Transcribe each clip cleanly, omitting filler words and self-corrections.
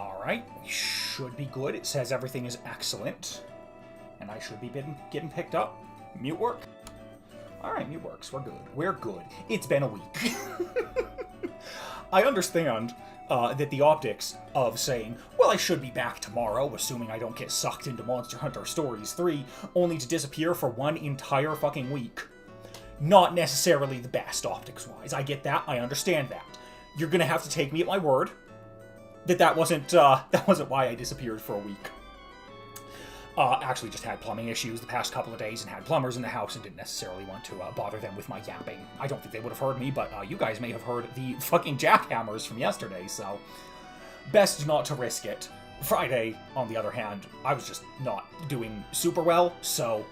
Alright, we should be good. It says everything is excellent. And I should be getting picked up. Mute work? Alright, mute works. We're good. We're good. It's been a week. I understand that the optics of saying, well, I should be back tomorrow, assuming I don't get sucked into Monster Hunter Stories 3, only to disappear for one entire fucking week. Not necessarily the best optics-wise. I get that. I understand that. You're gonna have to take me at my word that wasn't why I disappeared for a week. Actually just had plumbing issues the past couple of days and had plumbers in the house and didn't necessarily want to bother them with my yapping. I don't think they would have heard me, but you guys may have heard the fucking jackhammers from yesterday, so best not to risk it. Friday, on the other hand, I was just not doing super well, so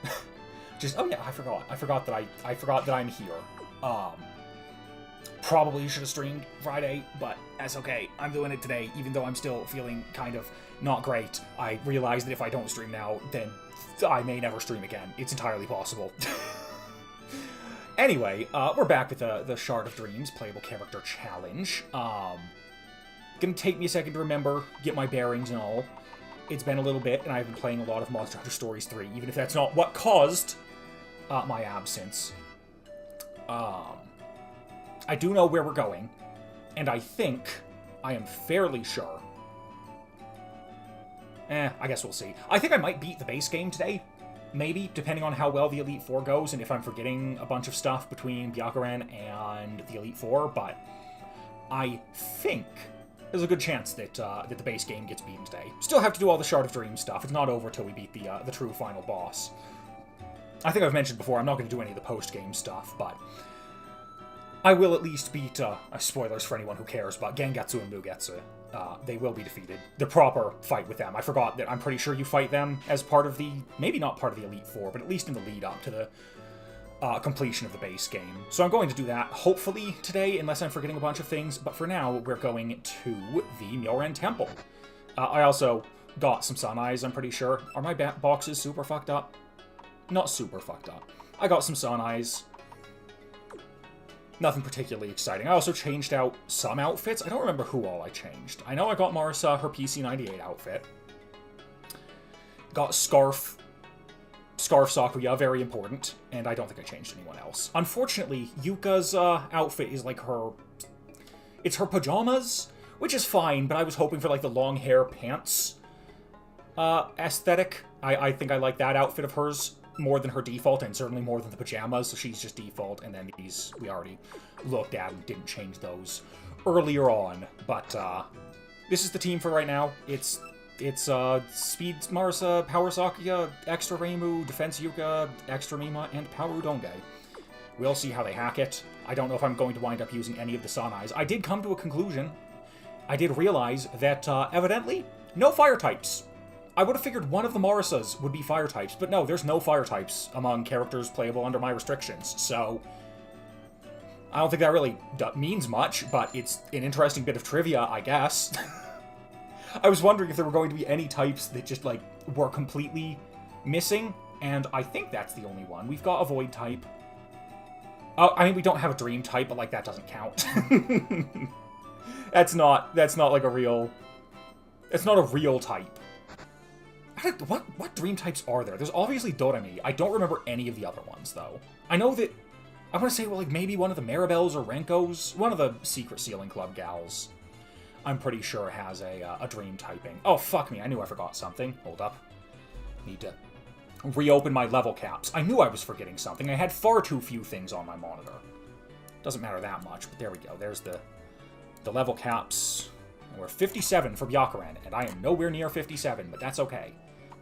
just, oh yeah, I forgot that I'm here. Probably should have streamed Friday, but that's okay. I'm doing it today, even though I'm still feeling kind of not great. I realize that if I don't stream now, then I may never stream again. It's entirely possible. Anyway, we're back with the Shard of Dreams Playable Character Challenge. Gonna take me a second to remember, get my bearings and all. It's been a little bit, and I've been playing a lot of Monster Hunter Stories 3, even if that's not what caused my absence. I do know where we're going, and I am fairly sure. I guess we'll see. I think I might beat the base game today, maybe, depending on how well the Elite Four goes, and if I'm forgetting a bunch of stuff between Byakuren and the Elite Four, but I think there's a good chance that the base game gets beaten today. Still have to do all the Shard of Dreams stuff. It's not over till we beat the true final boss. I think I've mentioned before, I'm not going to do any of the post-game stuff, but I will at least beat, spoilers for anyone who cares, but Gengetsu and Mugetsu. They will be defeated. The proper fight with them. I forgot that I'm pretty sure you fight them as part of the, maybe not part of the Elite Four, but at least in the lead up to the completion of the base game. So I'm going to do that, hopefully, today, unless I'm forgetting a bunch of things, but for now, we're going to the Myoren Temple. I also got some Sanaes, I'm pretty sure. Are my boxes super fucked up? Not super fucked up. I got some Sanaes. Nothing particularly exciting. I also changed out some outfits. I don't remember who all I changed. I know I got Marisa her PC-98 outfit. Got Scarf Sakuya, very important. And I don't think I changed anyone else. Unfortunately, Yuka's outfit is like her... It's her pajamas, which is fine, but I was hoping for like the long hair pants aesthetic. I think I like that outfit of hers more than her default, and certainly more than the pajamas, so she's just default, and then these we already looked at and didn't change those earlier on. But this is the team for right now. It's Speed Marisa, Power Sakuya, Extra Reimu, Defense Yuuka, Extra Mima, and Power Udonge. We'll see how they hack it. I don't know if I'm going to wind up using any of the Sanaes. I did come to a conclusion. I did realize that, evidently, no fire types. I would have figured one of the Marisas would be fire types, but no, there's no fire types among characters playable under my restrictions, so I don't think that really means much, but it's an interesting bit of trivia, I guess. I was wondering if there were going to be any types that just, like, were completely missing, and I think that's the only one. We've got a Void type. Oh, I mean, we don't have a Dream type, but, like, that doesn't count. That's not, like, a real... It's not a real type. What dream types are there? There's obviously Doremi. I don't remember any of the other ones, though. I know that... I want to say, well, like, maybe one of the Maribels or Renkos? One of the Secret Sealing Club gals, I'm pretty sure has a dream typing. Oh, fuck me. I knew I forgot something. Hold up. Need to reopen my level caps. I knew I was forgetting something. I had far too few things on my monitor. Doesn't matter that much, but there we go. There's the level caps. We're 57 for Byakuren, and I am nowhere near 57, but that's okay.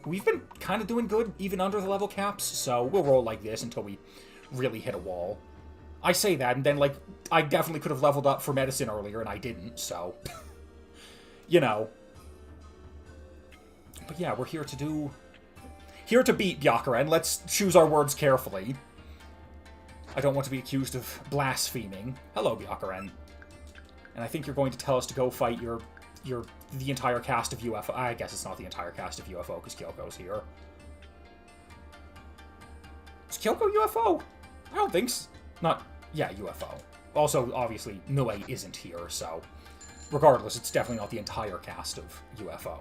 We've been kind of doing good, even under the level caps, so we'll roll like this until we really hit a wall. I say that, and then, like, I definitely could have leveled up for medicine earlier, and I didn't, so... you know. But yeah, we're here to beat Byakuren. Let's choose our words carefully. I don't want to be accused of blaspheming. Hello, Byakuren. And I think you're going to tell us to go fight the entire cast of UFO. I guess it's not the entire cast of UFO, because Kyoko's here. Is Kyoko UFO? I don't think so. Yeah, UFO. Also, obviously, Mue isn't here, so... regardless, it's definitely not the entire cast of UFO.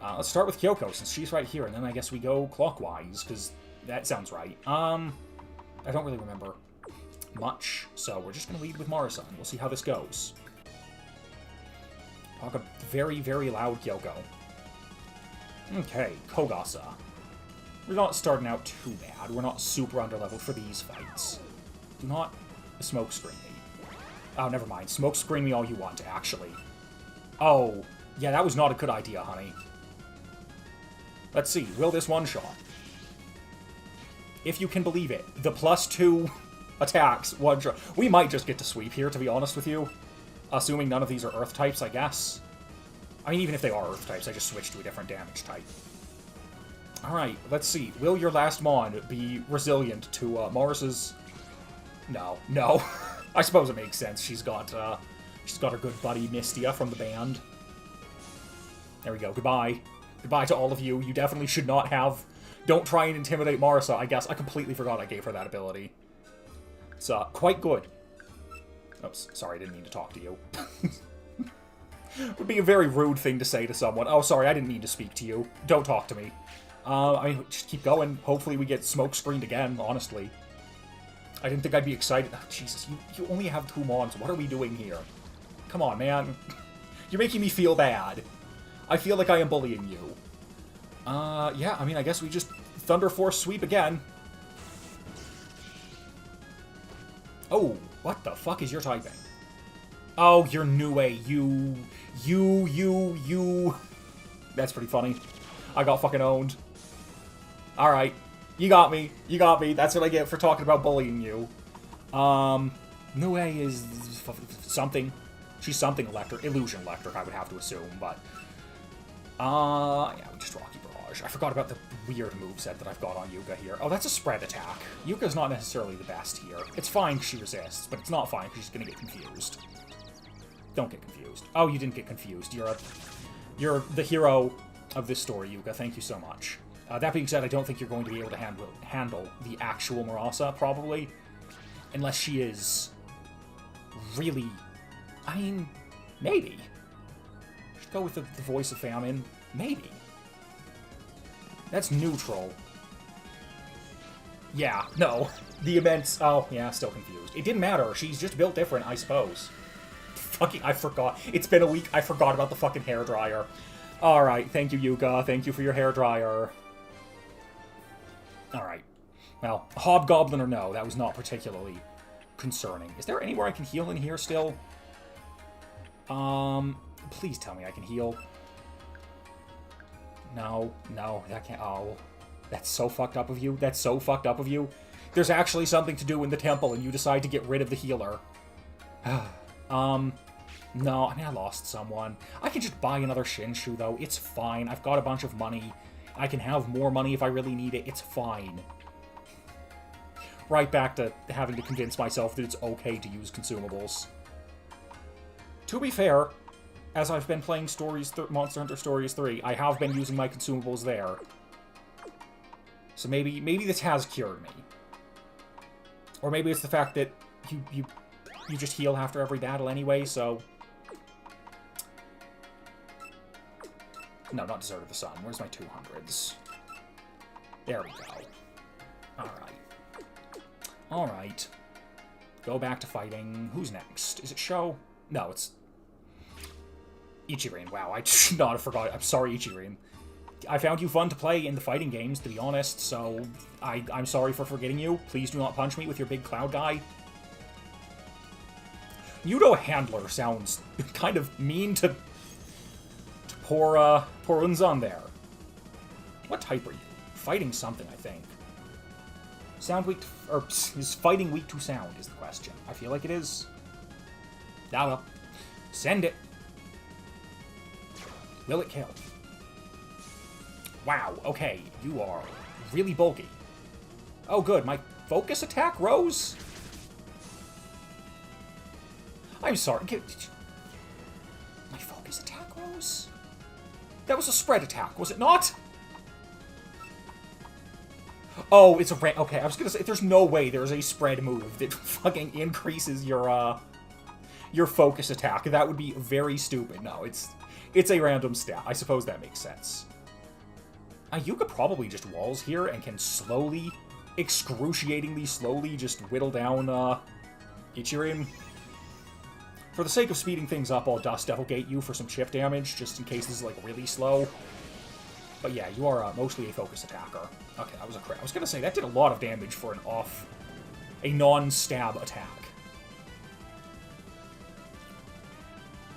Let's start with Kyoko, since she's right here, and then I guess we go clockwise, because that sounds right. I don't really remember much, so we're just going to lead with Marisa, and we'll see how this goes. Talk a very, very loud Kyoko. Okay, Kogasa. We're not starting out too bad. We're not super underleveled for these fights. Do not smoke screen me. Oh, never mind. Smoke screen me all you want, actually. Oh, yeah, that was not a good idea, honey. Let's see. Will this one-shot? If you can believe it. The +2 attacks, one-shot. We might just get to sweep here, to be honest with you. Assuming none of these are Earth types, I guess. I mean, even if they are Earth types, I just switched to a different damage type. Alright, let's see. Will your last Mon be resilient to Morris's... No. No. I suppose it makes sense. She's got her good buddy Mistia from the band. There we go. Goodbye. Goodbye to all of you. You definitely should not have... Don't try and intimidate Marisa, I guess. I completely forgot I gave her that ability. It's quite good. Oops, sorry, I didn't mean to talk to you. Would be a very rude thing to say to someone. Oh, sorry, I didn't mean to speak to you. Don't talk to me. I mean, just keep going. Hopefully we get smoke screened again, honestly. I didn't think I'd be excited. Oh, Jesus, you only have 2 Mons. What are we doing here? Come on, man. You're making me feel bad. I feel like I am bullying you. Yeah, I mean, I guess we just Thunder Force sweep again. Oh, what the fuck is your typing? Oh, you're Nue. You. That's pretty funny. I got fucking owned. Alright. You got me. You got me. That's what I get for talking about bullying you. Nue is something. She's something electric. Illusion electric, I would have to assume, but... yeah, we just Rocky Barrage. I forgot about the weird moveset that I've got on Yuuka here. Oh, that's a spread attack. Yuuka's not necessarily the best here. It's fine if she resists, but it's not fine because she's gonna get confused. Don't get confused. Oh, you didn't get confused. You're the hero of this story, Yuuka. Thank you so much. That being said, I don't think you're going to be able to handle the actual Murasa, probably. Unless she is really... I mean, maybe. Should go with the voice of famine. Maybe. That's neutral. Yeah, no. The immense... Oh, yeah, still confused. It didn't matter. She's just built different, I suppose. Fucking, I forgot. It's been a week. I forgot about the fucking hairdryer. Alright, thank you, Yuuka. Thank you for your hairdryer. Alright. Well, Hobgoblin or no, that was not particularly concerning. Is there anywhere I can heal in here still? Please tell me I can heal. No, that can't... Oh, that's so fucked up of you. That's so fucked up of you. There's actually something to do in the temple, and you decide to get rid of the healer. No, I mean, I lost someone. I can just buy another Shinshu, though. It's fine. I've got a bunch of money. I can have more money if I really need it. It's fine. Right back to having to convince myself that it's okay to use consumables. To be fair, as I've been playing Monster Hunter Stories 3, I have been using my consumables there. So maybe this has cured me. Or maybe it's the fact that you just heal after every battle anyway, so... No, not Desert of the Sun. Where's my 200s? There we go. Alright. Alright. Go back to fighting. Who's next? Is it Sho? No, it's... Ichirin. Wow, I should not have forgot. I'm sorry, Ichirin. I found you fun to play in the fighting games, to be honest, so I'm sorry for forgetting you. Please do not punch me with your big cloud guy. Yudo Handler sounds kind of mean to poor Unzan there. What type are you? Fighting something, I think. Sound weak to... Or, is fighting weak to sound is the question. I feel like it is. Ah, well. Send it. Will it kill? Wow, okay. You are really bulky. Oh, good. My focus attack rose? I'm sorry. My focus attack rose? That was a spread attack, was it not? Oh, it's a... Okay, I was gonna say, there's no way there's a spread move that fucking increases your your focus attack. That would be very stupid. No, it's a random stat. I suppose that makes sense. Yuuka probably just walls here and can slowly, excruciatingly slowly, just whittle down Ichirin. For the sake of speeding things up, I'll Dust Devil Gate you for some chip damage, just in case this is, like, really slow. But yeah, you are mostly a focus attacker. Okay, that was a crit. I was gonna say, that did a lot of damage for a non-stab attack.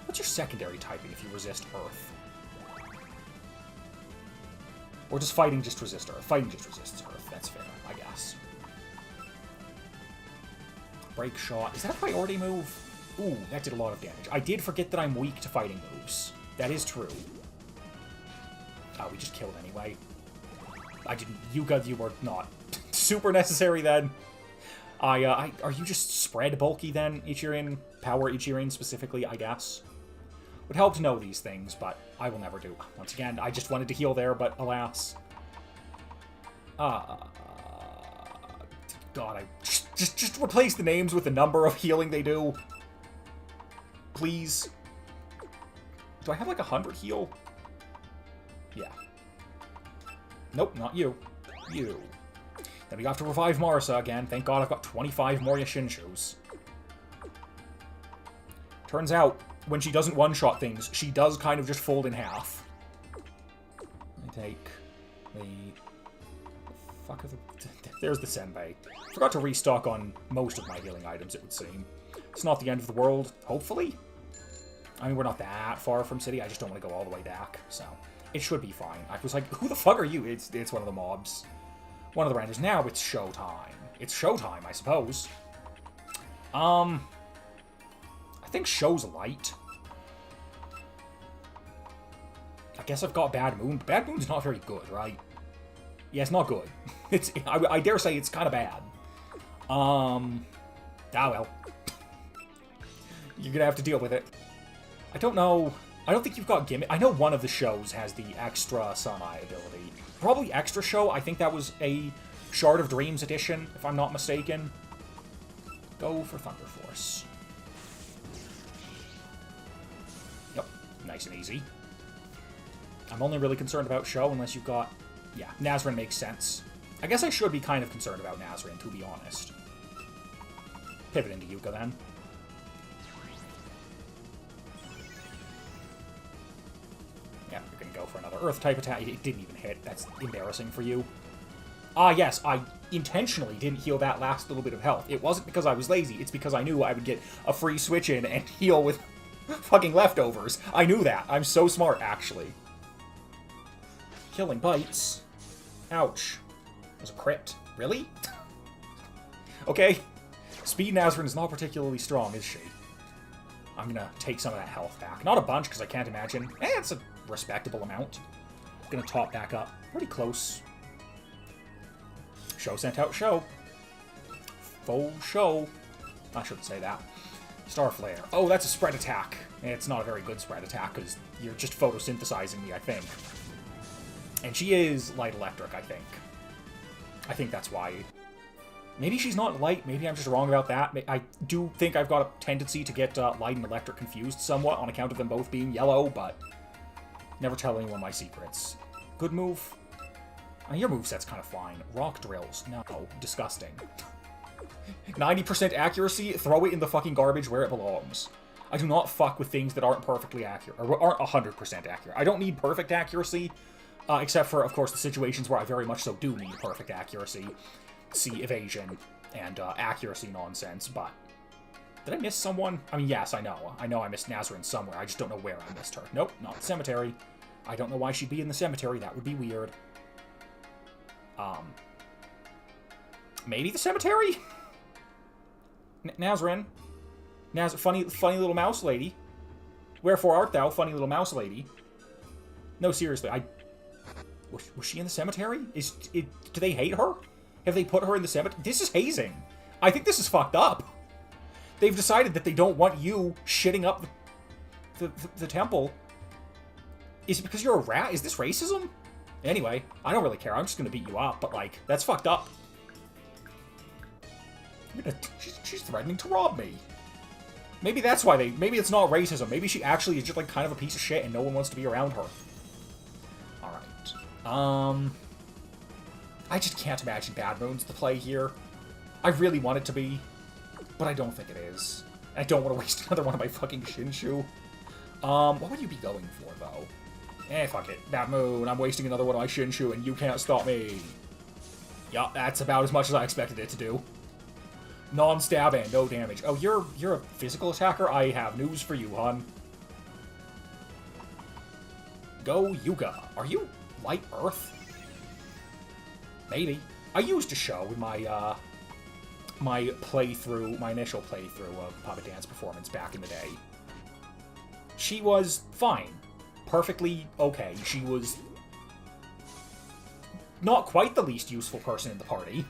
What's your secondary typing if you resist Earth? Or does fighting just resist Earth? Fighting just resists Earth, that's fair, I guess. Break Shot. Is that a priority move? Ooh, that did a lot of damage. I did forget that I'm weak to fighting moves. That is true. Oh, we just killed anyway. I didn't... Yuuka, you were not super necessary then. Are you just spread bulky then, Ichirin? Power Ichirin specifically, I guess? Would help to know these things, but I will never do. Once again, I just wanted to heal there, but alas. God, I... Just replace the names with the number of healing they do. Please. Do I have like 100 heal? Yeah. Nope, not you. You. Then we have to revive Marisa again. Thank God I've got 25 more Yashinshus. Turns out, when she doesn't one-shot things, she does kind of just fold in half. I take the... Fuck of the... There's the Senbei. Forgot to restock on most of my healing items, it would seem. It's not the end of the world, hopefully. I mean, we're not that far from city. I just don't want to go all the way back, so it should be fine. I was like, who the fuck are you? It's one of the mobs. One of the randers. Now it's showtime. It's showtime, I suppose. I think show's light. I guess I've got Bad Moon. Bad Moon's not very good, right? Yeah, it's not good. I dare say it's kind of bad. Ah, well. You're gonna have to deal with it. I don't know. I don't think you've got gimmick. I know one of the shows has the extra Sanae ability. Probably extra show. I think that was a Shard of Dreams edition, if I'm not mistaken. Go for Thunder Force. Yep, nice and easy. I'm only really concerned about show unless you've got... Yeah, Nazrin makes sense. I guess I should be kind of concerned about Nazrin, to be honest. Pivot into Yuuka, then. Yeah, you're gonna go for another Earth-type attack. It didn't even hit. That's embarrassing for you. Ah, yes, I intentionally didn't heal that last little bit of health. It wasn't because I was lazy. It's because I knew I would get a free switch in and heal with fucking leftovers. I knew that. I'm so smart, actually. Killing bites. Ouch. That was a crit. Really? Okay. Speed Nazrin is not particularly strong, is she? I'm gonna take some of that health back. Not a bunch, because I can't imagine. It's a respectable amount. Gonna top back up. Pretty close. Show sent out show. Faux show. I shouldn't say that. Star Flare. Oh, that's a spread attack. It's not a very good spread attack, because you're just photosynthesizing me, I think. And she is light electric, I think. I think that's why. Maybe she's not light. Maybe I'm just wrong about that. I do think I've got a tendency to get light and electric confused somewhat on account of them both being yellow, but never tell anyone my secrets. Good move. Your moveset's kind of fine. Rock drills. No. Disgusting. 90% accuracy? Throw it in the fucking garbage where it belongs. I do not fuck with things that aren't perfectly accurate, or aren't 100% accurate. I don't need perfect accuracy, except for, of course, the situations where I very much so do need perfect accuracy. See evasion and accuracy nonsense, but... Did I miss someone? I mean, yes, I know. I know I missed Nazrin somewhere. I just don't know where I missed her. Nope, not the cemetery. I don't know why she'd be in the cemetery. That would be weird. Maybe the cemetery? Nazrin? Funny little mouse lady. Wherefore art thou, funny little mouse lady? No, seriously, was she in the cemetery? Do they hate her? Have they put her in the cemetery? This is hazing. I think this is fucked up. They've decided that they don't want you shitting up the temple. Is it because you're a rat? Is this racism? Anyway, I don't really care. I'm just gonna beat you up, but, like, that's fucked up. She's threatening to rob me. Maybe that's why they... Maybe it's not racism. Maybe she actually is just, like, kind of a piece of shit and no one wants to be around her. Alright. I just can't imagine Bad Moon's the play here. I really want it to be, but I don't think it is. I don't want to waste another one of my fucking Shinshu. What would you be going for, though? Fuck it. Bad Moon, I'm wasting another one of my Shinshu, and you can't stop me. Yup, that's about as much as I expected it to do. Non-stab and no damage. Oh, you're a physical attacker? I have news for you, hon. Go, Yuuka. Are you light earth? Maybe. I used to show in my, my initial playthrough of Puppet Dance Performance back in the day. She was fine. Perfectly okay. She was not quite the least useful person in the party.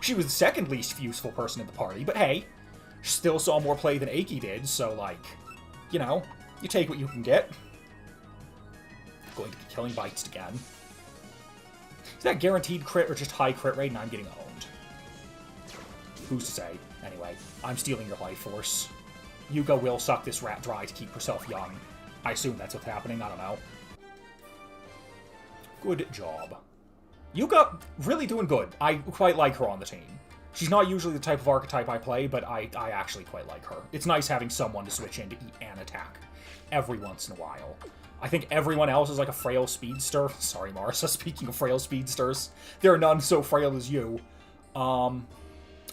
She was the second least useful person in the party, but hey, she still saw more play than Aiki did, so, like, you know, you take what you can get. Going to be killing bites again. Is that guaranteed crit or just high crit rate and I'm getting owned? Who's to say? Anyway, I'm stealing your life force. Yuuka will suck this rat dry to keep herself young. I assume that's what's happening, I don't know. Good job. Yuuka, really doing good. I quite like her on the team. She's not usually the type of archetype I play, but I actually quite like her. It's nice having someone to switch in to eat and attack every once in a while. I think everyone else is like a frail speedster. Sorry, Marissa, speaking of frail speedsters. There are none so frail as you. No,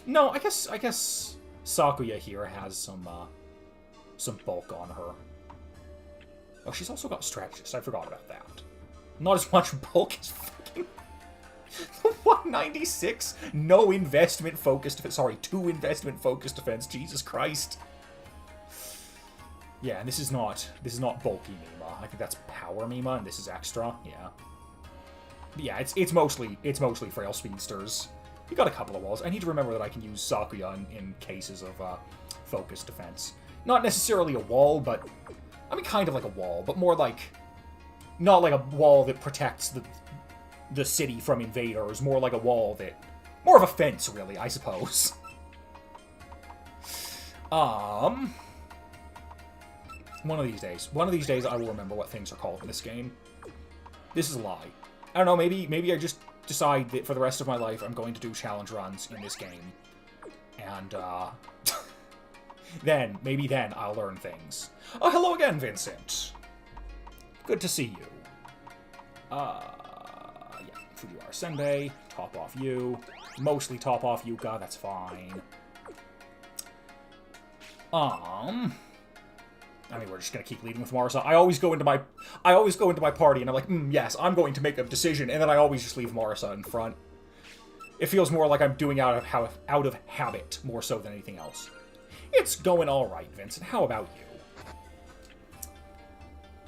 I guess Sakuya here has some bulk on her. Oh, she's also got stretches. I forgot about that. Not as much bulk as fucking 196. No investment focused defense. Sorry, 2 investment focused defense. Jesus Christ. Yeah, and this is not bulky Mima. I think that's power Mima, and this is extra. Yeah. But yeah, it's mostly frail speedsters. You got a couple of walls. I need to remember that I can use Sakuya in cases of focused defense. Not necessarily a wall, but I mean kind of like a wall, but more like not like a wall that protects the city from invaders. More like a wall that more of a fence, really, I suppose. One of these days I will remember what things are called in this game. This is a lie. I don't know, maybe I just decide that for the rest of my life I'm going to do challenge runs in this game. And, maybe then I'll learn things. Oh, hello again, Vincent. Good to see you. Yeah, Fujiwara Senbei, top off you. Mostly top off Yuuka, that's fine. I mean, we're just gonna keep leading with Marisa. I always go into my party and I'm like, yes, I'm going to make a decision, and then I always just leave Marisa in front. It feels more like I'm doing out of habit more so than anything else. It's going all right, Vincent. How about you?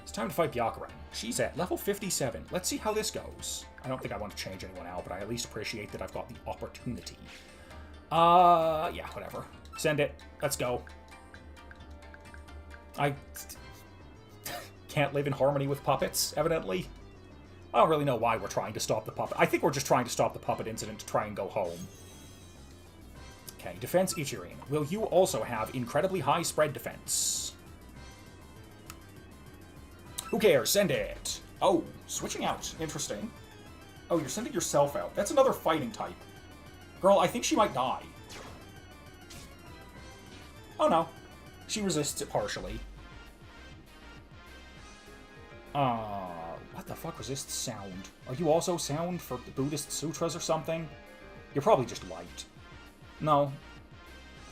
It's time to fight Byakuren. She's at level 57. Let's see how this goes. I don't think I want to change anyone out, but I at least appreciate that I've got the opportunity. Yeah, whatever. Send it. Let's go. I can't live in harmony with puppets, evidently. I don't really know why we're trying to stop the puppet. I think we're just trying to stop the puppet incident to try and go home. Okay, defense Ichirin. Will you also have incredibly high spread defense? Who cares? Send it. Oh, switching out. Interesting. Oh, you're sending yourself out. That's another fighting type. Girl, I think she might die. Oh no. She resists it partially. What the fuck resists sound? Are you also sound for the Buddhist sutras or something? You're probably just light. No.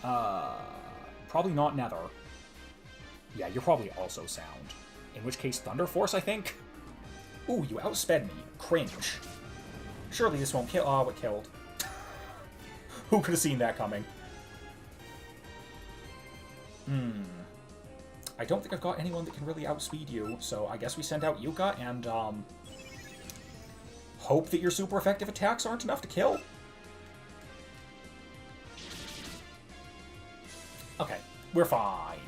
Probably not nether. Yeah, you're probably also sound. In which case, Thunder Force, I think? Ooh, you outsped me. Cringe. Surely this won't kill. Oh, it killed. Who could have seen that coming? I don't think I've got anyone that can really outspeed you, so I guess we send out Yuuka and, hope that your super effective attacks aren't enough to kill. Okay, we're fine.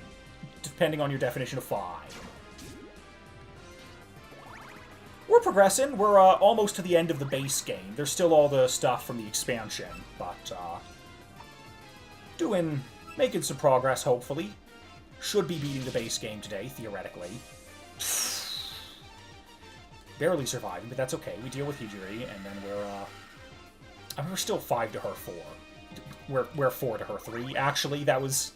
Depending on your definition of fine. We're progressing. We're, almost to the end of the base game. There's still all the stuff from the expansion, but, doing Making some progress, hopefully. Should be beating the base game today, theoretically. Barely surviving, but that's okay. We deal with Hijiri, and then we're, I mean, we're still 5 to her 4. We're 4 to her 3. Actually, that was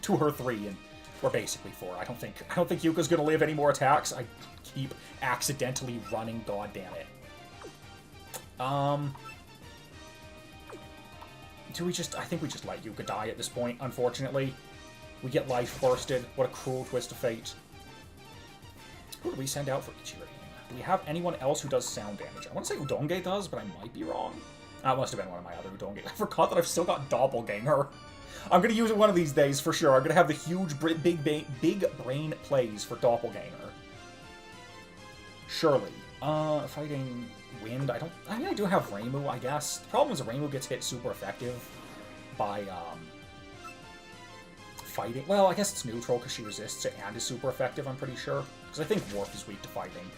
to her 3, and we're basically 4. I don't think Yuuka's gonna live any more attacks. I keep accidentally running, god damn it. Do we just... I think we just let Yuuka die at this point, unfortunately. We get life bursted. What a cruel twist of fate. Who do we send out for Ichiri? Do we have anyone else who does sound damage? I want to say Udonge does, but I might be wrong. That must have been one of my other Udonge. I forgot that I've still got Doppelganger. I'm going to use it one of these days for sure. I'm going to have the huge, big brain plays for Doppelganger. Surely. Fighting Wind. I mean, I do have Reimu, I guess. The problem is Reimu gets hit super effective by, fighting. Well, I guess it's neutral because she resists it and is super effective, I'm pretty sure. Because I think Warp is weak to fighting.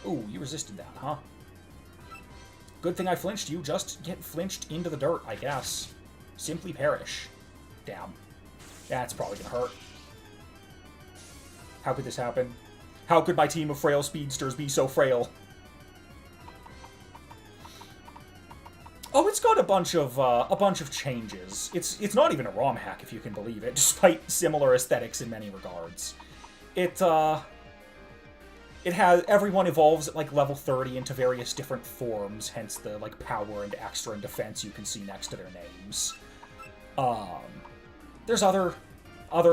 Ooh, you resisted that, huh? Good thing I flinched. You just get flinched into the dirt, I guess. Simply perish. Damn. That's probably gonna hurt. How could this happen? How could my team of frail speedsters be so frail? Oh, it's got a bunch of changes. It's not even a ROM hack, if you can believe it, despite similar aesthetics in many regards. It has... Everyone evolves at, like, level 30 into various different forms, hence the, like, power and extra and defense you can see next to their names. There's other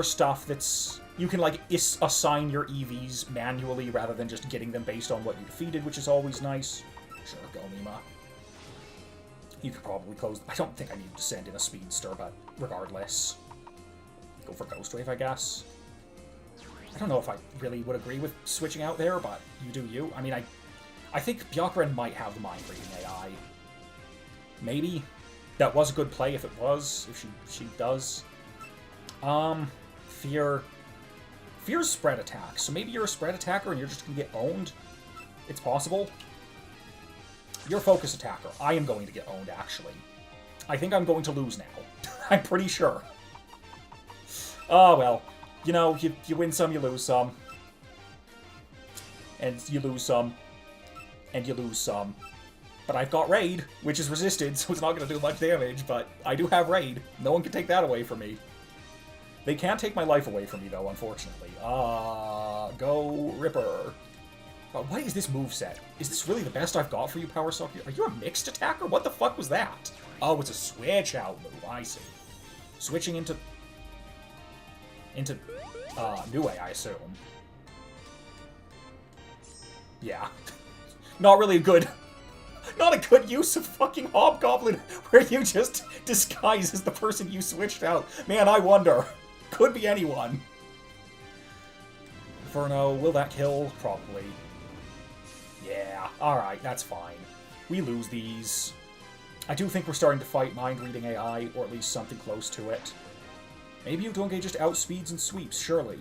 stuff that's... You can, like, assign your EVs manually rather than just getting them based on what you defeated, which is always nice. Sure, go Mima. You could probably close... I don't think I need to send in a Speedster, but regardless. Go for Ghost Wave, I guess. I don't know if I really would agree with switching out there, but you do you. I mean, I think Byakuren might have the mind reading AI. Maybe. That was a good play if it was, if she does. Fear's spread attack, so maybe you're a spread attacker and you're just gonna get owned? It's possible. You're a focus attacker. I am going to get owned, actually. I think I'm going to lose now. I'm pretty sure. Oh, well. You know, you win some, you lose some. And you lose some. And you lose some. But I've got Raid, which is resisted, so it's not going to do much damage, but I do have Raid. No one can take that away from me. They can't take my life away from me, though, unfortunately. Go Ripper. What is this moveset? Is this really the best I've got for you, Power Sock? Are you a mixed attacker? What the fuck was that? Oh, it's a switch out move. I see. Switching into Nue, I assume. Yeah. Not really a good... Not a good use of fucking Hobgoblin, where you just disguise as the person you switched out. Man, I wonder. Could be anyone. Inferno, will that kill? Probably. Yeah, alright, that's fine. We lose these. I do think we're starting to fight mind-reading AI, or at least something close to it. Maybe Udonge just outspeeds and sweeps, surely.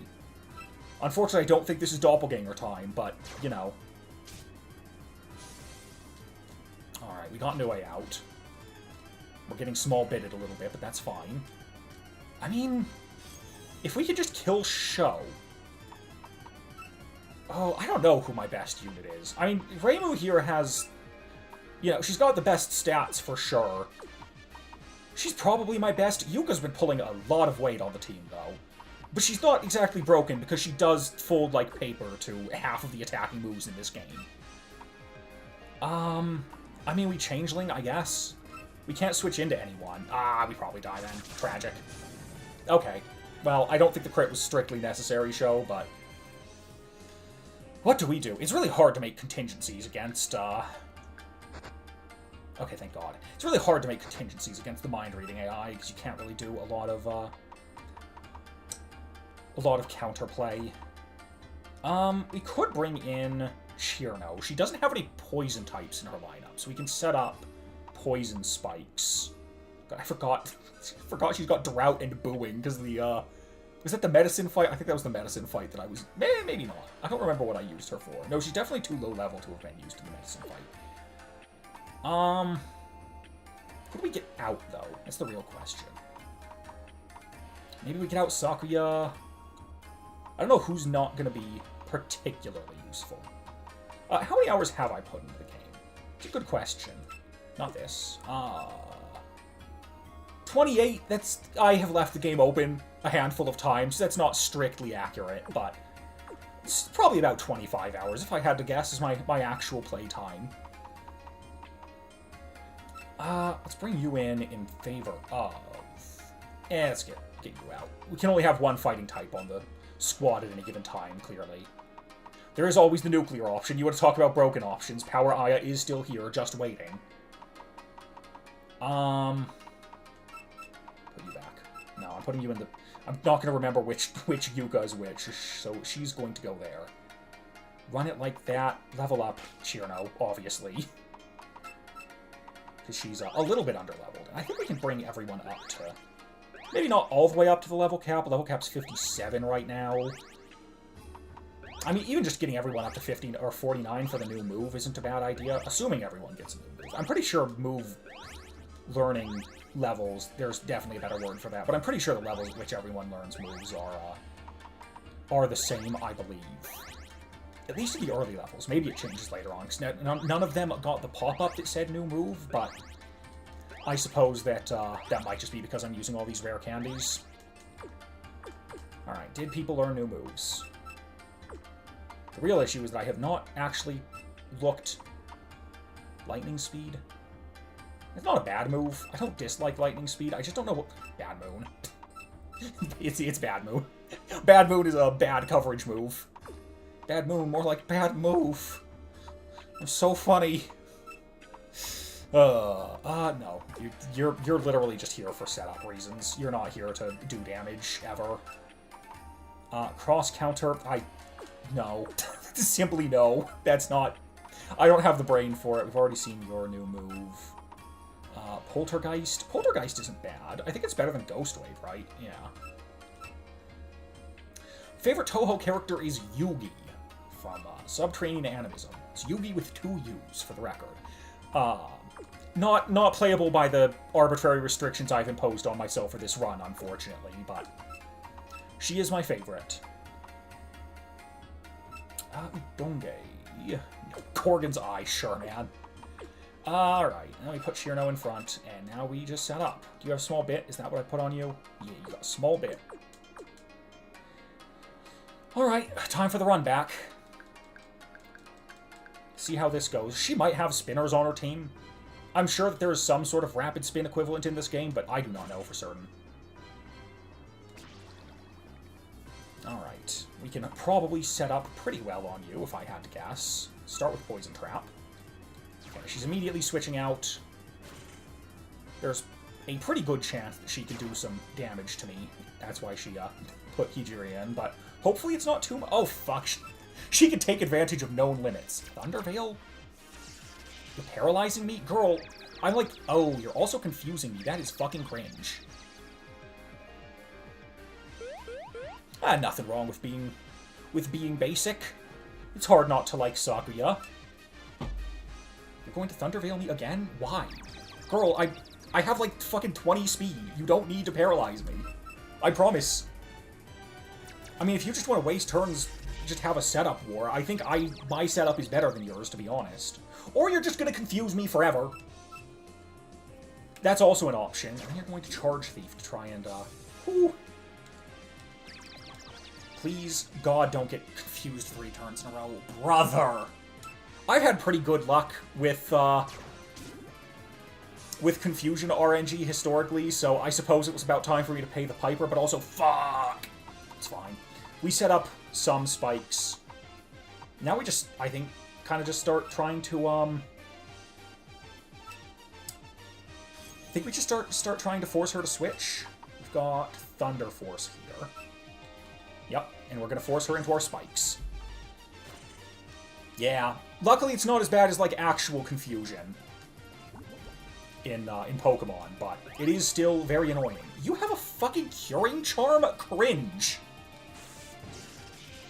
Unfortunately, I don't think this is Doppelganger time, but, you know. Alright, we got Nue out. We're getting small-bitted a little bit, but that's fine. I mean, if we could just kill Sho... Oh, I don't know who my best unit is. I mean, Reimu here has... You know, she's got the best stats for sure. She's probably my best. Yuuka's been pulling a lot of weight on the team, though. But she's not exactly broken, because she does fold like paper to half of the attacking moves in this game. I mean, we Changeling, I guess. We can't switch into anyone. Ah, we probably die then. Tragic. Okay. Well, I don't think the crit was strictly necessary, Sho, but... What do we do? It's really hard to make contingencies against, Okay, thank God. It's really hard to make contingencies against the mind-reading AI, because you can't really do a lot of counterplay. We could bring in Chirno. She doesn't have any poison types in her lineup, so we can set up poison spikes. God, I forgot she's got Drought and Booing, because the, was that the medicine fight? I think that was the medicine fight that I was... Maybe not. I don't remember what I used her for. No, she's definitely too low level to have been used in the medicine fight. Who do we get out, though? That's the real question. Maybe we get out Sakuya. I don't know who's not going to be particularly useful. How many hours have I put into the game? It's a good question. Not this. 28, that's... I have left the game open a handful of times. That's not strictly accurate, but... It's probably about 25 hours, if I had to guess, is my actual play time. Let's bring you in favor of... let's get you out. We can only have one fighting type on the squad at any given time, clearly. There is always the nuclear option. You want to talk about broken options. Power Aya is still here, just waiting. Put you back. No, I'm putting you in the... I'm not going to remember which Yuuka is which, so she's going to go there. Run it like that. Level up Chirno, obviously. Because she's a little bit underleveled. And I think we can bring everyone up to... Maybe not all the way up to the level cap. Level cap's 57 right now. I mean, even just getting everyone up to 50 or 49 for the new move isn't a bad idea. Assuming everyone gets a new move. I'm pretty sure move learning levels, there's definitely a better word for that, but I'm pretty sure the levels at which everyone learns moves are the same, I believe. At least at the early levels. Maybe it changes later on, because none of them got the pop-up that said new move, but I suppose that that might just be because I'm using all these rare candies. Alright, did people learn new moves? The real issue is that I have not actually looked... Lightning speed? It's not a bad move. I don't dislike lightning speed. I just don't know what... Bad Moon. it's Bad Moon. Bad Moon is a bad coverage move. Bad Moon, more like bad move. I'm so funny. No. You're literally just here for setup reasons. You're not here to do damage, ever. Cross counter, no. Simply no. That's not... I don't have the brain for it. We've already seen your new move. Poltergeist. Poltergeist isn't bad. I think it's better than Ghostwave, right? Yeah. Favorite Touhou character is Yugi from Subterranean Animism. It's Yugi with 2 U's, for the record. Not playable by the arbitrary restrictions I've imposed on myself for this run, unfortunately, but she is my favorite. Udonge. Corgan's Eye, sure, man. Alright, now we put Shirno in front, and now we just set up. Do you have a small bit? Is that what I put on you? Yeah, you got a small bit. Alright, time for the run back. See how this goes. She might have spinners on her team. I'm sure that there is some sort of rapid spin equivalent in this game, but I do not know for certain. Alright, we can probably set up pretty well on you, if I had to guess. Start with Poison Trap. Okay, she's immediately switching out. There's a pretty good chance that she can do some damage to me. That's why she put Hijiri in, but hopefully it's not too much. Oh, fuck. She can take advantage of known limits. Thunderveil? You're paralyzing me? Girl, I'm like... Oh, you're also confusing me. That is fucking cringe. Nothing wrong with being basic. It's hard not to like Sakuya. You're going to Thunderveil me again? Why? Girl, I have like fucking 20 speed. You don't need to paralyze me. I promise. I mean, if you just want to waste turns, just have a setup war, I think my setup is better than yours, to be honest. Or you're just going to confuse me forever. That's also an option. And you're going to Charge Thief to try and, whew. Please, God, don't get confused 3 turns in a row. Brother! I've had pretty good luck with Confusion RNG historically, so I suppose it was about time for me to pay the piper, but also, fuck! It's fine. We set up some spikes. Now we just, I think, kind of just start trying to, I think we just start trying to force her to switch. We've got Thunder Force here. Yep, and we're gonna force her into our spikes. Yeah. Luckily, it's not as bad as, like, actual confusion in Pokemon, but it is still very annoying. You have a fucking Curing Charm? Cringe.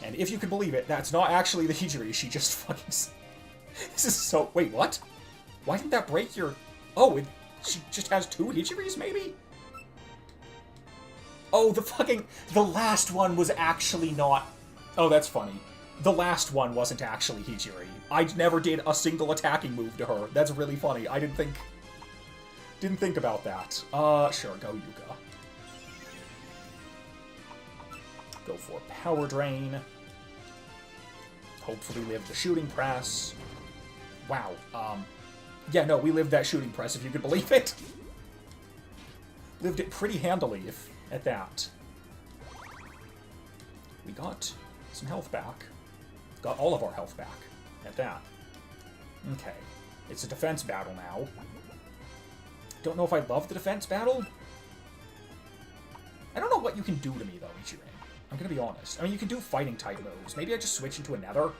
And if you can believe it, that's not actually the Hijiri. She just fucking... This is so... Wait, what? Why didn't that break your... Oh, she just has 2 Hijiris, maybe? Oh, the last one was actually not... Oh, that's funny. The last one wasn't actually Hijiri. I never did a single attacking move to her. That's really funny. I didn't think about that. Sure, go Yuuka. Go for Power Drain. Hopefully live the Shooting Press. Wow. Yeah, no, we lived that Shooting Press, if you could believe it. Lived it pretty handily, at that. We got some health back. Got all of our health back, at that. Okay. It's a defense battle now. Don't know if I love the defense battle. I don't know what you can do to me, though, Ichiran. I'm gonna be honest. I mean, you can do fighting-type moves. Maybe I just switch into another.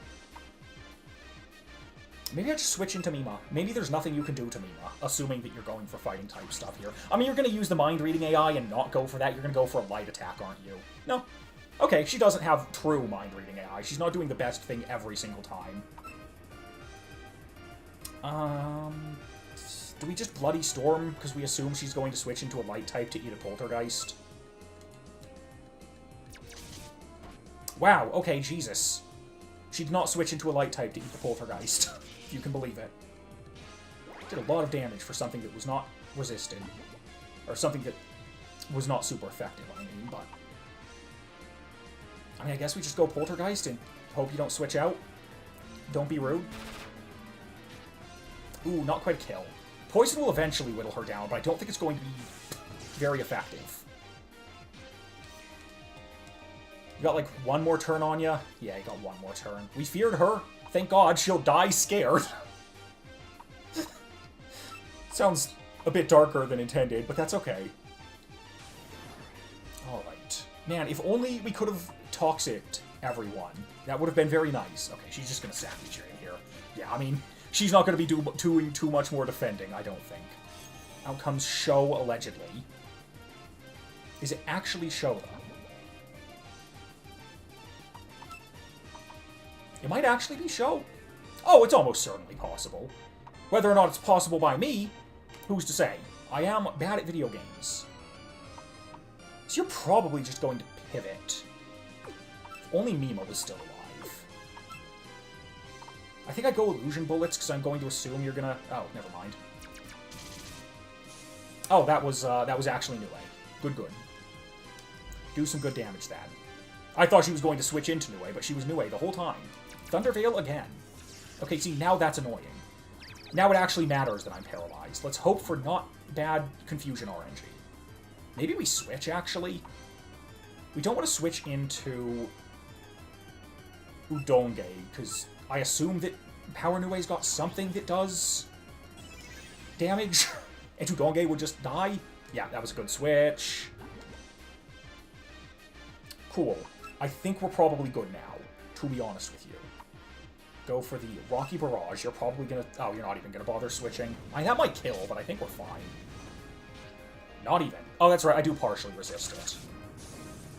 Maybe I just switch into Mima. Maybe there's nothing you can do to Mima, assuming that you're going for fighting-type stuff here. I mean, you're gonna use the mind-reading AI and not go for that. You're gonna go for a light attack, aren't you? No. Okay, she doesn't have true mind-reading AI. She's not doing the best thing every single time. Do we just Bloody Storm, because we assume she's going to switch into a light type to eat a Poltergeist? Wow, okay, Jesus. She did not switch into a light type to eat the Poltergeist, if you can believe it. Did a lot of damage for something that was not resisted. Or something that was not super effective, I mean, but... I mean, I guess we just go Poltergeist and hope you don't switch out. Don't be rude. Ooh, not quite a kill. Poison will eventually whittle her down, but I don't think it's going to be very effective. You got, like, one more turn on ya? Yeah, you got one more turn. We feared her. Thank God, she'll die scared. Sounds a bit darker than intended, but that's okay. Alright. Man, if only we could have toxicked everyone. That would have been very nice. Okay, she's just gonna savage her in here. Yeah, I mean, she's not gonna be doing too much more defending, I don't think. Out comes Sho, allegedly. Is it actually Sho, though? It might actually be Sho. Oh, it's almost certainly possible. Whether or not it's possible by me, who's to say? I am bad at video games. So you're probably just going to pivot. If only Mima was still alive. I think I go Illusion Bullets because I'm going to assume you're gonna... Oh, never mind. Oh, that was actually Nue. Good, good. Do some good damage, then. I thought she was going to switch into Nue, but she was Nue the whole time. Thunder Veil again. Okay, see, now that's annoying. Now it actually matters that I'm paralyzed. Let's hope for not bad confusion RNG. Maybe we switch, actually? We don't want to switch into Udonge, because I assume that Power Nue's got something that does damage, and Udonge would just die. Yeah, that was a good switch. Cool. I think we're probably good now, to be honest with you. Go for the Rocky Barrage. You're probably gonna... Oh, you're not even gonna bother switching. I mean, that might kill, but I think we're fine. Not even. Oh, that's right. I do partially resist it.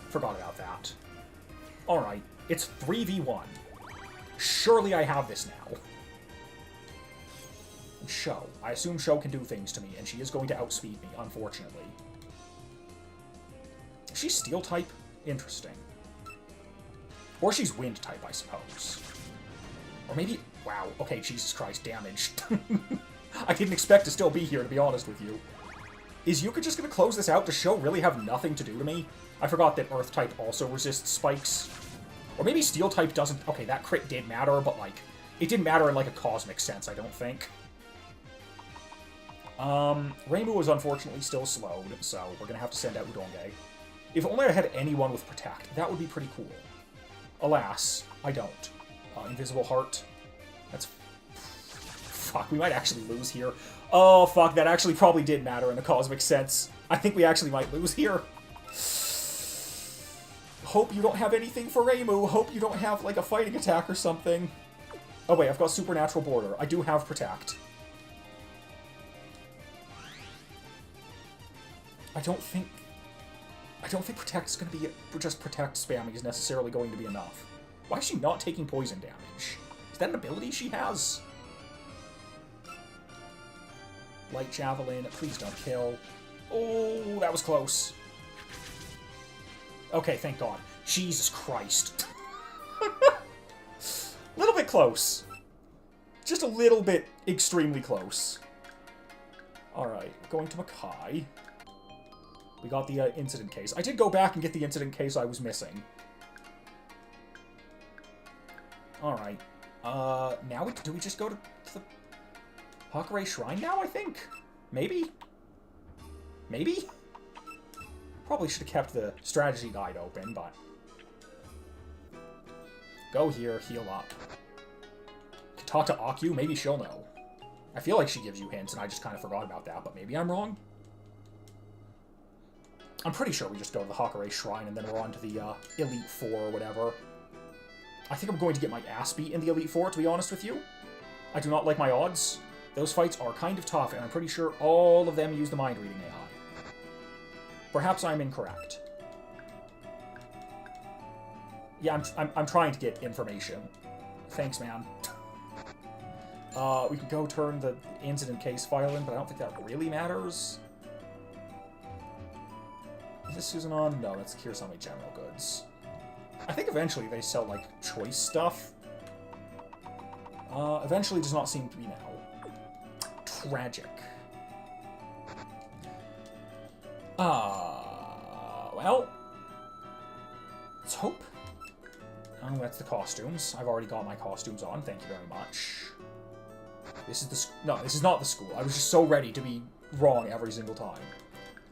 Forgot about that. Alright. It's 3v1. Surely I have this now. And Sho. I assume Sho can do things to me, and she is going to outspeed me, unfortunately. She's Steel type? Interesting. Or she's Wind type, I suppose. Or maybe... Wow. Okay, Jesus Christ, damage. I didn't expect to still be here, to be honest with you. Is Yuuka just going to close this out? Does Sho really have nothing to do to me? I forgot that Earth type also resists spikes. Or maybe Steel type doesn't... Okay, that crit did matter, but, like, it didn't matter in, like, a cosmic sense, I don't think. Reimu was unfortunately still slowed, so we're going to have to send out Udonge. If only I had anyone with Protect, that would be pretty cool. Alas, I don't. Invisible Heart. That's... Fuck, we might actually lose here. Oh, fuck, that actually probably did matter in a cosmic sense. I think we actually might lose here. Hope you don't have anything for Reimu. Hope you don't have, like, a fighting attack or something. Oh, wait, I've got Supernatural Border. I do have Protect. I don't think Protect's gonna be... Just Protect spamming is necessarily going to be enough. Why is she not taking poison damage? Is that an ability she has? Light Javelin, please don't kill. Oh, that was close. Okay, thank God. Jesus Christ. Little bit close. Just a little bit extremely close. Alright, going to Makai. We got the incident case. I did go back and get the incident case I was missing. Alright. Now do we just go to the Hakare Shrine now, I think? Maybe? Maybe? Probably should have kept the strategy guide open, but... Go here, heal up. Talk to Aku, maybe she'll know. I feel like she gives you hints, and I just kind of forgot about that, but maybe I'm wrong? I'm pretty sure we just go to the Hakare Shrine, and then we're on to the Elite Four or whatever. I think I'm going to get my ass beat in the Elite Four, to be honest with you. I do not like my odds. Those fights are kind of tough, and I'm pretty sure all of them use the mind reading AI. Perhaps I'm incorrect. Yeah, I'm trying to get information. Thanks, man. We can go turn the incident case file in, but I don't think that really matters. Is this Susanon? No, that's Kirasame General Goods. I think eventually they sell, like, choice stuff. Eventually does not seem to be now. Tragic. Well. Let's hope. Oh, that's the costumes. I've already got my costumes on, thank you very much. This is the no, this is not the school. I was just so ready to be wrong every single time.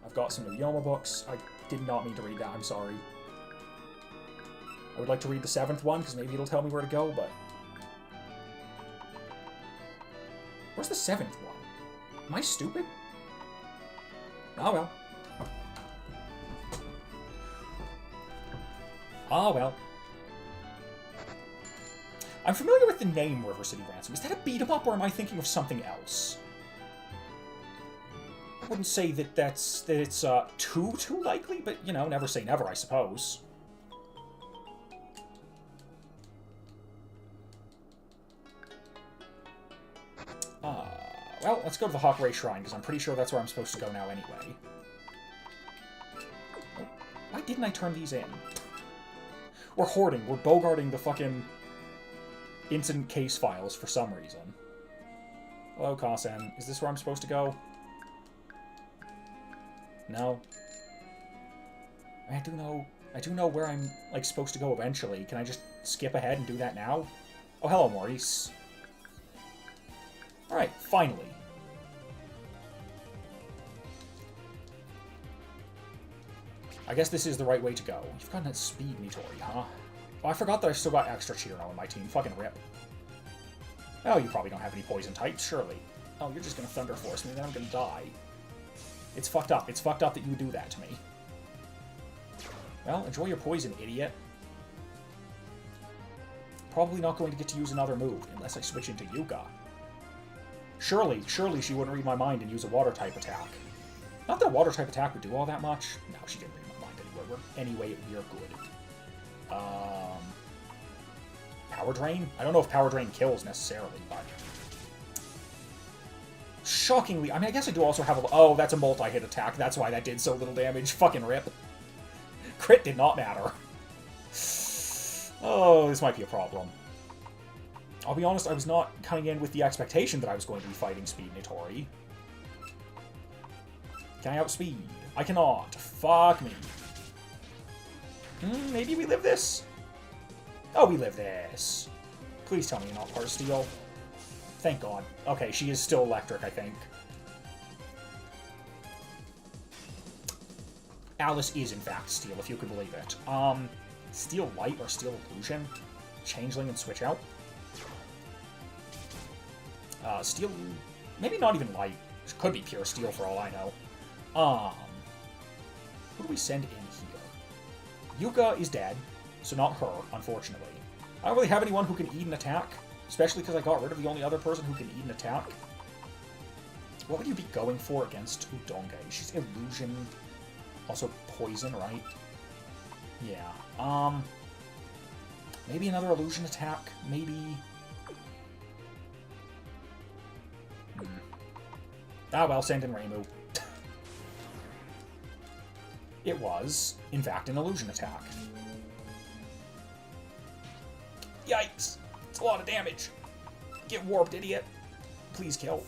I've got some new Yoma books. I did not mean to read that, I'm sorry. I would like to read the 7th one, because maybe it'll tell me where to go, but... Where's the 7th one? Am I stupid? Oh well. Ah well. I'm familiar with the name River City Ransom. Is that a beat-em-up, or am I thinking of something else? I wouldn't say that it's too likely, but, you know, never say never, I suppose. Well, let's go to the Hakare Shrine, because I'm pretty sure that's where I'm supposed to go now anyway. Oh, why didn't I turn these in? We're hoarding. We're bogarting the fucking incident case files for some reason. Hello, Kasen. Is this where I'm supposed to go? No. I do know where I'm, like, supposed to go eventually. Can I just skip ahead and do that now? Oh, hello, Maurice. Alright, finally. I guess this is the right way to go. You've gotten that speed, Nitori, huh? Oh, I forgot that I still got extra Chirno in my team. Fucking rip. Oh, you probably don't have any poison types, surely. Oh, you're just gonna Thunder Force me, then I'm gonna die. It's fucked up. It's fucked up that you do that to me. Well, enjoy your poison, idiot. Probably not going to get to use another move, unless I switch into Yuuka. Surely she wouldn't read my mind and use a Water-type attack. Not that Water-type attack would do all that much. No, she didn't read my mind anyway. We are good. Power Drain? I don't know if Power Drain kills, necessarily, but... Shockingly, I mean, I guess I do also have a... Oh, that's a multi-hit attack. That's why that did so little damage. Fucking rip. Crit did not matter. Oh, this might be a problem. I'll be honest, I was not coming in with the expectation that I was going to be fighting Speed Nitori. Can I outspeed? I cannot. Fuck me. Maybe we live this? Oh, we live this. Please tell me you're not part of Steel. Thank God. Okay, she is still electric, I think. Alice is, in fact, Steel, if you could believe it. Steel Light or Steel Illusion? Changeling and switch out? Steel... Maybe not even Light. It could be pure Steel for all I know. Who do we send in here? Yuuka is dead, so not her, unfortunately. I don't really have anyone who can eat an attack, especially because I got rid of the only other person who can eat an attack. What would you be going for against Udonge? She's Illusion, also Poison, right? Yeah. Maybe another Illusion attack, maybe... Ah, well, send in Reimu. It was, in fact, an illusion attack. Yikes! It's a lot of damage. Get warped, idiot. Please kill.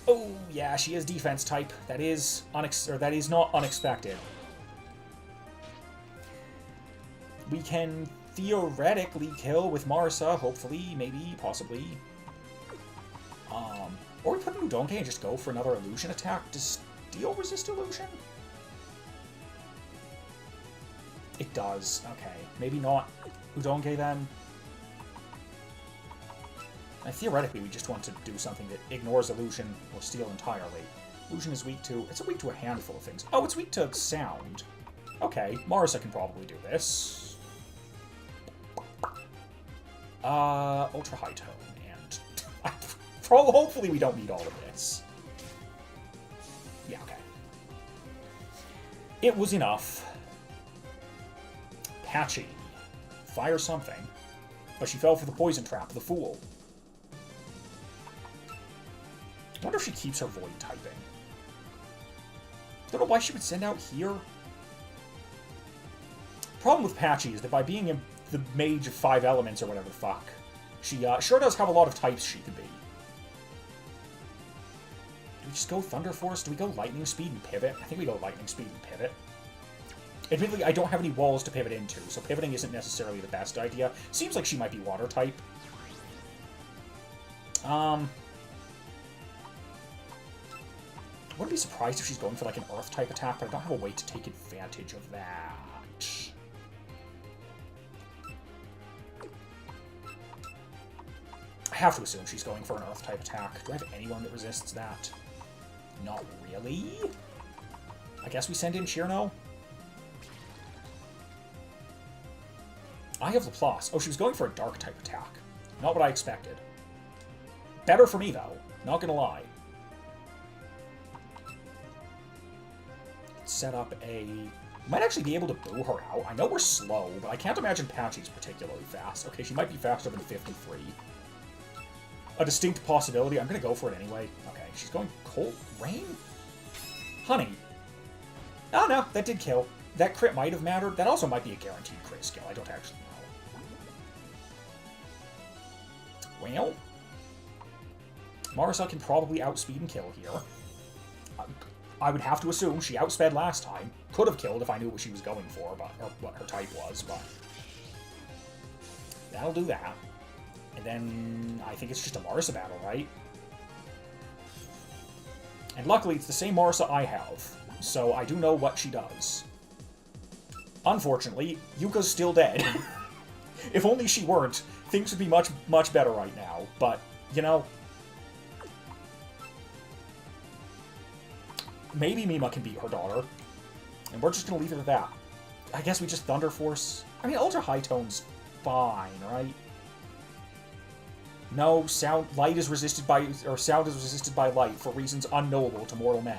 Oh, yeah, she is defense type. That is not unexpected. We can theoretically kill with Marisa, hopefully, maybe, possibly. Or we put in Udonke and just go for another illusion attack. Does steel resist illusion? It does. Okay. Maybe not Udonke then. And theoretically, we just want to do something that ignores illusion or steel entirely. Illusion is weak to... It's weak to a handful of things. Oh, it's weak to sound. Okay. Marisa can probably do this. Ultra high tone, and... hopefully we don't need all of this. Yeah, okay. It was enough. Patchy. Fire something. But she fell for the poison trap, the fool. I wonder if she keeps her void typing. Don't know why she would send out here. Problem with Patchy is that by being in the mage of 5 elements or whatever the fuck, she sure does have a lot of types she could be. Do we just go Thunder Force? Do we go Lightning Speed and Pivot? I think we go Lightning Speed and Pivot. Admittedly, I don't have any walls to pivot into, so pivoting isn't necessarily the best idea. Seems like she might be Water type. I wouldn't be surprised if she's going for like an Earth type attack, but I don't have a way to take advantage of that. I have to assume she's going for an Earth type attack. Do I have anyone that resists that? Not really. I guess we send in Shirno. I have Laplace. Oh, she was going for a Dark type attack. Not what I expected. Better for me, though. Not gonna lie. Set up a... Might actually be able to boo her out. I know we're slow, but I can't imagine Patchy's particularly fast. Okay, she might be faster than 53. A distinct possibility. I'm gonna go for it anyway. Okay, she's going Cold Rain? Honey. Oh, no, that did kill. That crit might have mattered. That also might be a guaranteed crit skill. I don't actually know. Well, Marisa can probably outspeed and kill here. I would have to assume she outsped last time. Could have killed if I knew what she was going for, but or what her type was, but... That'll do that. And then I think it's just a Marisa battle, right? And luckily, it's the same Marisa I have, so I do know what she does. Unfortunately, Yuka's still dead. If only she weren't, things would be much, much better right now. But, you know... Maybe Mima can beat her daughter. And we're just gonna leave it at that. I guess we just Thunder Force... I mean, Ultra High Tone's fine, right? No, light is resisted by... Or sound is resisted by light for reasons unknowable to mortal men.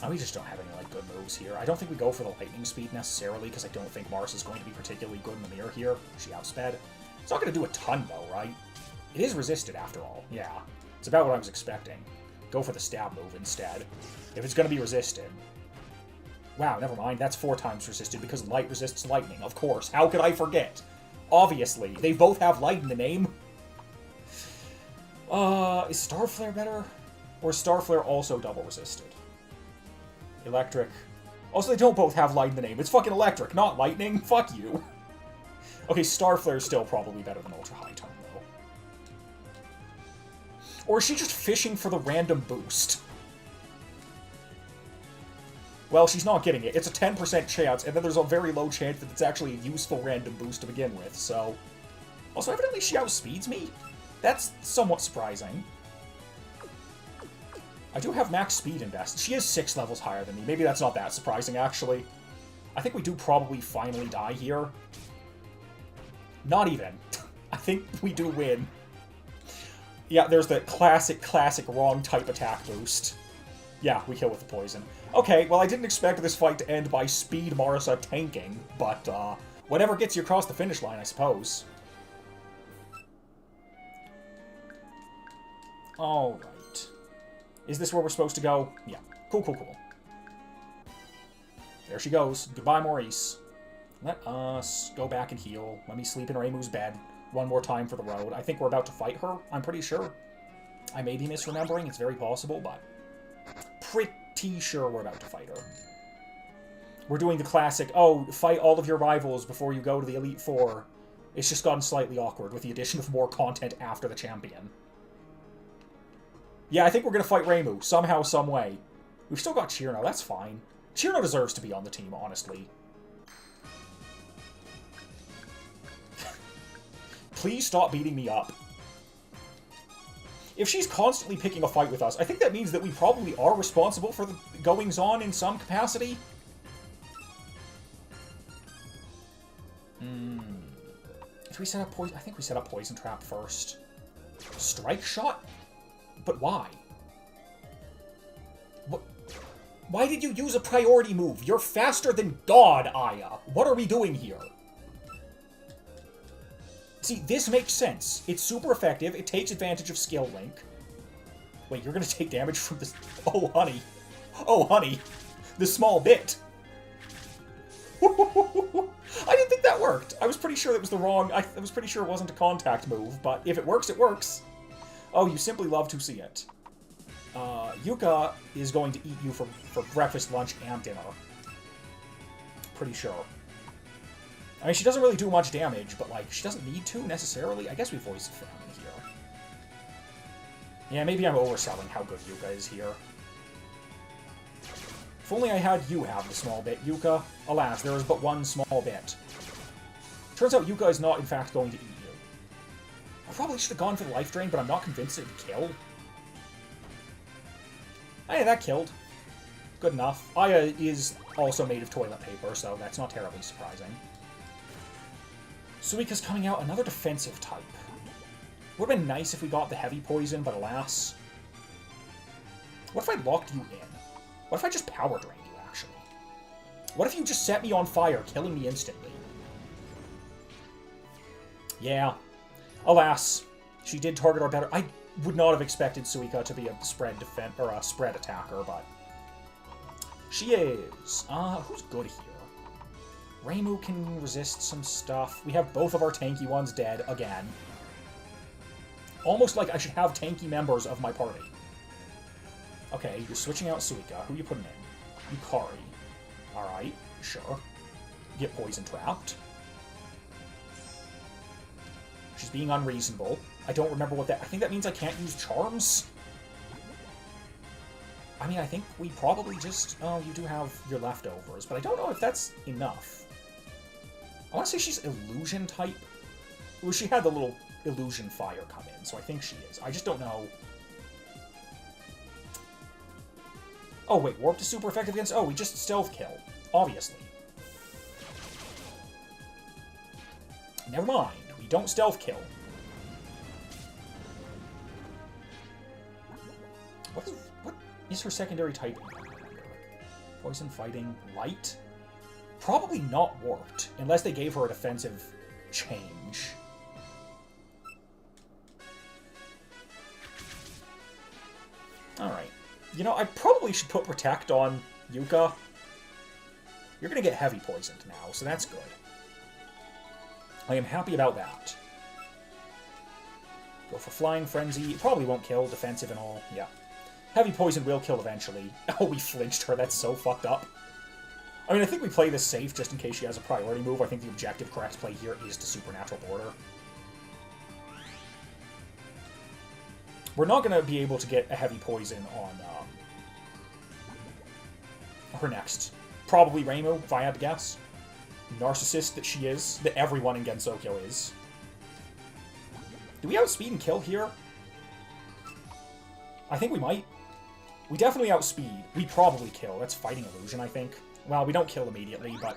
Oh, we just don't have any, like, good moves here. I don't think we go for the lightning speed necessarily, because I don't think Mars is going to be particularly good in the mirror here. She outsped. It's not going to do a ton, though, right? It is resisted, after all. Yeah. It's about what I was expecting. Go for the stab move instead. If it's going to be resisted. Wow, never mind. That's 4 times resisted, because light resists lightning. Of course. How could I forget? Obviously. They both have light in the name. Is Starflare better? Or is Starflare also double resisted? Electric. Also, they don't both have light in the name. It's fucking electric, not lightning. Fuck you. Okay, Starflare is still probably better than Ultra High Tone, though. Or is she just fishing for the random boost? Well, she's not getting it. It's a 10% chance, and then there's a very low chance that it's actually a useful random boost to begin with, so... Also, evidently she outspeeds me? That's somewhat surprising. I do have max speed invested. She is 6 levels higher than me. Maybe that's not that surprising, actually. I think we do probably finally die here. Not even. I think we do win. Yeah, there's the classic wrong type attack boost. Yeah, we kill with the poison. Okay, well, I didn't expect this fight to end by Speed Marisa tanking, but, whatever gets you across the finish line, I suppose. Alright. Is this where we're supposed to go? Yeah. Cool, cool, cool. There she goes. Goodbye, Maurice. Let us go back and heal. Let me sleep in Reimu's bed one more time for the road. I think we're about to fight her. I'm pretty sure. I may be misremembering. It's very possible, but pretty sure we're about to fight her. We're doing the classic, oh, fight all of your rivals before you go to the Elite Four. It's just gotten slightly awkward with the addition of more content after the champion. Yeah, I think we're going to fight Reimu, somehow, some way. We've still got Chirno, that's fine. Chirno deserves to be on the team, honestly. Please stop beating me up. If she's constantly picking a fight with us, I think that means that we probably are responsible for the goings-on in some capacity. Did we set up poison? I think we set up Poison Trap first. Strike Shot? But why? What? Why did you use a priority move? You're faster than God, Aya. What are we doing here? See, this makes sense. It's super effective. It takes advantage of Skill Link. Wait, you're gonna take damage from this... Oh, honey. Oh, honey. The small bit. I didn't think that worked. I was pretty sure that was the wrong... I was pretty sure it wasn't a contact move, but if it works, it works. Oh, you simply love to see it. Yuuka is going to eat you for breakfast, lunch, and dinner. Pretty sure. I mean, she doesn't really do much damage, but, like, she doesn't need to, necessarily. I guess we voiced family here. Yeah, maybe I'm overselling how good Yuuka is here. If only I had you have the small bit, Yuuka. Alas, there is but one small bit. Turns out Yuuka is not, in fact, going to eat you. I probably should have gone for the life drain, but I'm not convinced it would kill. Hey, that killed. Good enough. Aya is also made of toilet paper, so that's not terribly surprising. Suika's coming out, another defensive type. Would have been nice if we got the heavy poison, but alas. What if I locked you in? What if I just power drained you, actually? What if you just set me on fire, killing me instantly? Yeah. Alas. She did target our better... I would not have expected Suika to be a spread spread attacker, but... She is. Who's good here? Reimu can resist some stuff. We have both of our tanky ones dead, again. Almost like I should have tanky members of my party. Okay, you're switching out Suika. Who are you putting in? Yukari. Alright, sure. Get poison trapped. She's being unreasonable. I don't remember what that... I think that means I can't use charms? I mean, I think we probably just... Oh, you do have your leftovers, but I don't know if that's enough. I want to say she's illusion type. Well, she had the little illusion fire come in, so I think she is. I just don't know... Oh, wait, warp is super effective against... Oh, we just stealth kill. Obviously. Never mind. We don't stealth kill. What is her secondary type? Poison, fighting, light? Probably not warped, unless they gave her a defensive change. Alright. You know, I probably should put Protect on Yuuka. You're going to get heavy poisoned now, so that's good. I am happy about that. Go for Flying Frenzy. It probably won't kill, defensive and all. Yeah. Heavy poison will kill eventually. Oh, we flinched her. That's so fucked up. I mean, I think we play this safe just in case she has a priority move. I think the objective correct play here is to Supernatural Border. We're not going to be able to get a heavy poison on her next. Probably Reimu, if I had to guess. Narcissist that she is, that everyone in Gensokyo is. Do we outspeed and kill here? I think we might. We definitely outspeed. We probably kill. That's Fighting Illusion, I think. Well, we don't kill immediately, but...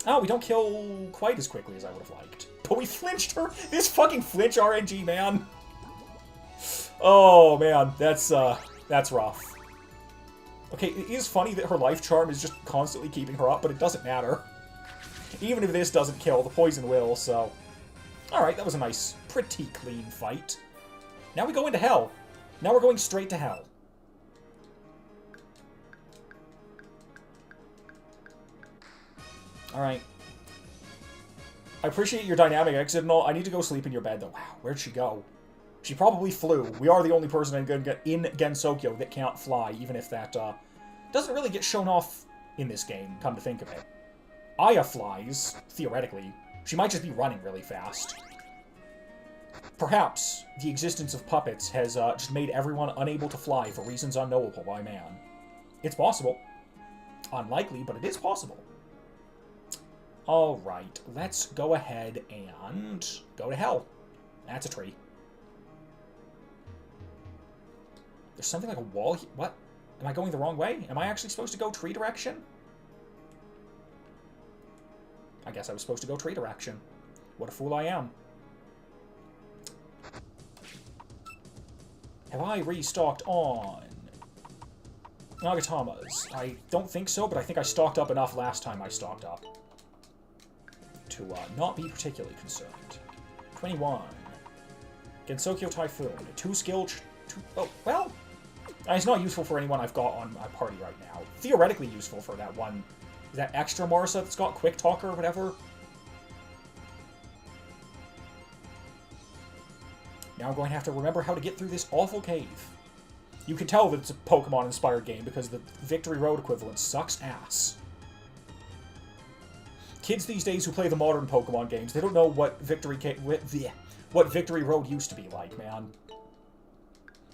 Oh, we don't kill quite as quickly as I would have liked. But we flinched her! This fucking flinch RNG, man! Oh, man. That's rough. Okay, it is funny that her life charm is just constantly keeping her up, but it doesn't matter. Even if this doesn't kill, the poison will, so... Alright, that was a nice, pretty clean fight. Now we go into hell. Now we're going straight to hell. Alright. I appreciate your dynamic exit and all. I need to go sleep in your bed, though. Wow, where'd she go? She probably flew. We are the only person in Gensokyo that can't fly, even if that doesn't really get shown off in this game, come to think of it. Aya flies, theoretically. She might just be running really fast. Perhaps the existence of puppets has just made everyone unable to fly for reasons unknowable by man. It's possible. Unlikely, but it is possible. Alright, let's go ahead and go to hell. That's a tree. There's something like a wall here. What? Am I going the wrong way? Am I actually supposed to go tree direction? I guess I was supposed to go tree direction. What a fool I am. Have I restocked on Nagatamas? I don't think so, but I think I stocked up enough last time I stocked up to not be particularly concerned. 21. Gensokyo Typhoon. 2 skill... oh, well... It's not useful for anyone I've got on my party right now. Theoretically useful for that one... Is that extra Marsa that's got Quick Talker or whatever? Now I'm going to have to remember how to get through this awful cave. You can tell that it's a Pokemon-inspired game because the Victory Road equivalent sucks ass. Kids these days who play the modern Pokemon games, they don't know what Victory Road used to be like, man.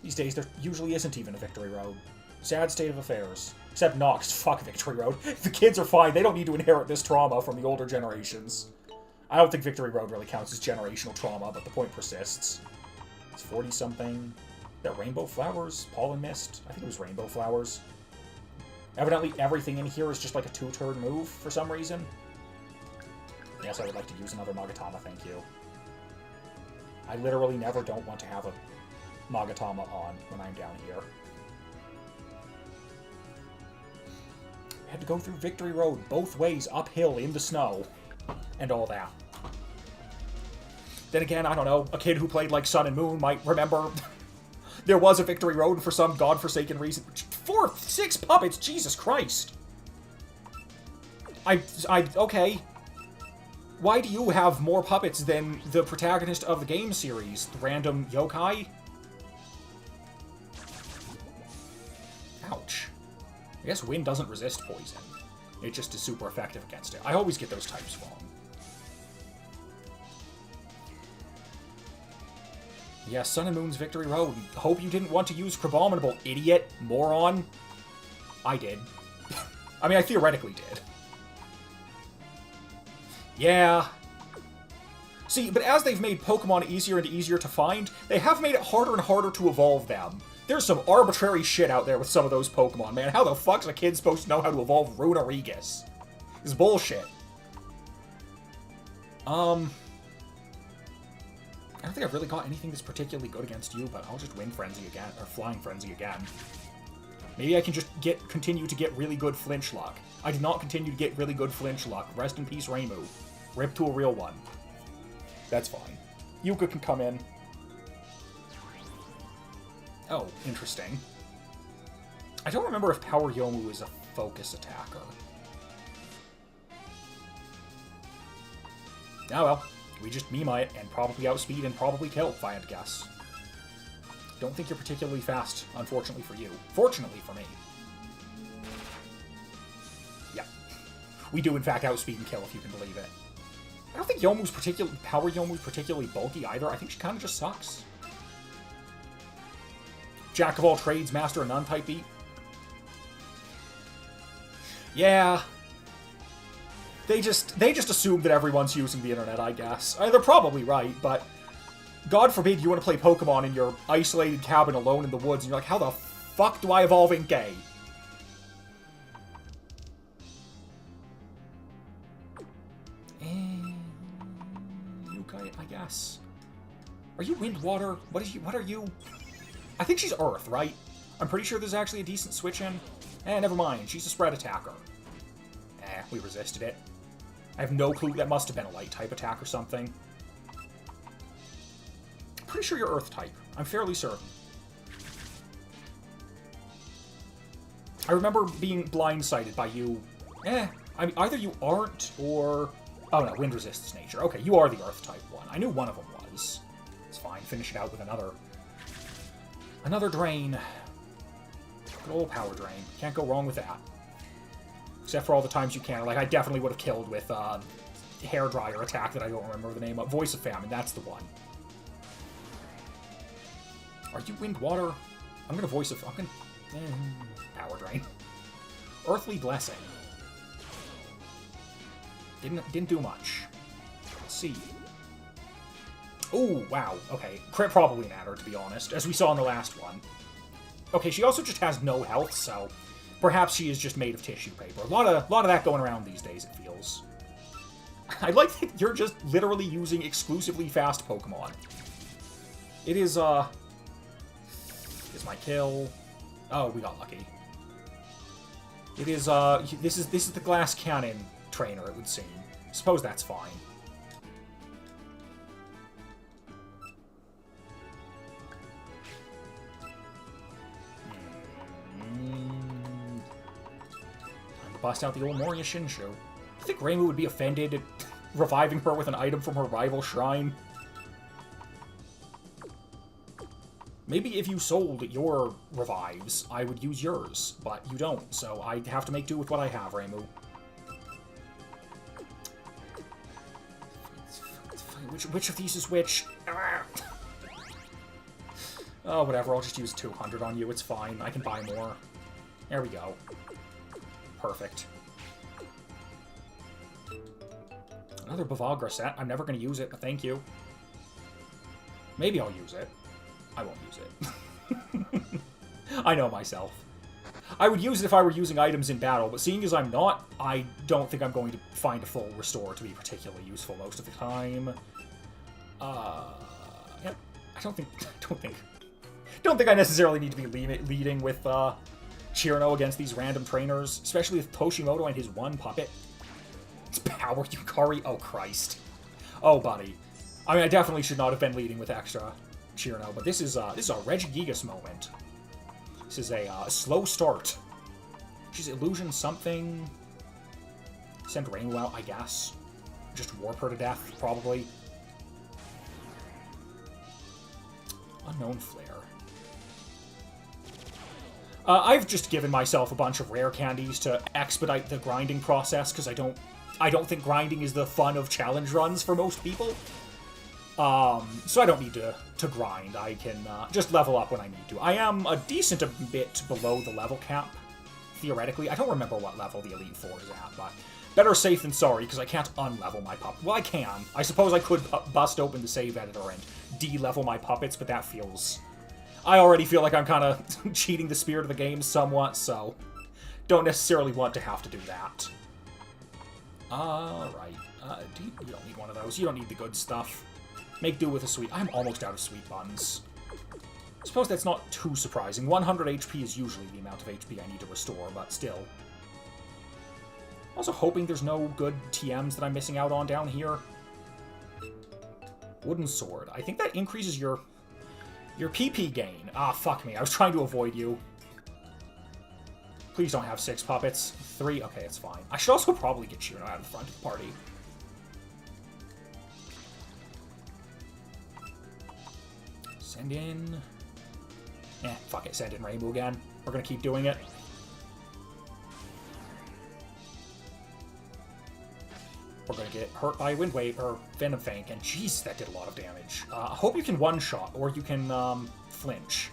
These days, there usually isn't even a Victory Road. Sad state of affairs. Except Nox, fuck Victory Road. The kids are fine, they don't need to inherit this trauma from the older generations. I don't think Victory Road really counts as generational trauma, but the point persists. It's 40-something. That Rainbow Flowers? Pollen Mist? I think it was Rainbow Flowers. Evidently everything in here is just like a 2-turn move for some reason. Yes, I would like to use another Magatama, thank you. I literally never don't want to have a Magatama on when I'm down here. I had to go through Victory Road both ways uphill in the snow and all that. Then again, I don't know, a kid who played like Sun and Moon might remember there was a Victory Road for some godforsaken reason. 6 puppets, Jesus Christ! Okay. Why do you have more puppets than the protagonist of the game series? The random yokai? Ouch. I guess wind doesn't resist poison. It just is super effective against it. I always get those types wrong. Yes, Sun and Moon's Victory Road. Hope you didn't want to use Crabominable, idiot, moron. I did. I mean, I theoretically did. Yeah. See, but as they've made Pokemon easier and easier to find, they have made it harder and harder to evolve them. There's some arbitrary shit out there with some of those Pokemon, man. How the fuck's a kid supposed to know how to evolve Runarigus? It's bullshit. I don't think I've really got anything that's particularly good against you, but I'll just Wind Frenzy again, or Flying Frenzy again. Maybe I can just continue to get really good flinch luck. I did not continue to get really good flinch luck. Rest in peace, Reimu. Rip to a real one. That's fine. Yuuka can come in. Oh, interesting. I don't remember if Power Yomu is a focus attacker. Oh well. We just Mima it and probably outspeed and probably kill, if I had to guess. Don't think you're particularly fast, unfortunately for you. Fortunately for me. Yeah. We do, in fact, outspeed and kill, if you can believe it. I don't think Power Yomu's particularly bulky either. I think she kind of just sucks. Jack of all trades, master of none type beat. Yeah. They just assume that everyone's using the internet, I guess. They're probably right, but God forbid you want to play Pokemon in your isolated cabin alone in the woods, and you're like, how the fuck do I evolve Inkay? Yuuka, I guess. Are you Wind Water? What are you? I think she's Earth, right? I'm pretty sure there's actually a decent switch in. Never mind. She's a spread attacker. We resisted it. I have no clue. That must have been a light type attack or something. Pretty sure you're Earth type. I'm fairly certain. I remember being blindsided by you. I mean, either you aren't, or... Oh, no, wind resists nature. Okay, you are the Earth-type one. I knew one of them was. It's fine. Finish it out with another... Another drain. Good old power drain. Can't go wrong with that. Except for all the times you can. Like, I definitely would have killed with, hairdryer attack that I don't remember the name of. Voice of Famine, that's the one. Are you wind water? I'm gonna voice of... I'm gonna... power drain. Earthly Blessing. Didn't do much. Let's see. Oh, wow. Okay. Crit probably mattered, to be honest, as we saw in the last one. Okay, she also just has no health, so perhaps she is just made of tissue paper. A lot of that going around these days, it feels. I like that you're just literally using exclusively fast Pokemon. It is, is my kill. Oh, we got lucky. It is, this is the glass cannon trainer, it would seem. Suppose that's fine. Time to bust out the old Moria Shinshu. I think Reimu would be offended at reviving her with an item from her rival shrine. Maybe if you sold your revives, I would use yours, but you don't, so I have to make do with what I have, Reimu. Which of these is which? Oh, whatever, I'll just use 200 on you, it's fine. I can buy more. There we go. Perfect. Another Bavagra set. I'm never going to use it, but thank you. Maybe I'll use it. I won't use it. I know myself. I would use it if I were using items in battle, but seeing as I'm not, I don't think I'm going to find a full restore to be particularly useful most of the time. Yeah, I don't think I necessarily need to be leading with Chirino against these random trainers, especially with Toshimoto and his one puppet. It's power Yukari. Oh Christ. Oh buddy. I mean, I definitely should not have been leading with extra Chirino, but this is a Regigigas moment. This is a slow start. She's illusion something. Send Reimu out, I guess. Just warp her to death, probably. Unknown Flare. I've just given myself a bunch of rare candies to expedite the grinding process, because I don't think grinding is the fun of challenge runs for most people. So I don't need to grind. I can just level up when I need to. I am a decent bit below the level cap, theoretically. I don't remember what level the Elite Four is at, but better safe than sorry, because I can't unlevel my puppet. Well, I can. I suppose I could bust open the save editor and de-level my puppets, but that feels... I already feel like I'm kind of cheating the spirit of the game somewhat, so don't necessarily want to have to do that. Alright. You don't need one of those. You don't need the good stuff. Make do with a sweet... I'm almost out of sweet buns. I suppose that's not too surprising. 100 HP is usually the amount of HP I need to restore, but still. Also hoping there's no good TMs that I'm missing out on down here. Wooden Sword. I think that increases your PP gain. Ah, fuck me. I was trying to avoid you. Please don't have 6 puppets. 3? Okay, it's fine. I should also probably get Chirino out of the front of the party. Send in... fuck it. Send in Reimu again. We're gonna keep doing it. We're gonna get hurt by Wind Wave, or Venom Fang, and jeez, that did a lot of damage. I hope you can one-shot, or you can, flinch.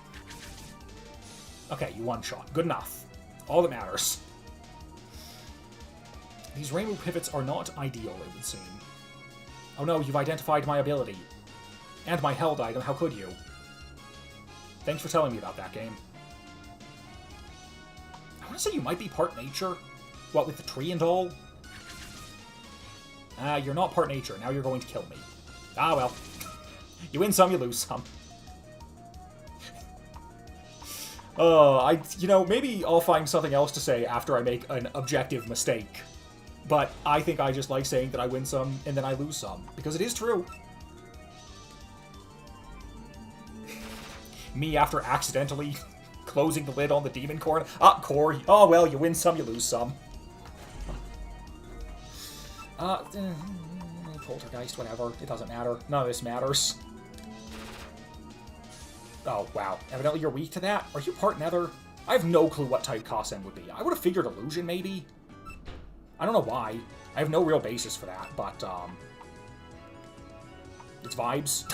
Okay, you one-shot. Good enough. All that matters. These Reimu pivots are not ideal, it would seem. Oh no, you've identified my ability. And my held item, how could you? Thanks for telling me about that game. I want to say you might be part nature. What, with the tree and all? You're not part nature. Now you're going to kill me. Ah, well. You win some, you lose some. You know, maybe I'll find something else to say after I make an objective mistake. But I think I just like saying that I win some and then I lose some. Because it is true. Me after accidentally closing the lid on the demon core. Ah, core. Oh, well, you win some, you lose some. Poltergeist, whatever. It doesn't matter. None of this matters. Oh, wow. Evidently you're weak to that? Are you part Nether? I have no clue what type Kasen would be. I would have figured Illusion, maybe? I don't know why. I have no real basis for that, but, it's vibes.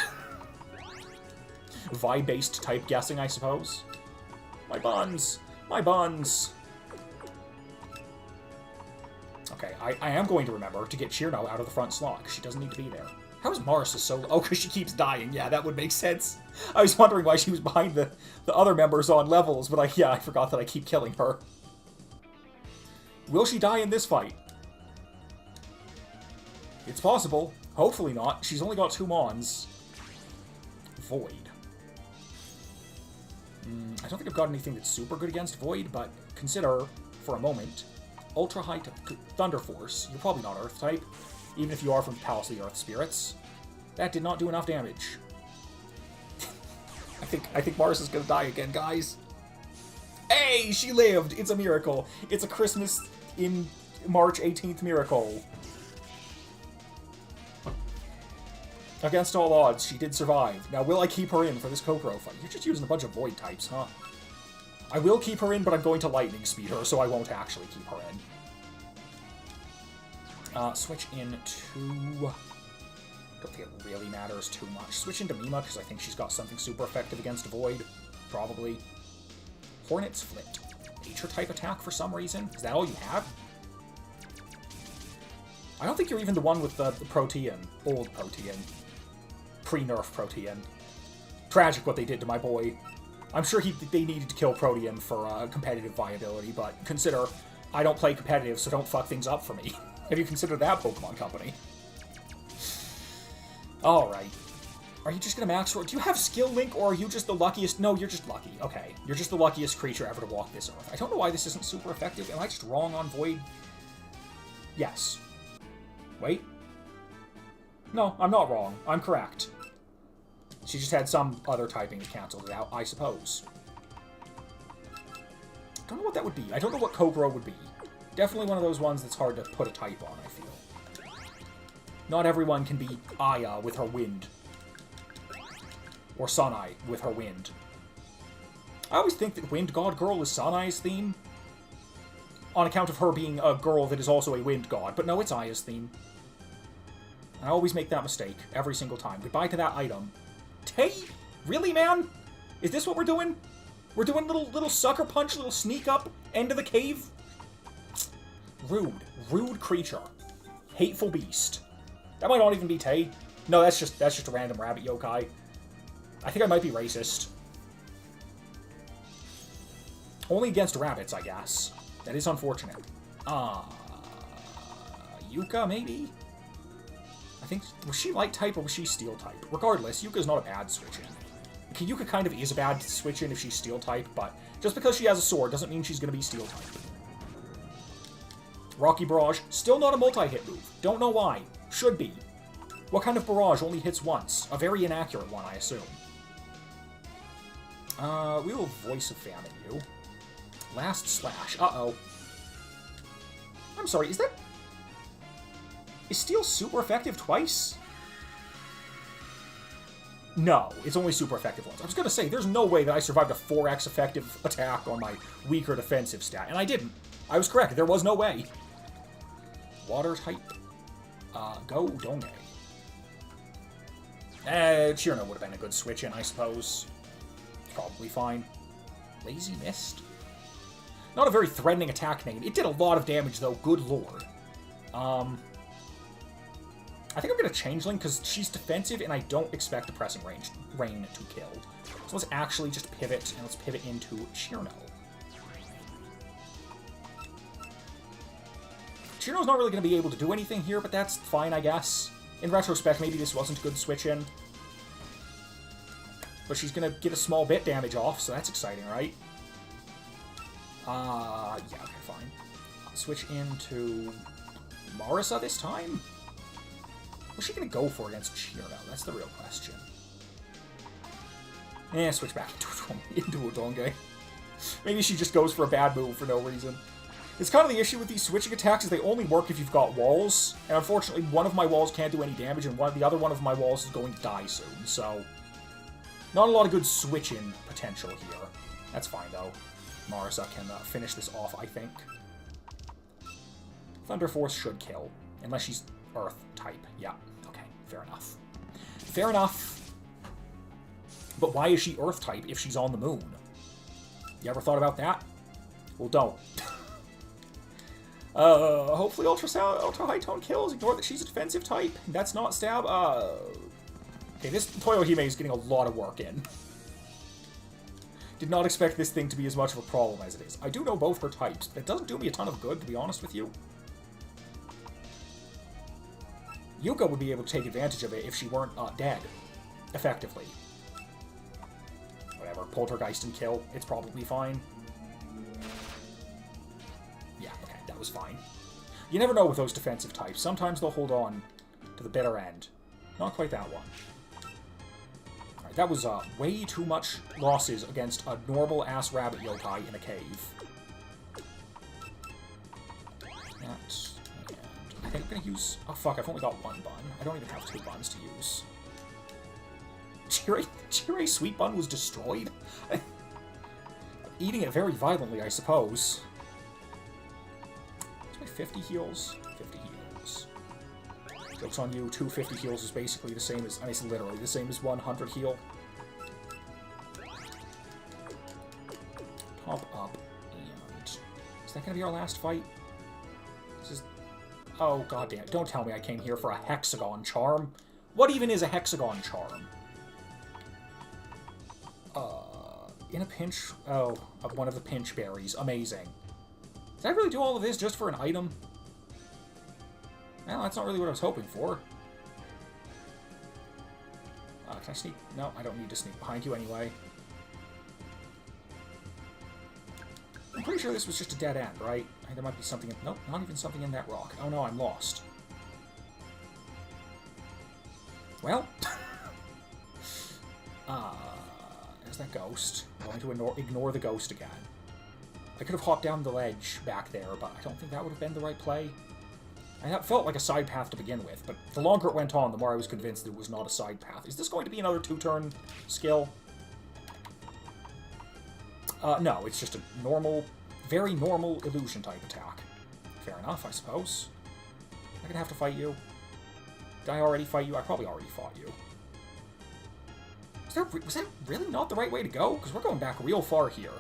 Vibe-based type guessing, I suppose. My buns! My buns! Okay, I am going to remember to get Chirno out of the front slot, because she doesn't need to be there. How is Marissa so... Oh, because she keeps dying. Yeah, that would make sense. I was wondering why she was behind the other members on levels, but I forgot that I keep killing her. Will she die in this fight? It's possible. Hopefully not. She's only got 2 Mons. Void. I don't think I've got anything that's super good against Void, but consider, for a moment, Ultra High Thunder Force. You're probably not Earth type, even if you are from Palace of the Earth Spirits. That did not do enough damage. I think Mars is gonna die again, guys. Hey, she lived! It's a miracle. It's a Christmas in March 18th miracle. Against all odds, she did survive. Now, will I keep her in for this Kokoro fight? You're just using a bunch of Void types, huh? I will keep her in, but I'm going to Lightning Speed her, so I won't actually keep her in. Switch into... Don't think it really matters too much. Switch into Mima, because I think she's got something super effective against Void. Probably. Hornet's Flit. Nature type attack for some reason? Is that all you have? I don't think you're even the one with the Protean. Old Protean. Pre-nerf Protean. Tragic what they did to my boy. I'm sure they needed to kill Protean for competitive viability, but consider I don't play competitive, so don't fuck things up for me. Have you considered that, Pokemon Company? Alright. Are you just gonna max roll? Do you have Skill Link, or are you just the luckiest? No, you're just lucky. Okay. You're just the luckiest creature ever to walk this earth. I don't know why this isn't super effective. Am I just wrong on Void? Yes. Wait. No, I'm not wrong. I'm correct. She just had some other typing that canceled it out, I suppose. I don't know what that would be. I don't know what Kokoro would be. Definitely one of those ones that's hard to put a type on, I feel. Not everyone can be Aya with her wind. Or Sanae with her wind. I always think that Wind God Girl is Sanae's theme. On account of her being a girl that is also a wind god. But no, it's Aya's theme. I always make that mistake. Every single time. Goodbye to that item. Tay? Really, man? Is this what we're doing? We're doing little sucker punch, little sneak up, end of the cave? Rude. Rude creature. Hateful beast. That might not even be Tay. No, that's just a random rabbit yokai. I think I might be racist. Only against rabbits, I guess. That is unfortunate. Yuuka, maybe? I think... Was she light type or was she steel type? Regardless, Yuuka's not a bad switch-in. Okay, Yuuka kind of is a bad switch-in if she's steel type, but just because she has a sword doesn't mean she's going to be steel type. Rocky Barrage, still not a multi-hit move. Don't know why. Should be. What kind of barrage only hits once? A very inaccurate one, I assume. We will Voice of Famine you. Last Slash. Uh-oh. I'm sorry, is Steel super effective twice? No, it's only super effective once. I was gonna say, there's no way that I survived a 4x effective attack on my weaker defensive stat, and I didn't. I was correct, there was no way. Water type. Go Donge. Chirno would have been a good switch-in, I suppose. Probably fine. Lazy Mist? Not a very threatening attack name. It did a lot of damage, though. Good lord. I think I'm going to Changeling, because she's defensive, and I don't expect a Pressing Rain to kill. So let's actually just pivot, and let's pivot into Chirno. Chirno's not really going to be able to do anything here, but that's fine, I guess. In retrospect, maybe this wasn't a good switch-in. But she's going to get a small bit damage off, so that's exciting, right? Yeah, okay, fine. Switch into Marissa this time? What's she going to go for against Chirno? That's the real question. Switch back into Udonge. Maybe she just goes for a bad move for no reason. It's kind of the issue with these switching attacks is they only work if you've got walls, and unfortunately one of my walls can't do any damage, and the other one of my walls is going to die soon, so... Not a lot of good switching potential here. That's fine, though. Marisa can finish this off, I think. Thunder Force should kill, unless she's Earth type. Yeah, okay, fair enough. Fair enough. But why is she Earth type if she's on the moon? You ever thought about that? Well, don't. Hopefully Ultra High Tone kills. Ignore that she's a defensive type. That's not stab. Okay, this Toyohime is getting a lot of work in. Did not expect this thing to be as much of a problem as it is. I do know both her types. That doesn't do me a ton of good, to be honest with you. Yuuka would be able to take advantage of it if she weren't dead. Effectively. Whatever, Poltergeist and kill. It's probably fine. Yeah, okay, that was fine. You never know with those defensive types. Sometimes they'll hold on to the bitter end. Not quite that one. Alright, that was way too much losses against a normal-ass rabbit yokai in a cave. That, and I think I'm gonna use... Oh, fuck, I've only got one bun. I don't even have 2 buns to use. Jirai's sweet bun was destroyed? Eating it very violently, I suppose. What's my 50 heals? 50 heals. Joke's on you, 250 heals is basically the same as... I mean, it's literally the same as 100 heal. Pop up, and... Is that gonna be our last fight? This is... Oh, goddamn. Don't tell me I came here for a hexagon charm. What even is a hexagon charm? In a pinch... Oh, one of the pinch berries. Amazing. Did I really do all of this just for an item? Well, that's not really what I was hoping for. Can I sneak? No, I don't need to sneak behind you anyway. I'm pretty sure this was just a dead end, right? There might be something in... Nope, not even something in that rock. Oh no, I'm lost. Well... There's that ghost. I'm going to ignore the ghost again. I could have hopped down the ledge back there, but I don't think that would have been the right play. And that felt like a side path to begin with, but the longer it went on, the more I was convinced it was not a side path. Is this going to be another 2-turn skill? No, it's just a normal, very normal illusion type attack. Fair enough, I suppose. I'm gonna have to fight you. Did I already fight you? I probably already fought you. Was that really not the right way to go? Because we're going back real far here.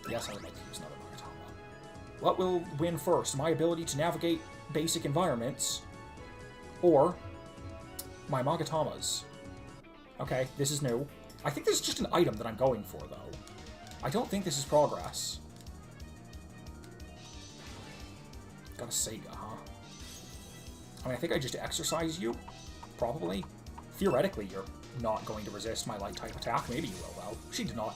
Yes, I would like to use another Magatama. What will win first? My ability to navigate basic environments, or my Magatamas? Okay, this is new. I think this is just an item that I'm going for, though. I don't think this is progress. Got a Seija, huh? I mean, I think I just exercise you. Probably. Theoretically, you're not going to resist my light-type attack. Maybe you will, though. She did not.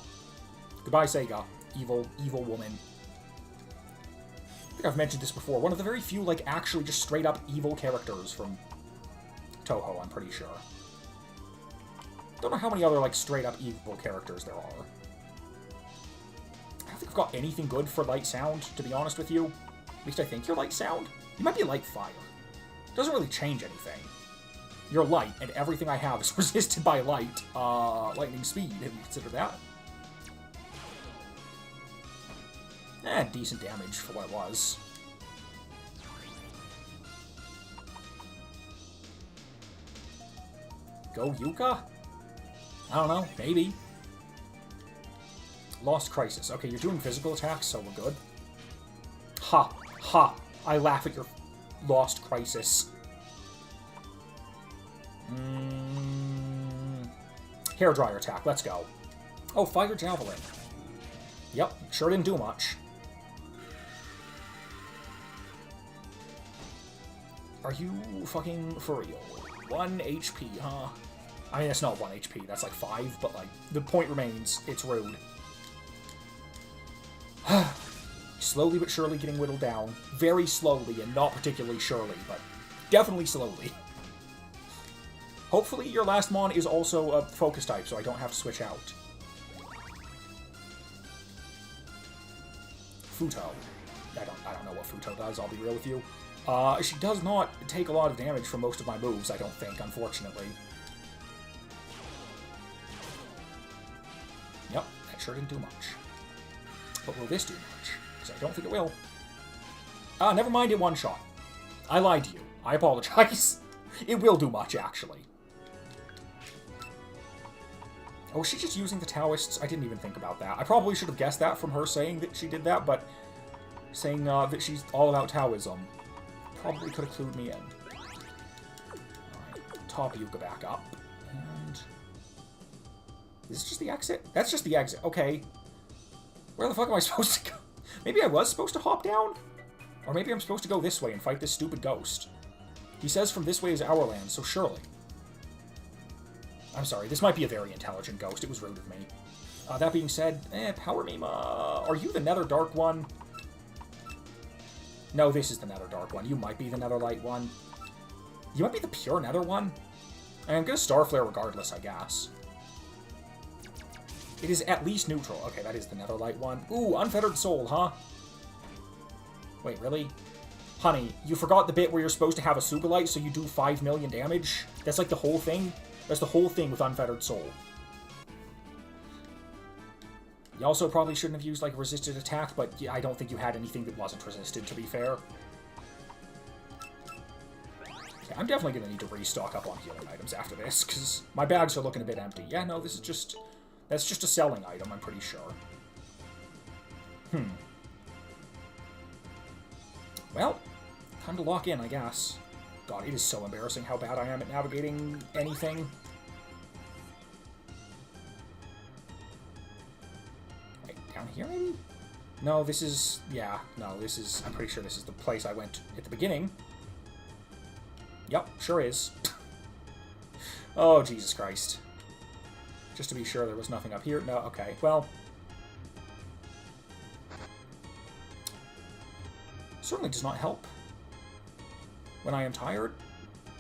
Goodbye, Seija. Evil, evil woman. I think I've mentioned this before. One of the very few, like, actually just straight-up evil characters from Touhou, I'm pretty sure. Don't know how many other, like, straight-up evil characters there are. I don't think I've got anything good for light sound, to be honest with you. At least I think you're light sound. You might be light fire. Doesn't really change anything. You're light, and everything I have is resisted by light. Lightning speed, if you consider that. Decent damage for what it was. Go Yuuka? I don't know, maybe. Lost Crisis. Okay, you're doing physical attacks, so we're good. Ha! Ha! I laugh at your Lost Crisis. Hairdryer attack, let's go. Oh, Fire Javelin. Yep, sure didn't do much. Are you fucking for real? 1 HP, huh? I mean, that's not 1 HP, that's like 5, but like, the point remains, it's rude. Slowly but surely getting whittled down. Very slowly, and not particularly surely, but definitely slowly. Hopefully your last mon is also a focus type, so I don't have to switch out. Futo. I don't know what Futo does, I'll be real with you. She does not take a lot of damage from most of my moves, I don't think, unfortunately. Yep, that sure didn't do much. But will this do much? Because I don't think it will. Never mind, it one-shot. I lied to you. I apologize. It will do much, actually. Oh, was she just using the Taoists? I didn't even think about that. I probably should have guessed that from her saying that she did that, but saying that she's all about Taoism probably could have clued me in. Alright, top Yuuka back up. And... is this just the exit? That's just the exit. Okay. Where the fuck am I supposed to go? Maybe I was supposed to hop down? Or maybe I'm supposed to go this way and fight this stupid ghost. He says from this way is our land, so surely. I'm sorry, this might be a very intelligent ghost. It was rude of me. That being said, Power Mima, are you the Nether Dark one? No, this is the Nether Dark one. You might be the Nether Light one. You might be the pure Nether one. I'm gonna Starflare regardless, I guess. It is at least neutral. Okay, that is the Nether Light one. Ooh, Unfettered Soul, huh? Wait, really? Honey, you forgot the bit where you're supposed to have a Super Light so you do 5 million damage? That's like the whole thing? That's the whole thing with Unfettered Soul. You also probably shouldn't have used, like, a resisted attack, but yeah, I don't think you had anything that wasn't resisted, to be fair. Yeah, I'm definitely going to need to restock up on healing items after this, because my bags are looking a bit empty. Yeah, no, this is just... that's just a selling item, I'm pretty sure. Well, time to lock in, I guess. God, it is so embarrassing how bad I am at navigating anything. Wait, down here, maybe? No, this is... yeah, no, this is... I'm pretty sure this is the place I went at the beginning. Yep, sure is. Oh, Jesus Christ. Just to be sure there was nothing up here. No, okay, well... certainly does not help when I am tired,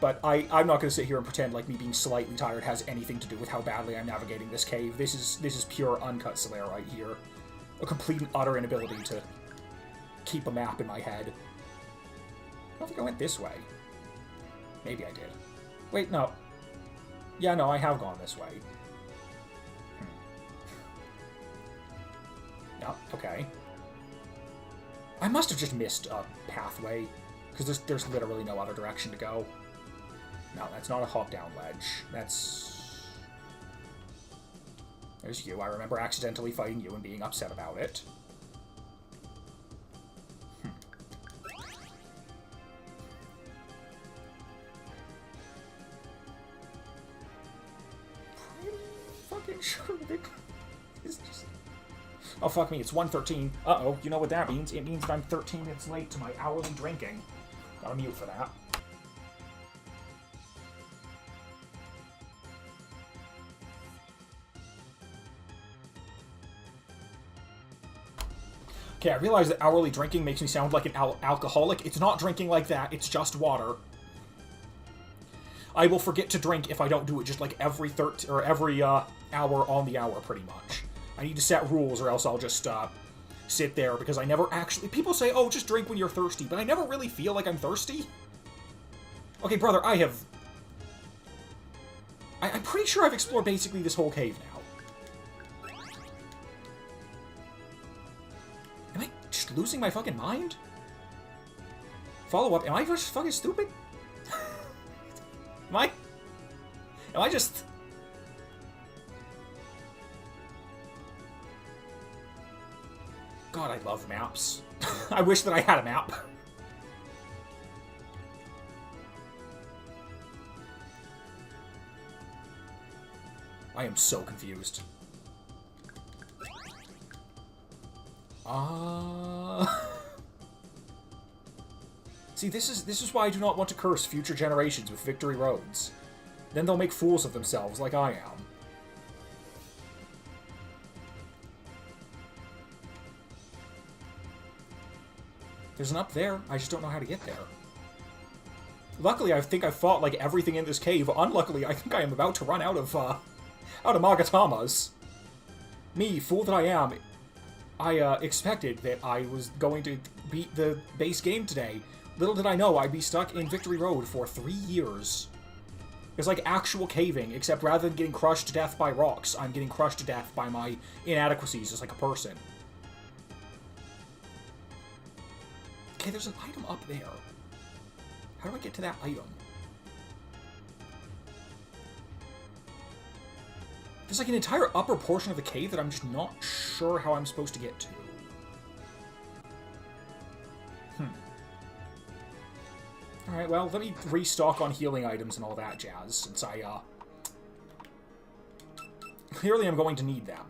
but I'm not going to sit here and pretend like me being slightly tired has anything to do with how badly I'm navigating this cave. This is pure uncut Solaire right here. A complete and utter inability to keep a map in my head. I don't think I went this way. Maybe I did. Wait, no. Yeah, no, I have gone this way. Yeah, okay. I must have just missed a pathway, because there's literally no other direction to go. No, that's not a hop-down ledge. That's... there's you. I remember accidentally fighting you and being upset about it. Pretty fucking sure that it's just... oh, fuck me, it's 1:13. Uh-oh, you know what that means? It means that I'm 13 minutes late to my hourly drinking. Gotta mute for that. Okay, I realize that hourly drinking makes me sound like an alcoholic. It's not drinking like that, it's just water. I will forget to drink if I don't do it just like every hour on the hour, pretty much. I need to set rules or else I'll just sit there, because I never actually... people say, oh, just drink when you're thirsty, but I never really feel like I'm thirsty. Okay, brother, I'm pretty sure I've explored basically this whole cave now. Am I just losing my fucking mind? Follow up, am I just fucking stupid? Am I just... God, I love maps. I wish that I had a map. I am so confused. See, this is why I do not want to curse future generations with victory roads. Then they'll make fools of themselves like I am. There's an up there. I just don't know how to get there. Luckily, I think I've fought, like, everything in this cave. Unluckily, I think I am about to run out of Magatamas. Me, fool that I am. I expected that I was going to beat the base game today. Little did I know I'd be stuck in Victory Road for 3 years. It's like actual caving, except rather than getting crushed to death by rocks, I'm getting crushed to death by my inadequacies as like a person. Okay, there's an item up there. How do I get to that item? There's like an entire upper portion of the cave that I'm just not sure how I'm supposed to get to. Alright, well, let me restock on healing items and all that jazz, since I, clearly I'm going to need them.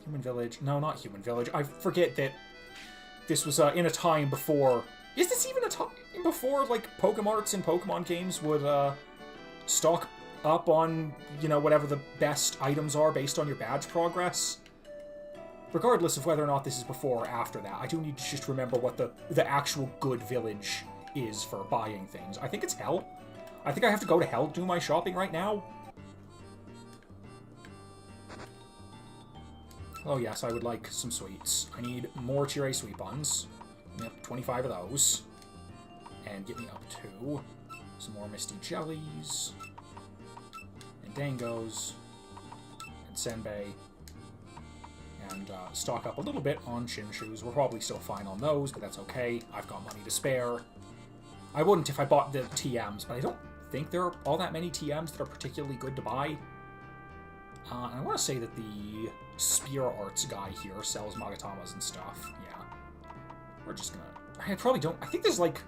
Human Village. No, not Human Village. I forget that this was, in a time before... Is this even a time before, like, Pokemarts and Pokemon games would, stock up on, you know, whatever the best items are based on your badge progress? Regardless of whether or not this is before or after that, I do need to just remember what the actual good village is for buying things. I think it's Hell. I think I have to go to Hell to do my shopping right now. Oh yes, I would like some sweets. I need more Chire sweet buns. Yep, 25 of those. And get me up to some more Misty Jellies. And Dangos. And Senbei. And stock up a little bit on Shinshoos. We're probably still fine on those, but that's okay. I've got money to spare. I wouldn't if I bought the TMs, but I don't think there are all that many TMs that are particularly good to buy. And I want to say that the Spear Arts guy here sells Magatamas and stuff. Yeah. We're just gonna... I probably don't... I think there's, like,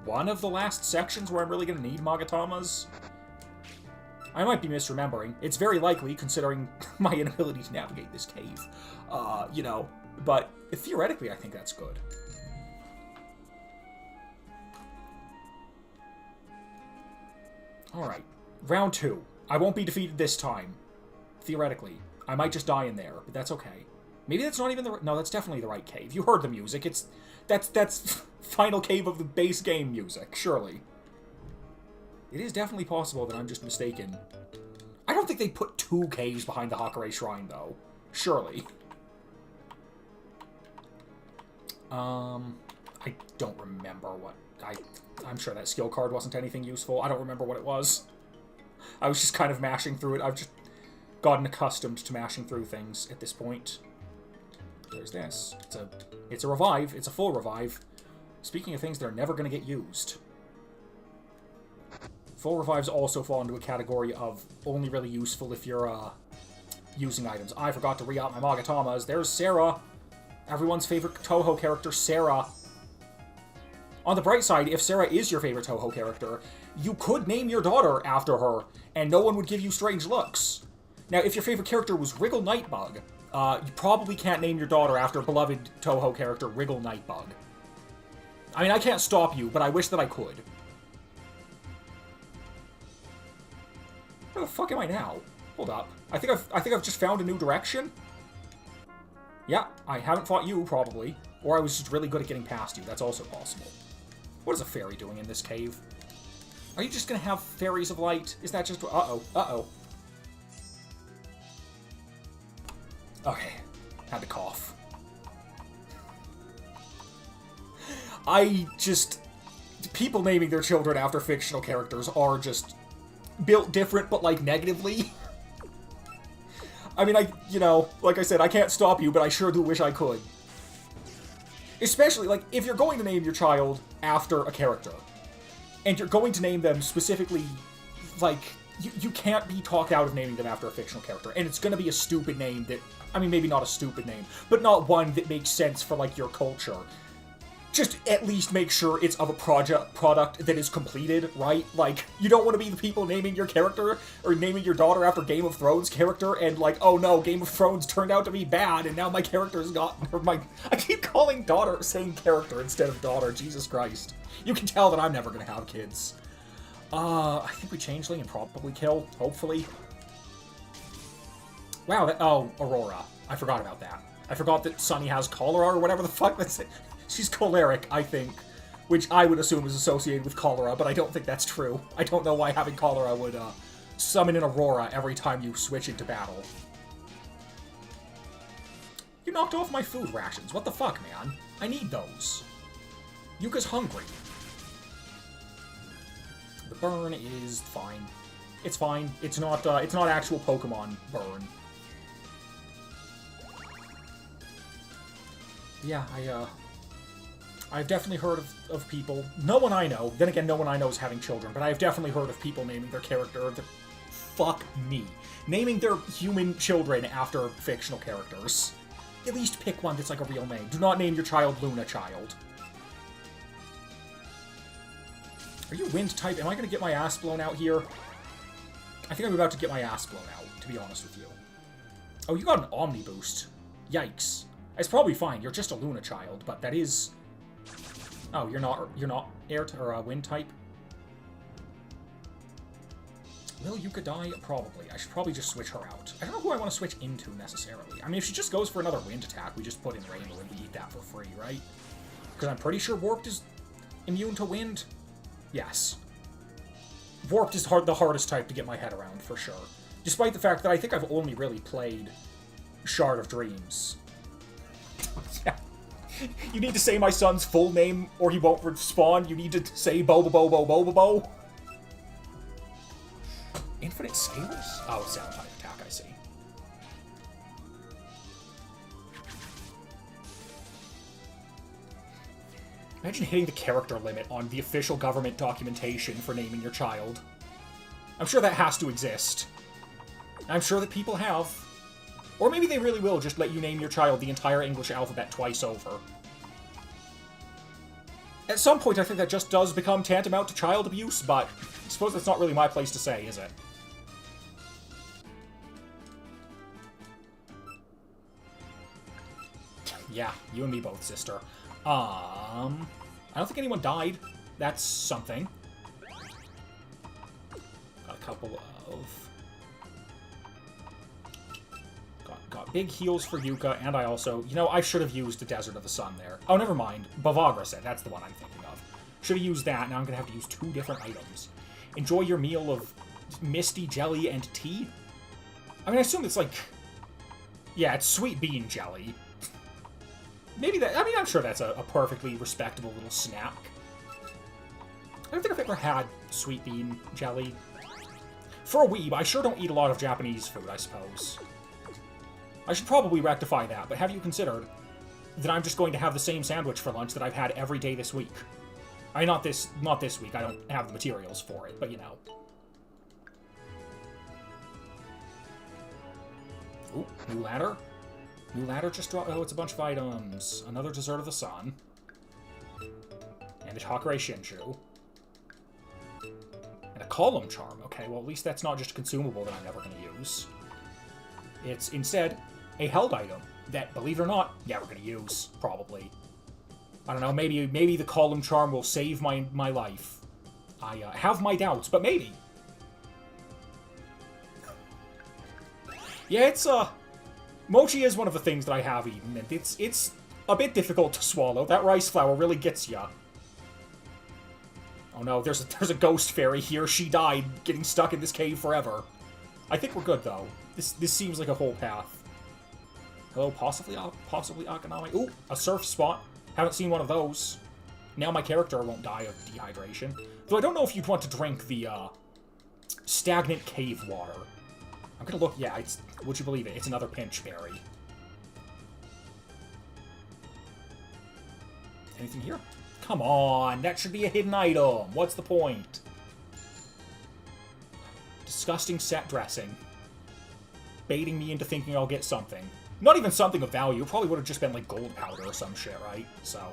one of the last sections where I'm really gonna need Magatamas. I might be misremembering. It's very likely, considering my inability to navigate this cave. You know, but theoretically, I think that's good. Alright. Round 2. I won't be defeated this time. Theoretically. I might just die in there, but that's okay. Maybe that's not even the... No, that's definitely the right cave. You heard the music. It's... That's final cave of the base game music, surely. It is definitely possible that I'm just mistaken. I don't think they put 2 caves behind the Hakare Shrine, though. Surely. I don't remember what... I'm sure that skill card wasn't anything useful. I don't remember what it was. I was just kind of mashing through it. I've just gotten accustomed to mashing through things at this point. There's this. It's a revive. It's a full revive. Speaking of things that are never going to get used. Full revives also fall into a category of only really useful if you're, using items. I forgot to re-out my Magatamas. There's Sarah. Everyone's favorite Touhou character, Sarah. On the bright side, if Sarah is your favorite Touhou character, you could name your daughter after her, and no one would give you strange looks. Now, if your favorite character was Wriggle Nightbug, you probably can't name your daughter after beloved Touhou character Wriggle Nightbug. I mean, I can't stop you, but I wish that I could. Where the fuck am I now? Hold up. I think I've just found a new direction. Yeah, I haven't fought you, probably. Or I was just really good at getting past you. That's also possible. What is a fairy doing in this cave? Are you just gonna have fairies of light? Is that just... Uh-oh. Uh-oh. Okay. Had to cough. I just... People naming their children after fictional characters are just built different, but, like, negatively. I mean, you know, like I said, I can't stop you, but I sure do wish I could. Especially, like, if you're going to name your child after a character, and you're going to name them specifically, like, you can't be talked out of naming them after a fictional character, and it's gonna be a stupid name that, I mean, maybe not a stupid name, but not one that makes sense for, like, your culture. Just at least make sure it's of a product that is completed, right? Like, you don't want to be the people naming your character, or naming your daughter after Game of Thrones character, and like, oh no, Game of Thrones turned out to be bad, and now my character's got... I keep calling daughter saying character instead of daughter, Jesus Christ. You can tell that I'm never gonna have kids. I think we changeling and probably kill, hopefully. Wow, oh, Aurora. I forgot about that. I forgot that Sunny has cholera, or whatever the fuck that's it. She's choleric, I think, which I would assume is associated with cholera, but I don't think that's true. I don't know why having cholera would summon an Aurora every time you switch into battle. You knocked off my food rations. What the fuck, man? I need those. Yuka's hungry. The burn is fine. It's fine. It's not actual Pokemon burn. Yeah, I've definitely heard of people. No one I know. Then again, no one I know is having children, but I've definitely heard of people naming their character. Fuck me. Naming their human children after fictional characters. At least pick one that's like a real name. Do not name your child Luna Child. Are you wind type? Am I going to get my ass blown out here? I think I'm about to get my ass blown out, to be honest with you. Oh, you got an Omni Boost. Yikes. It's probably fine. You're just a Luna Child, but that is... Oh, you're not air or wind type? Will Yuuka die? Probably. I should probably just switch her out. I don't know who I want to switch into, necessarily. I mean, if she just goes for another wind attack, we just put in Reimu and we eat that for free, right? Because I'm pretty sure Warped is immune to wind. Yes. Warped is the hardest type to get my head around, for sure. Despite the fact that I think I've only really played Shard of Dreams. Yeah. You need to say my son's full name or he won't respawn. You need to say Bo-bo-bo-bo-bo-bo-bo. Infinite Scalers? Oh, sound type attack, I see. Imagine hitting the character limit on the official government documentation for naming your child. I'm sure that has to exist. I'm sure that people have. Or maybe they really will just let you name your child the entire English alphabet twice over. At some point, I think that just does become tantamount to child abuse, but I suppose that's not really my place to say, is it? Yeah, you and me both, sister. I don't think anyone died. That's something. Got a couple of... Got big heals for Yuuka, and I also... You know, I should have used the Desert of the Sun there. Oh, never mind. Bavagra said. That's the one I'm thinking of. Should have used that. Now I'm going to have to use 2 different items. Enjoy your meal of Misty Jelly and tea? I mean, I assume it's like... Yeah, it's sweet bean jelly. Maybe that... I mean, I'm sure that's a perfectly respectable little snack. I don't think I've ever had sweet bean jelly. For a weeb, I sure don't eat a lot of Japanese food, I suppose. I should probably rectify that, but have you considered that I'm just going to have the same sandwich for lunch that I've had every day this week? I mean, not this week. I don't have the materials for it, but you know. Ooh, new ladder. New ladder just dropped. Oh, it's a bunch of items. Another Desert of the Sun. And a Hakurei Shinshu. And a Column Charm. Okay, well, at least that's not just a consumable that I'm never going to use. It's instead a held item that, believe it or not, never going to use, probably. I don't know, maybe the Column Charm will save my life. I have my doubts, but maybe. Yeah, it's, Mochi is one of the things that I have eaten, and it's a bit difficult to swallow. That rice flour really gets ya. Oh no, there's a ghost fairy here. She died, getting stuck in this cave forever. I think we're good, though. This seems like a whole path. Hello, possibly Akanami. Ooh, a surf spot. Haven't seen one of those. Now my character won't die of dehydration. Though I don't know if you'd want to drink the, stagnant cave water. I'm gonna look... Yeah, it's... Would you believe it? It's another pinch berry. Anything here? Come on! That should be a hidden item! What's the point? Disgusting set dressing. Baiting me into thinking I'll get something. Not even something of value. It probably would have just been like gold powder or some shit, right? So,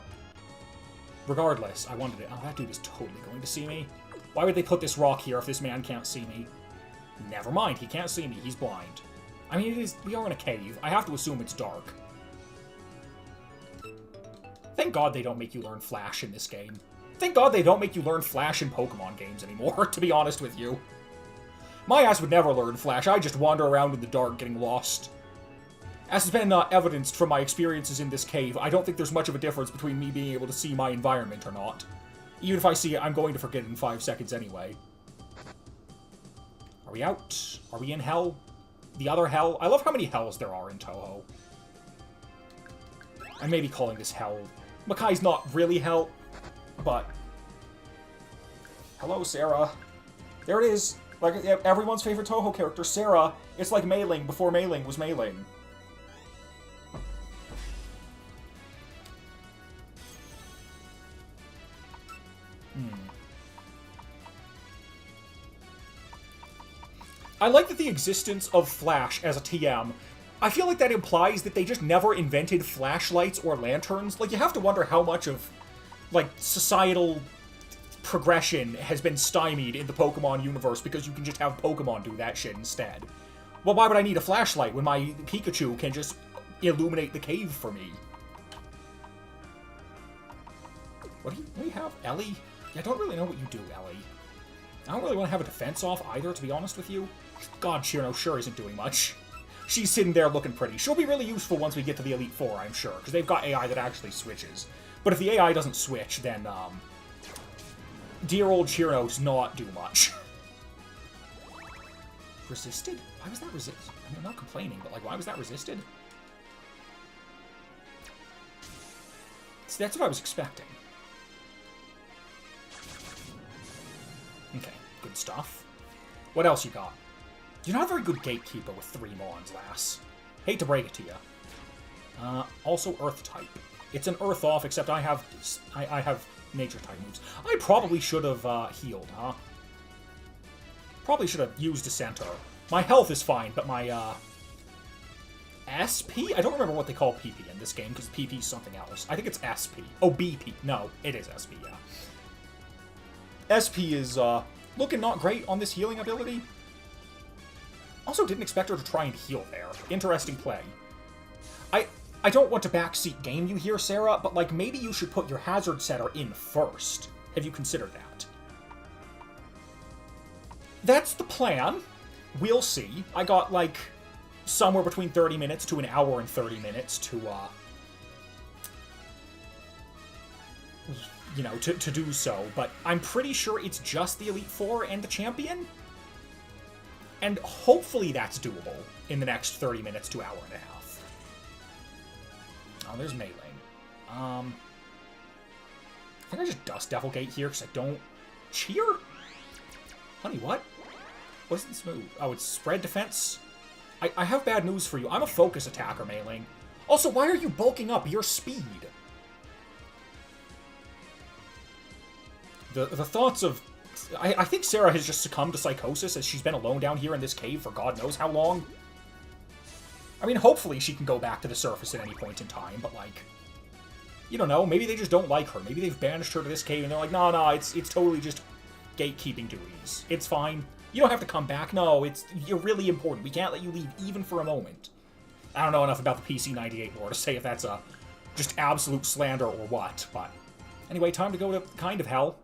regardless, I wanted it. Oh, that dude is totally going to see me. Why would they put this rock here if this man can't see me? Never mind, he can't see me. He's blind. I mean, we are in a cave. I have to assume it's dark. Thank God they don't make you learn Flash in this game. Thank God they don't make you learn Flash in Pokemon games anymore, to be honest with you. My ass would never learn Flash. I just wander around in the dark getting lost. As has been evidenced from my experiences in this cave, I don't think there's much of a difference between me being able to see my environment or not. Even if I see it, I'm going to forget it in 5 seconds anyway. Are we out? Are we in hell? The other hell? I love how many hells there are in Touhou. I may be calling this hell. Makai's not really hell, but... Hello, Sarah. There it is. Like, everyone's favorite Touhou character, Sarah. It's like Mei-ling before Mei-ling was Mei-ling. I like that the existence of Flash as a TM, I feel like that implies that they just never invented flashlights or lanterns. Like, you have to wonder how much of, like, societal progression has been stymied in the Pokemon universe because you can just have Pokemon do that shit instead. Well, why would I need a flashlight when my Pikachu can just illuminate the cave for me? What do you have? Ellie? Yeah, I don't really know what you do, Ellie. I don't really want to have a defense off either, to be honest with you. God, Shirno sure isn't doing much. She's sitting there looking pretty. She'll be really useful once we get to the Elite Four, I'm sure, because they've got AI that actually switches. But if the AI doesn't switch, then, dear old Shirno does not do much. Resisted? Why was that resisted? I mean, I'm not complaining, but, like, why was that resisted? See, that's what I was expecting. Okay, good stuff. What else you got? You're not a very good gatekeeper with 3 Mons, lass. Hate to break it to you. Also Earth type. It's an Earth off, except I have nature type moves. I probably should have healed, huh? Probably should have used a center. My health is fine, but my SP? I don't remember what they call PP in this game, because PP is something else. I think it's SP. Oh, BP. No, it is SP, yeah. SP is looking not great on this healing ability. Also didn't expect her to try and heal there. Interesting play. I don't want to backseat game you here, Sarah, but, like, maybe you should put your hazard setter in first. Have you considered that? That's the plan. We'll see. I got, like, somewhere between 30 minutes to an hour and 30 minutes to, you know, to do so, but I'm pretty sure it's just the Elite Four and the Champion. And hopefully that's doable in the next 30 minutes to hour and a half. Oh, there's Mei-ling. I think I just Dust Devil Gate here because I don't... Cheer? Honey, what? What's this move? Oh, it's spread defense? I have bad news for you. I'm a focus attacker, Mei-ling. Also, why are you bulking up your speed? The thoughts of... I think Sarah has just succumbed to psychosis as she's been alone down here in this cave for God knows how long. I mean, hopefully she can go back to the surface at any point in time, but, like... You don't know, maybe they just don't like her. Maybe they've banished her to this cave and they're like, no, it's totally just gatekeeping duties. It's fine. You don't have to come back. No, you're really important. We can't let you leave even for a moment. I don't know enough about the PC-98 lore to say if that's just absolute slander or what, but... Anyway, time to go to kind of hell.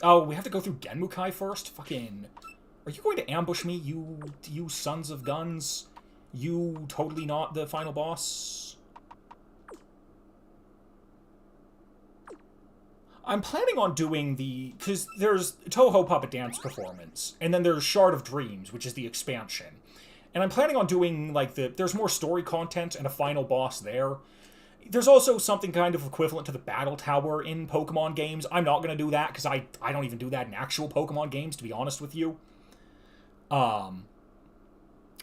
Oh, we have to go through Genmukai first? Fucking... Are you going to ambush me, you sons of guns? You totally not the final boss? I'm planning on doing the... Because there's Touhou Puppet Dance Performance, and then there's Shard of Dreams, which is the expansion. And I'm planning on doing, like, there's more story content and a final boss there. There's also something kind of equivalent to the Battle Tower in Pokemon games. I'm not going to do that, because I don't even do that in actual Pokemon games, to be honest with you. But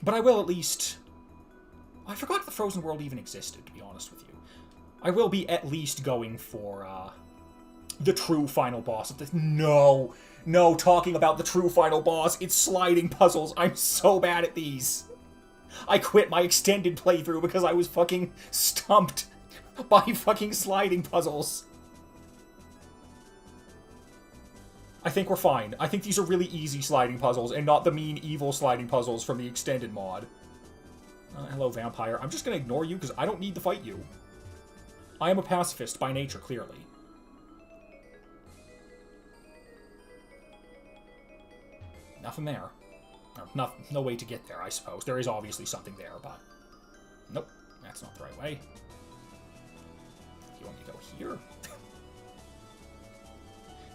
I will at least... I forgot the Frozen World even existed, to be honest with you. I will be at least going for, the true final boss of this. No, talking about the true final boss, it's sliding puzzles. I'm so bad at these. I quit my extended playthrough because I was fucking stumped by fucking sliding puzzles. I think we're fine. I think these are really easy sliding puzzles and not the mean, evil sliding puzzles from the extended mod. Hello, vampire. I'm just gonna ignore you because I don't need to fight you. I am a pacifist by nature, clearly. Nothing there. No way to get there, I suppose. There is obviously something there, but... Nope, that's not the right way. You want me to go here?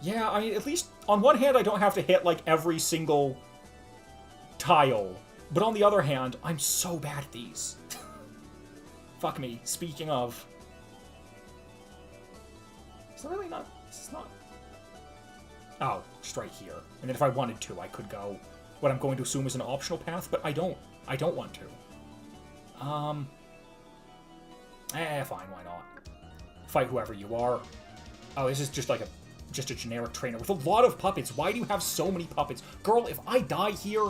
Yeah, I mean, at least, on one hand, I don't have to hit, like, every single tile. But on the other hand, I'm so bad at these. fuck me. Speaking of... Is it really not... This is not... Oh, just right here. And then if I wanted to, I could go what I'm going to assume is an optional path, but I don't. I don't want to. Fine, why not? Fight whoever you are. Oh, this is just like just a generic trainer with a lot of puppets. Why do you have so many puppets? Girl, if I die here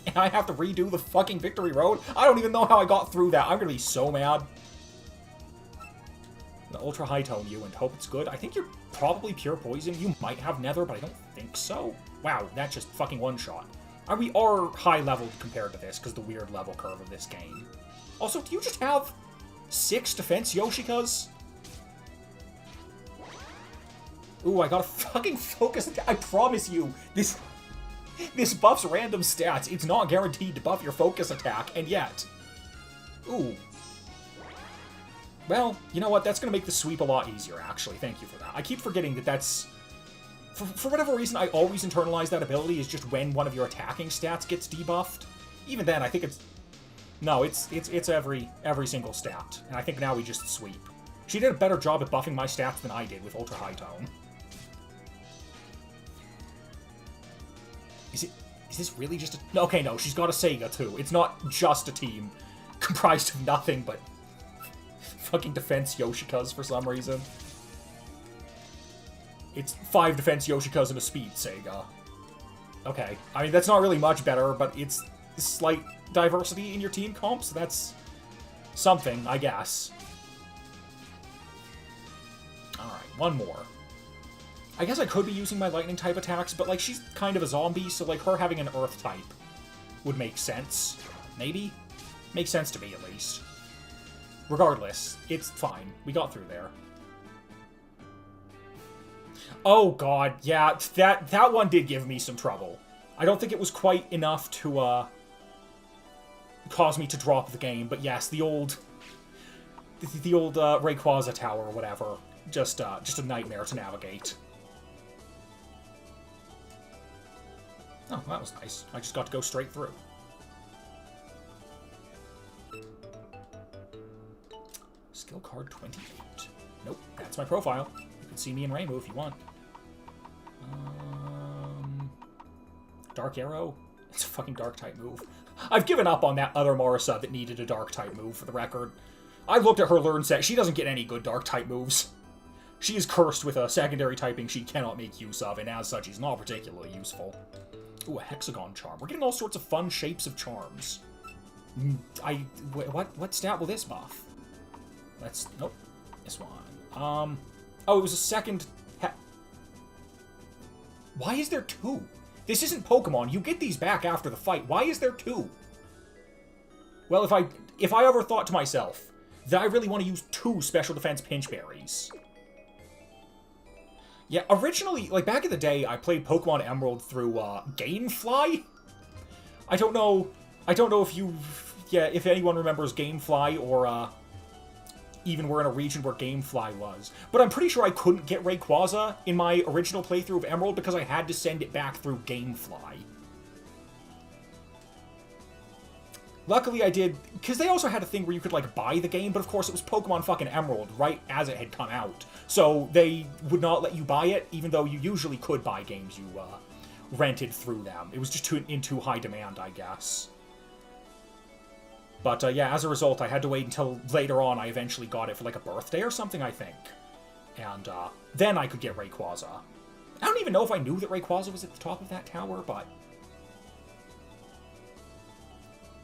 and I have to redo the fucking Victory Road, I don't even know how I got through that. I'm gonna be so mad. The ultra high tone you and hope it's good. I think you're probably pure poison. You might have nether, but I don't think so. Wow, that just fucking one-shot. We are high-leveled compared to this, because the weird level curve of this game. Also, do you just have 6 defense Yoshikas? Ooh, I gotta fucking focus. I promise you, this buffs random stats. It's not guaranteed to buff your focus attack, and yet. Ooh. Well, you know what? That's going to make the sweep a lot easier, actually. Thank you for that. I keep forgetting that that's... For whatever reason, I always internalize that ability is just when one of your attacking stats gets debuffed. Even then, I think it's... No, it's every single stat. And I think now we just sweep. She did a better job at buffing my stats than I did with Ultra High Tone. Is this really just a... Okay, no, she's got a Seija, too. It's not just a team comprised of nothing but... fucking defense Yoshikas for some reason. It's 5 defense Yoshikas and a speed Seija. Okay. I mean, that's not really much better, but it's slight diversity in your team comp, so that's something, I guess. Alright, one more. I guess I could be using my lightning type attacks, but, like, she's kind of a zombie, so, like, her having an earth type would make sense. Maybe? Makes sense to me, at least. Regardless, it's fine. We got through there. Oh god, yeah, that one did give me some trouble. I don't think it was quite enough to, cause me to drop the game, but yes, the old Rayquaza Tower or whatever, just a nightmare to navigate. Oh, that was nice. I just got to go straight through. Skill card 28. Nope, that's my profile. You can see me in Reimu if you want. Dark Arrow? It's a fucking Dark-type move. I've given up on that other Marisa that needed a Dark-type move, for the record. I looked at her learn set. She doesn't get any good Dark-type moves. She is cursed with a secondary typing she cannot make use of, and as such, she's not particularly useful. Ooh, a Hexagon Charm. We're getting all sorts of fun shapes of charms. What stat will this buff? Nope. This one. Oh, it was a second... Why is there 2? This isn't Pokemon. You get these back after the fight. Why is there 2? Well, if I ever thought to myself that I really want to use 2 Special Defense Pinch Berries... Yeah, originally, like, back in the day, I played Pokemon Emerald through, Gamefly? I don't know if anyone remembers Gamefly, or, even we're in a region where Gamefly was. But I'm pretty sure I couldn't get Rayquaza in my original playthrough of Emerald because I had to send it back through Gamefly. Luckily I did, because they also had a thing where you could, like, buy the game, but of course it was Pokemon fucking Emerald right as it had come out. So they would not let you buy it, even though you usually could buy games you, rented through them. It was just in too high demand, I guess. But, yeah, as a result, I had to wait until later on I eventually got it for, like, a birthday or something, I think. And, then I could get Rayquaza. I don't even know if I knew that Rayquaza was at the top of that tower, but...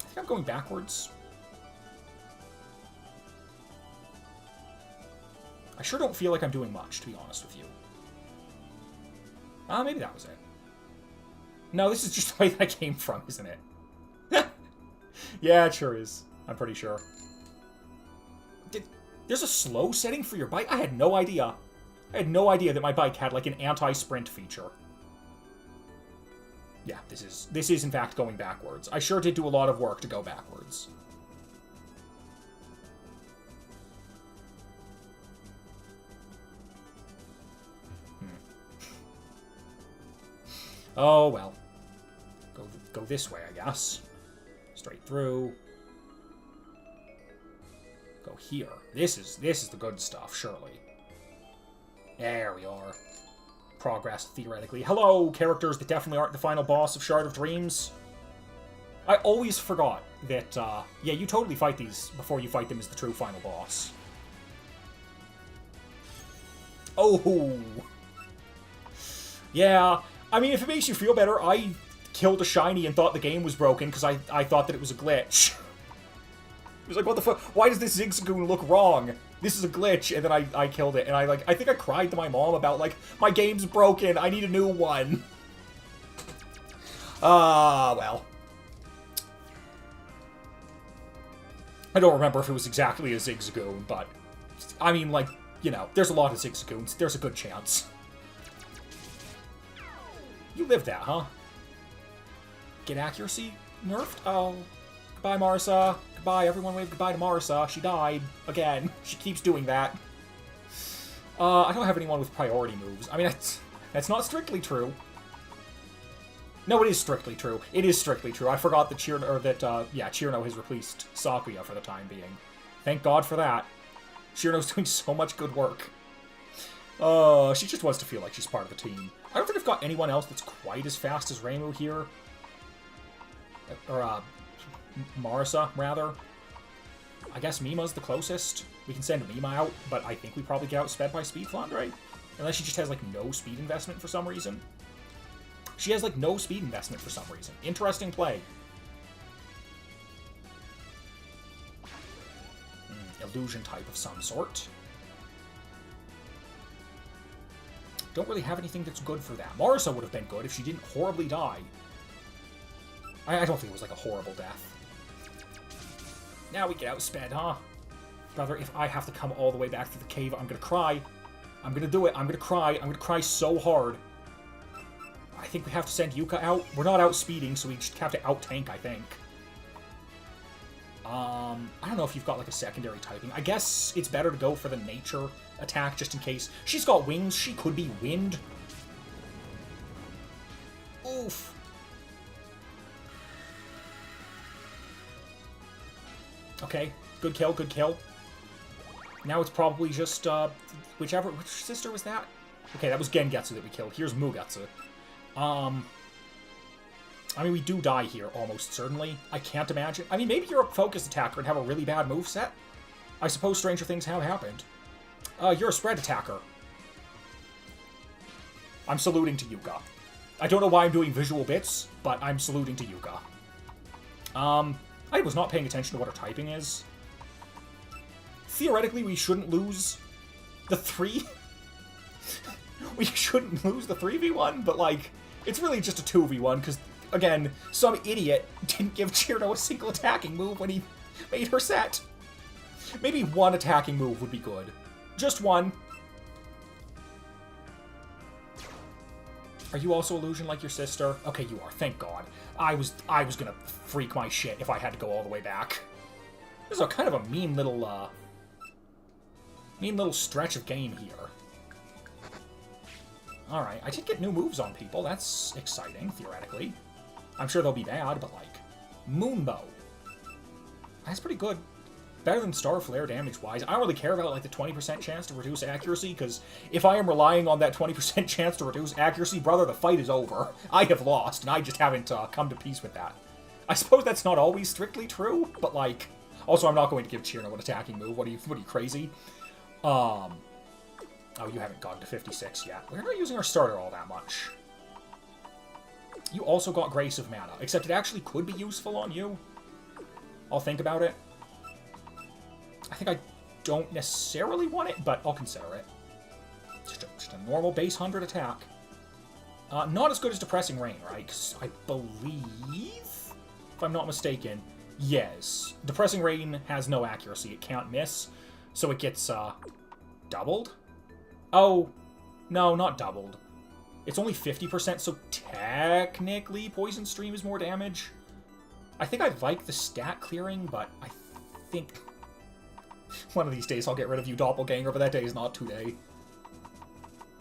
I think I'm going backwards. I sure don't feel like I'm doing much, to be honest with you. Maybe that was it. No, this is just the way that I came from, isn't it? Yeah, it sure is. I'm pretty sure. There's a slow setting for your bike? I had no idea. I had no idea that my bike had, like, an anti-sprint feature. Yeah, this is in fact going backwards. I sure did do a lot of work to go backwards. Oh, well. Go this way, I guess. Straight through. Go go here. This is the good stuff, surely. There we are. Progress, theoretically. Hello, characters that definitely aren't the final boss of Shard of Dreams. I always forgot that, yeah, you totally fight these before you fight them as the true final boss. Oh! Yeah, I mean, if it makes you feel better, I killed a shiny and thought the game was broken because I thought that it was a glitch. It was like, what the fuck? Why does this Zigzagoon look wrong? This is a glitch, and then I killed it, and I think I cried to my mom about, like, my game's broken, I need a new one. Well. I don't remember if it was exactly a Zigzagoon, but, I mean, like, you know, there's a lot of Zigzagoons, there's a good chance. You lived that, huh? Get accuracy nerfed? Oh. Goodbye, Marisa. Goodbye, everyone wave goodbye to Marisa. She died. Again. She keeps doing that. I don't have anyone with priority moves. I mean, that's not strictly true. No, it is strictly true. It is strictly true. I forgot that Chirno has replaced Sakuya for the time being. Thank God for that. Chirno's doing so much good work. She just wants to feel like she's part of the team. I don't think I've got anyone else that's quite as fast as Reimu here. Or, Marisa, rather. I guess Mima's the closest. We can send Mima out, but I think we probably get outsped by Speed Flandre. Unless she just has, like, no speed investment for some reason. She has, like, no speed investment for some reason. Interesting play. Illusion type of some sort. Don't really have anything that's good for that. Marisa would have been good if she didn't horribly die. I don't think it was, like, a horrible death. Now we get outsped, huh? Brother, if I have to come all the way back to the cave, I'm gonna cry. I'm gonna do it. I'm gonna cry. I'm gonna cry so hard. I think we have to send Yuuka out. We're not outspeeding, so we just have to out-tank, I think. I don't know if you've got, like, a secondary typing. I guess it's better to go for the nature attack, just in case. She's got wings. She could be wind. Oof. Okay, good kill, good kill. Now it's probably just, which sister was that? Okay, that was Gengetsu that we killed. Here's Mugetsu. I mean, we do die here, almost certainly. I can't imagine. I mean, maybe you're a focused attacker and have a really bad moveset. I suppose stranger things have happened. You're a spread attacker. I'm saluting to Yuuka. I don't know why I'm doing visual bits, but I'm saluting to Yuuka. I was not paying attention to what her typing is. Theoretically, we shouldn't lose the 3... we shouldn't lose the 3v1, but, like, it's really just a 2v1, because, again, some idiot didn't give Chirno a single attacking move when he made her set. Maybe one attacking move would be good. Just one. Are you also illusion like your sister? Okay, you are. Thank God. I was gonna freak my shit if I had to go all the way back. This is a kind of a mean little stretch of game here. Alright, I did get new moves on people. That's exciting, theoretically. I'm sure they'll be bad, but, like, Moonbow. That's pretty good. Better than Star Flare damage-wise. I don't really care about, like, the 20% chance to reduce accuracy, because if I am relying on that 20% chance to reduce accuracy, brother, the fight is over. I have lost, and I just haven't come to peace with that. I suppose that's not always strictly true, but, like... Also, I'm not going to give Chirno an attacking move. What are you crazy? Oh, you haven't gotten to 56 yet. We're not using our starter all that much. You also got Grace of Mana, except it actually could be useful on you. I'll think about it. I think I don't necessarily want it, but I'll consider it. Just a normal base 100 attack. Not as good as Depressing Rain, right? 'Cause I believe, if I'm not mistaken, yes. Depressing Rain has no accuracy. It can't miss, so it gets doubled? Oh, no, not doubled. It's only 50%, so technically Poison Stream is more damage. I think I like the stat clearing, but I think one of these days I'll get rid of you, Doppelganger, but that day is not today.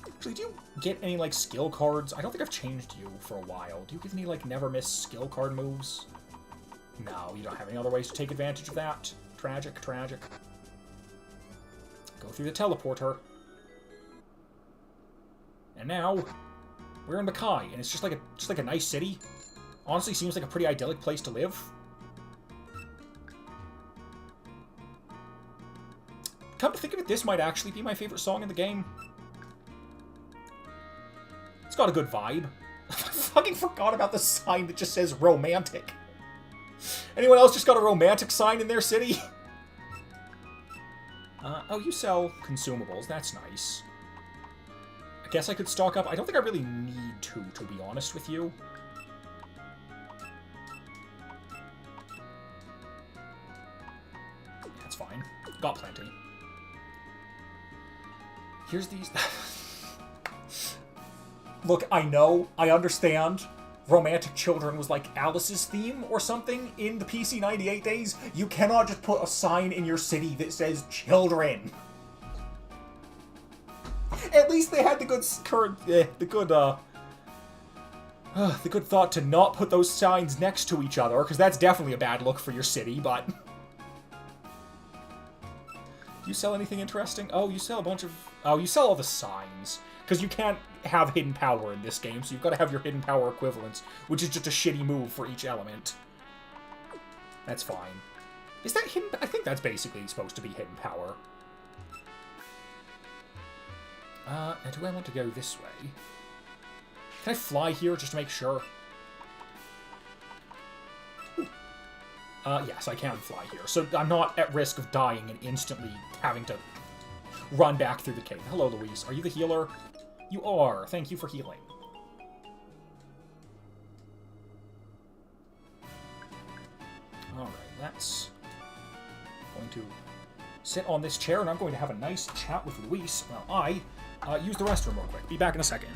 Actually, do you get any, like, skill cards? I don't think I've changed you for a while. Do you give any, like, never miss skill card moves? No, you don't have any other ways to take advantage of that? Tragic, tragic. Go through the teleporter. And now, we're in Makai, and it's just like a nice city. Honestly, seems like a pretty idyllic place to live. Come to think of it, this might actually be my favorite song in the game. It's got a good vibe. I fucking forgot about the sign that just says romantic. Anyone else just got a romantic sign in their city? Oh, you sell consumables. That's nice. I guess I could stock up. I don't think I really need to be honest with you. That's fine. Got plenty. Here's these... Look, I know, I understand. Romantic Children was like Alice's theme or something in the PC 98 days. You cannot just put a sign in your city that says children. At least they had the good thought to not put those signs next to each other, because that's definitely a bad look for your city, but... Do you sell anything interesting? Oh, you sell a bunch of... Oh, you sell all the signs. Because you can't have hidden power in this game, so you've got to have your hidden power equivalents, which is just a shitty move for each element. That's fine. Is that hidden? I think that's basically supposed to be hidden power. Now do I want to go this way? Can I fly here just to make sure? Yes, I can fly here, so I'm not at risk of dying and instantly having to run back through the cave. Hello, Louise. Are you the healer? You are. Thank you for healing. Alright, that's going to sit on this chair, and I'm going to have a nice chat with Louise while I use the restroom real quick. Be back in a second.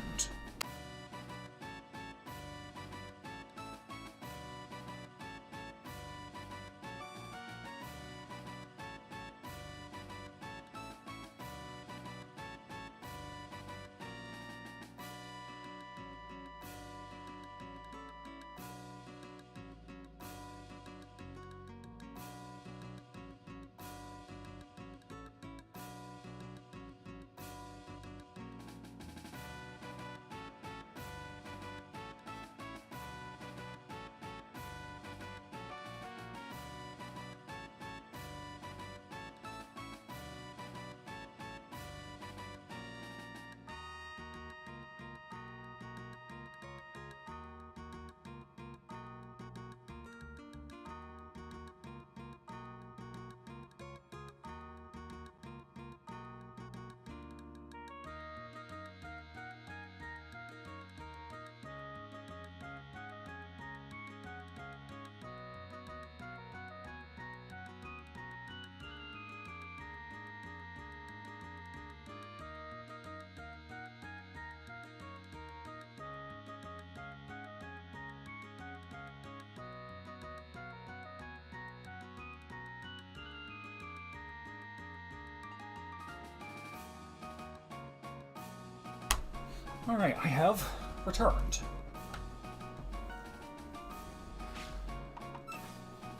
Alright, I have returned.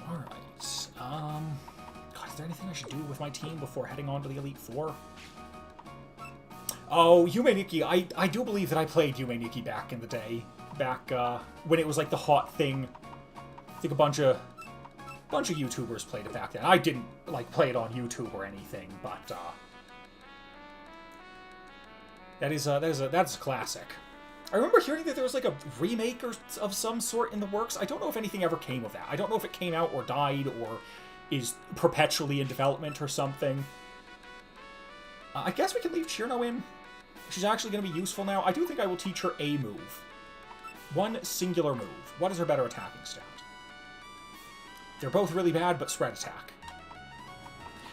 Alright, God, is there anything I should do with my team before heading on to the Elite Four? Oh, Yume Nikki, I do believe that I played Yume Nikki back in the day. Back, when it was like the hot thing. I think a bunch of YouTubers played it back then. I didn't, like, play it on YouTube or anything, but, that's a classic. I remember hearing that there was like a remake of some sort in the works. I don't know if anything ever came of that. I don't know if it came out or died or is perpetually in development or something. I guess we can leave Chirno in. She's actually going to be useful now. I do think I will teach her a move. One singular move. What is her better attacking stat? They're both really bad, but spread attack.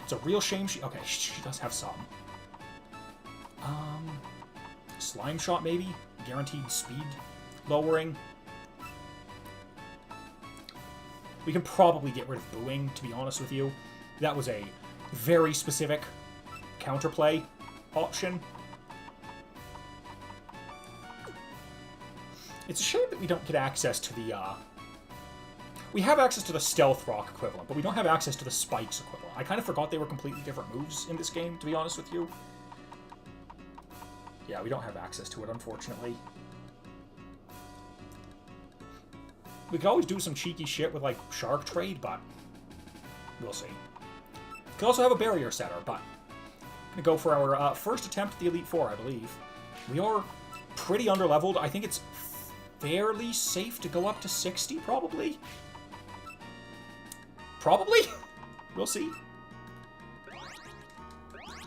It's a real shame she... Okay, she does have some. Slime Shot, maybe? Guaranteed speed lowering. We can probably get rid of Booing, to be honest with you. That was a very specific counterplay option. It's a shame that we don't get access to the, We have access to the Stealth Rock equivalent, but we don't have access to the Spikes equivalent. I kind of forgot they were completely different moves in this game, to be honest with you. Yeah, we don't have access to it, unfortunately. We could always do some cheeky shit with, like, Shark Trade, but we'll see. We could also have a Barrier Setter, but I'm going to go for our first attempt at the Elite Four, I believe. We are pretty underleveled. I think it's fairly safe to go up to 60, probably. Probably? We'll see.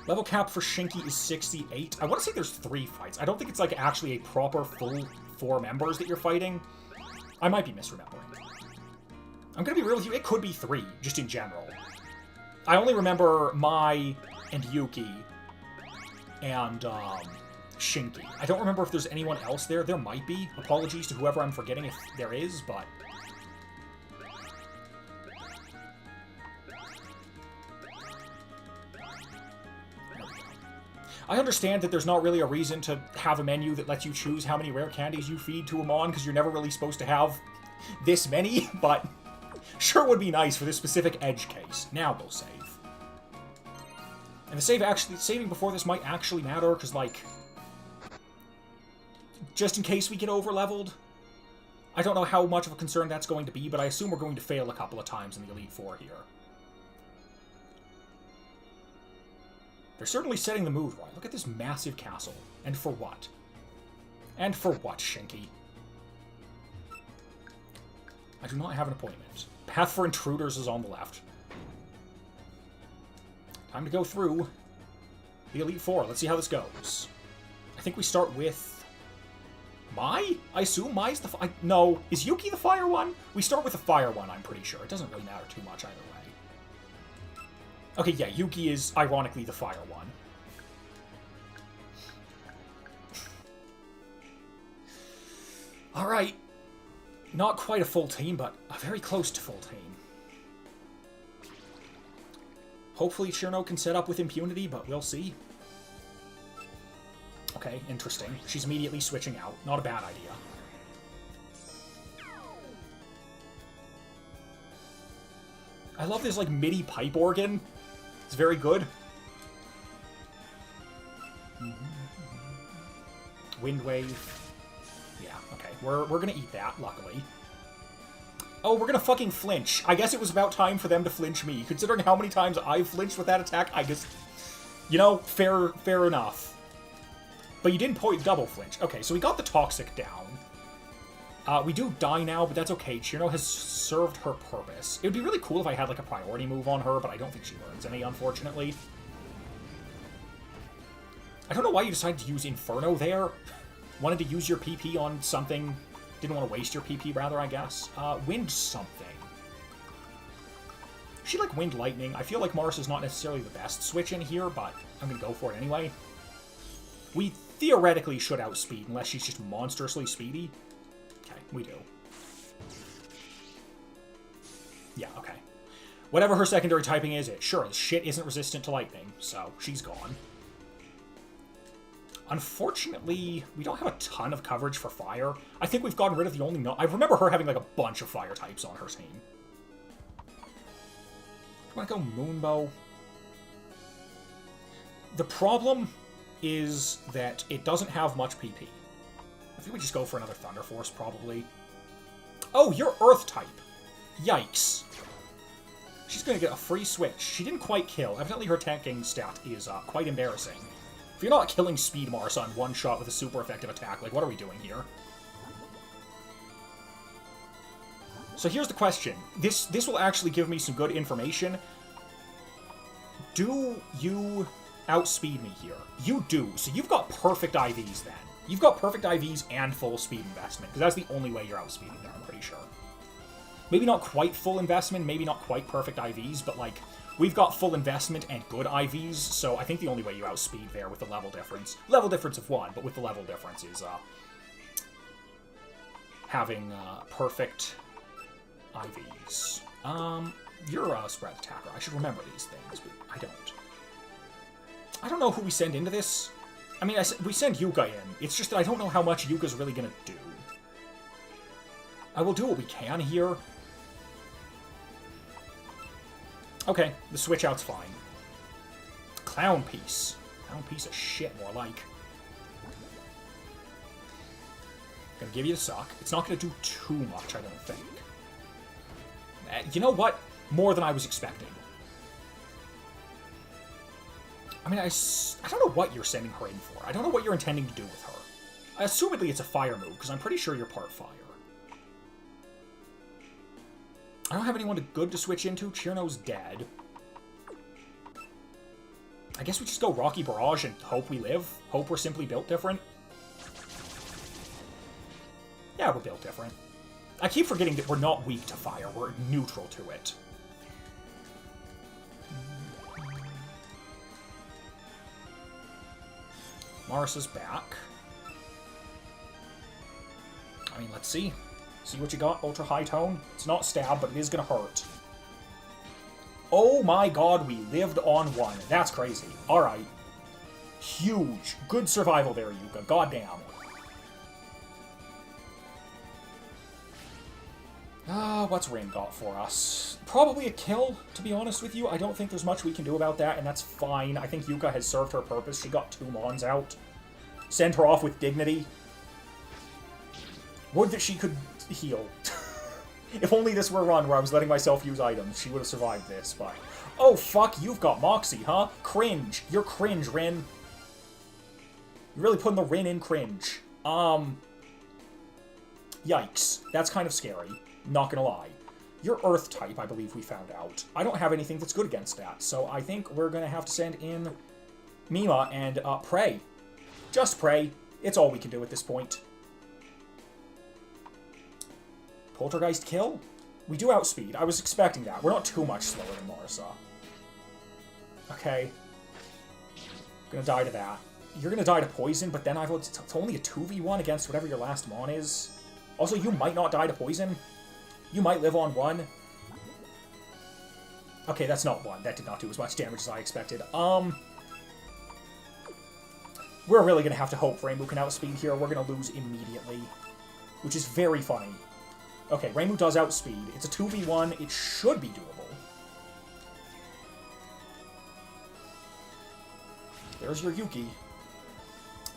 Level cap for Shinki is 68. I want to say there's 3 fights. I don't think it's, like, actually a proper full 4 members that you're fighting. I might be misremembering. I'm going to be real with you, it could be 3, just in general. I only remember Mai and Yuki and Shinki. I don't remember if there's anyone else there. There might be. Apologies to whoever I'm forgetting if there is, but... I understand that there's not really a reason to have a menu that lets you choose how many rare candies you feed to a mon, because you're never really supposed to have this many, but sure would be nice for this specific edge case. Now we'll save. And the saving before this might actually matter, because, like, just in case we get over-leveled, I don't know how much of a concern that's going to be, but I assume we're going to fail a couple of times in the Elite Four here. They're certainly setting the mood right. Look at this massive castle. And for what? And for what, Shinki? I do not have an appointment. Path for Intruders is on the left. Time to go through the Elite Four. Let's see how this goes. I think we start with... Mai? I assume Mai's the... No. Is Yuki the fire one? We start with the fire one, I'm pretty sure. It doesn't really matter too much either way. Okay, yeah, Yuki is, ironically, the fire one. Alright. Not quite a full team, but very close to full team. Hopefully Chirno can set up with impunity, but we'll see. Okay, interesting. She's immediately switching out. Not a bad idea. I love this, like, MIDI pipe organ. It's very good. Wind wave. Yeah, okay. We're gonna eat that, luckily. Oh, we're gonna fucking flinch. I guess it was about time for them to flinch me. Considering how many times I've flinched with that attack, I just... You know, fair enough. But you didn't double flinch. Okay, so we got the Toxic down. We do die now, but that's okay. Chirno has served her purpose. It would be really cool if I had, like, a priority move on her, but I don't think she learns any, unfortunately. I don't know why you decided to use Inferno there. Wanted to use your PP on something. Didn't want to waste your PP, rather, I guess. Wind something. She, like, Wind Lightning. I feel like Mars is not necessarily the best switch in here, but I'm going to go for it anyway. We theoretically should outspeed, unless she's just monstrously speedy. Okay, we do. Yeah, okay. Whatever her secondary typing is, it sure as shit isn't resistant to lightning, so she's gone. Unfortunately, we don't have a ton of coverage for fire. I think we've gotten rid of the only... I remember her having, like, a bunch of fire types on her team. Do I go Moonbow? The problem is that it doesn't have much PP. I think we just go for another Thunder Force, probably. Oh, you're Earth type. Yikes. She's going to get a free switch. She didn't quite kill. Evidently her tanking stat is quite embarrassing. If you're not killing Speed Mars on one shot with a super effective attack, like, what are we doing here? So here's the question. This will actually give me some good information. Do you outspeed me here? You do. So you've got perfect IVs then. You've got perfect IVs and full speed investment, because that's the only way you're outspeeding there, I'm pretty sure. Maybe not quite full investment, maybe not quite perfect IVs, but, like, we've got full investment and good IVs, so I think the only way you outspeed there with the level difference of 1, but with the level difference is having perfect IVs. You're a spread attacker. I should remember these things, but I don't. I don't know who we send into this. I mean, we send Yuuka in. It's just that I don't know how much Yuuka's really gonna do. I will do what we can here. Okay, the switch out's fine. Clown piece. Clown piece of shit, more like. Gonna give you the suck. It's not gonna do too much, I don't think. You know what? More than I was expecting. I mean, I don't know what you're sending her in for. I don't know what you're intending to do with her. Assumedly, it's a fire move, because I'm pretty sure you're part fire. I don't have anyone good to switch into. Chirno's dead. I guess we just go Rocky Barrage and hope we live. Hope we're simply built different. Yeah, we're built different. I keep forgetting that we're not weak to fire. We're neutral to it. Marisa's back. I mean, let's see. See what you got, Ultra High Tone. It's not stab, but it is going to hurt. Oh my god, we lived on one. That's crazy. Alright. Huge. Good survival there, Yuuka. Goddamn. What's Rin got for us? Probably a kill, to be honest with you. I don't think there's much we can do about that, and that's fine. I think Yuuka has served her purpose. She got 2 Mons out. Send her off with dignity. Would that she could heal. If only this were a run where I was letting myself use items, she would have survived this, but... Oh, fuck, you've got Moxie, huh? Cringe. You're cringe, Rin. You're really putting the Rin in cringe. Yikes. That's kind of scary. Not gonna lie. You're Earth type, I believe we found out. I don't have anything that's good against that, so I think we're gonna have to send in Mima and pray. Just pray. It's all we can do at this point. Poltergeist kill? We do outspeed. I was expecting that. We're not too much slower than Marisa. Okay. Gonna die to that. You're gonna die to poison, but then it's only a 2v1 against whatever your last Mon is. Also, you might not die to poison. You might live on 1. Okay, that's not 1. That did not do as much damage as I expected. We're really gonna have to hope Reimu can outspeed here. We're gonna lose immediately. Which is very funny. Okay, Reimu does outspeed. It's a 2v1. It should be doable. There's your Yuki.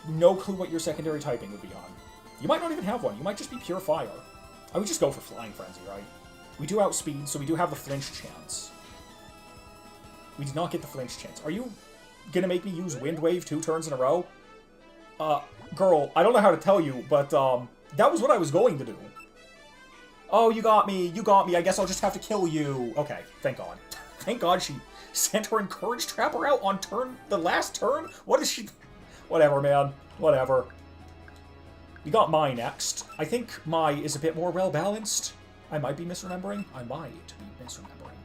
No clue what your secondary typing would be on. You might not even have one. You might just be pure fire. I would just go for Flying Frenzy, right? We do outspeed, so we do have the flinch chance. We did not get the flinch chance. Are you gonna make me use Wind Wave 2 turns in a row? Girl, I don't know how to tell you, but, that was what I was going to do. Oh, you got me. You got me. I guess I'll just have to kill you. Okay, thank God. Thank God she sent her Encourage Trapper out on the last turn? What is she... Whatever, man. Whatever. We got Mai next. I think Mai is a bit more well-balanced. I might be misremembering. I might be misremembering.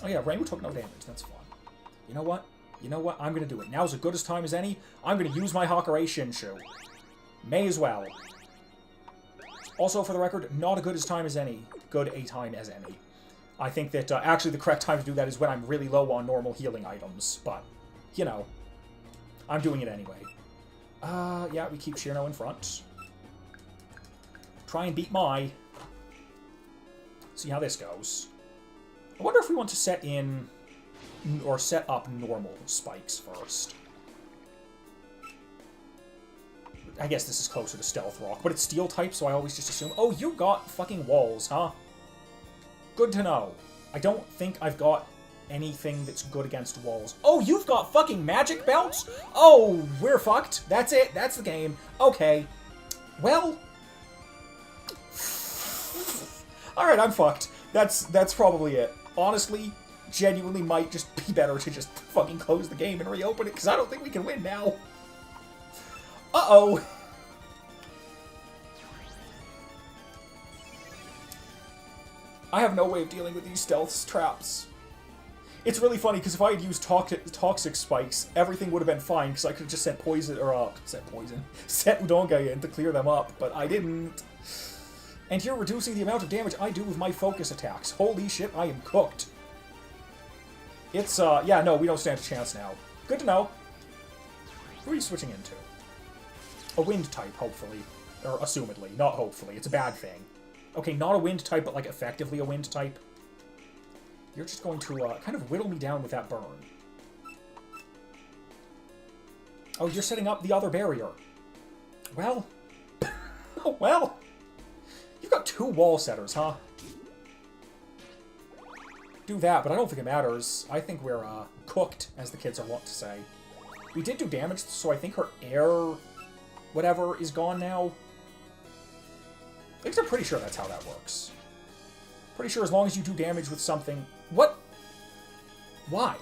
Oh yeah, Reimu took no damage. That's fun. You know what? You know what? I'm going to do it. Now's as good as time as any. I'm going to use my Hakurei Shinshu. May as well. Also, for the record, not as good as time as any. Good a time as any. I think that actually the correct time to do that is when I'm really low on normal healing items. But, you know, I'm doing it anyway. Yeah, we keep Shirno in front. Try and beat Mai. See how this goes. I wonder if we want to set in, or set up normal spikes first. I guess this is closer to Stealth Rock, but it's Steel type, so I always just assume... Oh, you got fucking walls, huh? Good to know. I don't think I've got anything that's good against walls. Oh, you've got fucking magic belts? Oh, we're fucked. That's it. That's the game. Okay. Well... Alright, I'm fucked. That's probably it. Honestly, genuinely might just be better to just fucking close the game and reopen it, because I don't think we can win now. Uh-oh. I have no way of dealing with these stealth traps. It's really funny, because if I had used toxic spikes, everything would have been fine, because I could have just sent poison, or, set Udonga in to clear them up, but I didn't. And you're reducing the amount of damage I do with my focus attacks. Holy shit, I am cooked. It's, yeah, no, we don't stand a chance now. Good to know. Who are you switching into? A wind type, hopefully. Or assumedly, not hopefully. It's a bad thing. Okay, not a wind type, but, like, effectively a wind type. You're just going to kind of whittle me down with that burn. Oh, you're setting up the other barrier. Well. Oh, well. You've got 2 wall setters, huh? Do that, but I don't think it matters. I think we're cooked, as the kids are wont to say. We did do damage, so I think her air whatever is gone now. At least I'm pretty sure that's how that works. Pretty sure as long as you do damage with something... What? Why?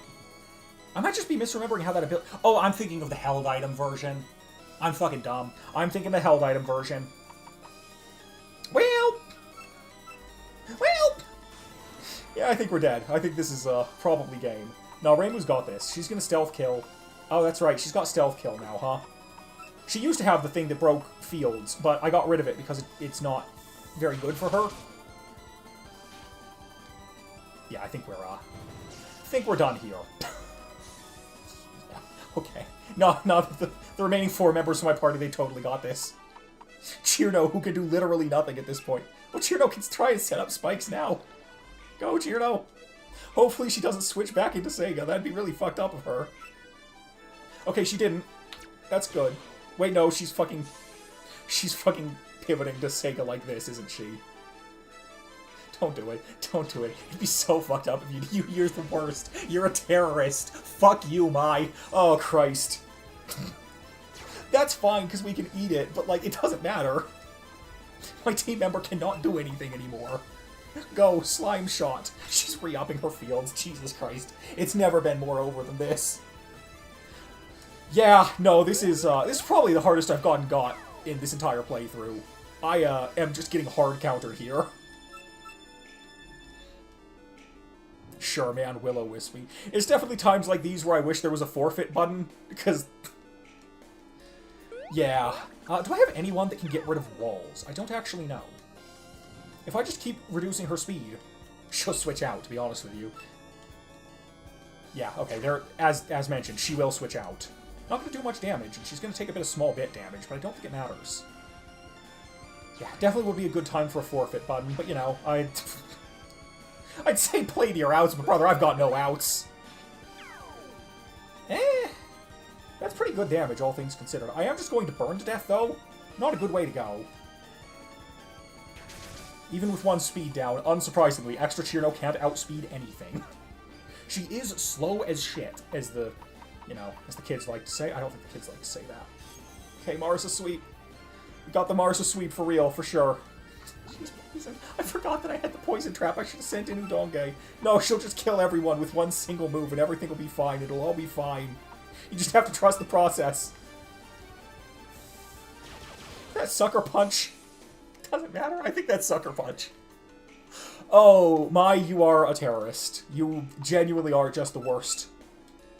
I might just be misremembering how that ability... Oh, I'm thinking of the held item version. I'm fucking dumb. I'm thinking the held item version. Well... Yeah, I think we're dead. I think this is probably game. No, Reimu's got this. She's gonna stealth kill. Oh, that's right. She's got stealth kill now, huh? She used to have the thing that broke fields, but I got rid of it because it's not very good for her. Yeah, I think we're done here. Yeah, okay. No, the remaining 4 members of my party, they totally got this. Chirno, who can do literally nothing at this point. Well, Chirno can try and set up spikes now. Go, Chirno. Hopefully she doesn't switch back into Seija. That'd be really fucked up of her. Okay, she didn't. That's good. Wait, no, she's fucking pivoting to Seija like this, isn't she? Don't do it. Don't do it. It'd be so fucked up if you're the worst. You're a terrorist. Fuck you, Mai. Oh, Christ. That's fine, because we can eat it, but, like, it doesn't matter. My team member cannot do anything anymore. Go, slime shot. She's re-upping her fields. Jesus Christ. It's never been more over than this. Yeah, no, this is probably the hardest I've got in this entire playthrough. I am just getting hard countered here. Sure, man, Will-O-Wispy. It's definitely times like these where I wish there was a forfeit button, because... Yeah. Do I have anyone that can get rid of walls? I don't actually know. If I just keep reducing her speed, she'll switch out, to be honest with you. Yeah, okay, as mentioned, she will switch out. Not going to do much damage, and she's going to take a bit of small bit damage, but I don't think it matters. Yeah, definitely would be a good time for a forfeit button, but you know, I'd say play to your outs, but brother, I've got no outs. That's pretty good damage, all things considered. I am just going to burn to death, though. Not a good way to go. Even with 1 speed down, unsurprisingly, Extra Chirno can't outspeed anything. She is slow as shit, as the kids like to say. I don't think the kids like to say that. Okay, Marisa sweep. We got the Marisa sweep for real, for sure. She's poison. I forgot that I had the poison trap. I should have sent in Udonge. No, she'll just kill everyone with 1 single move, and everything will be fine. It'll all be fine. You just have to trust the process. That sucker punch. Doesn't matter. I think that's sucker punch. Oh, Mai, you are a terrorist. You genuinely are just the worst.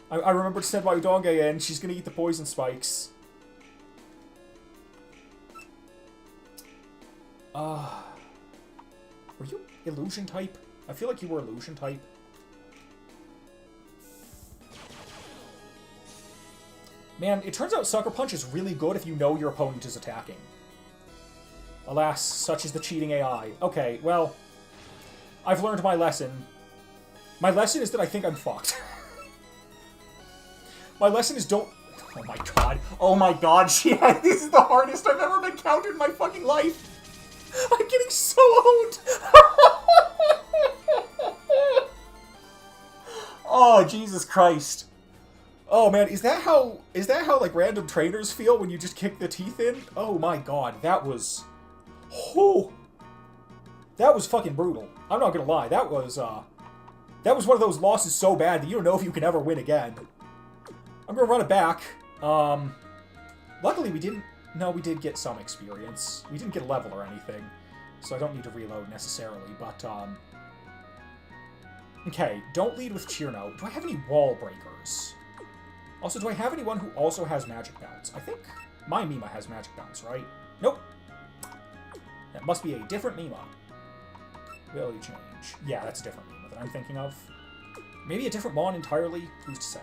I remember to send my Udonge in. She's gonna eat the poison spikes. Were you illusion type? I feel like you were illusion type. Man, it turns out Sucker Punch is really good if you know your opponent is attacking. Alas, such is the cheating AI. Okay, well, I've learned my lesson. My lesson is that I think I'm fucked. My lesson is don't... Oh my god. Oh my god, this is the hardest I've ever been countered in my fucking life. I'm getting so owned. Oh, Jesus Christ. Oh man, is that how like random trainers feel when you just kick the teeth in? Oh my god, that was... Oh, that was fucking brutal. I'm not gonna lie, that was one of those losses so bad that you don't know if you can ever win again. I'm gonna run it back. Luckily we didn't... No, we did get some experience. We didn't get a level or anything, so I don't need to reload necessarily, but, okay, don't lead with Chirno. Do I have any wall breakers? Also, do I have anyone who also has magic bounce? I think my Mima has magic bounce, right? Nope. That must be a different Mima. Will you change? Yeah, that's a different Mima that I'm thinking of. Maybe a different Mon entirely? Who's to say?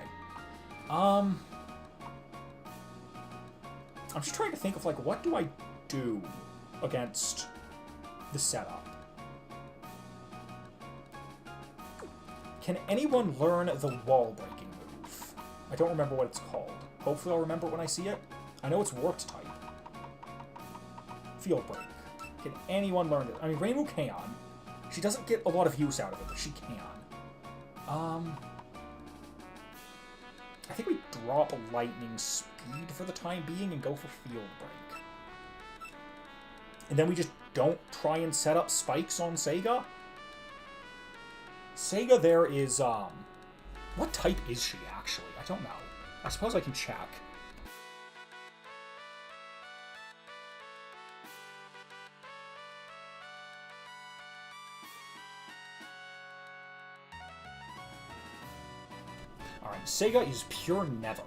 I'm just trying to think of, like, what do I do against the setup? Can anyone learn the wall-breaking move? I don't remember what it's called. Hopefully I'll remember it when I see it. I know it's warped type. Field break. Can anyone learn it? I mean, Reimu can. She doesn't get a lot of use out of it, but she can. I think we drop lightning speed for the time being and go for field break. And then we just don't try and set up spikes on Seija. Seija there is, what type is she, actually? I don't know. I suppose I can check. Alright, Seija is pure nether.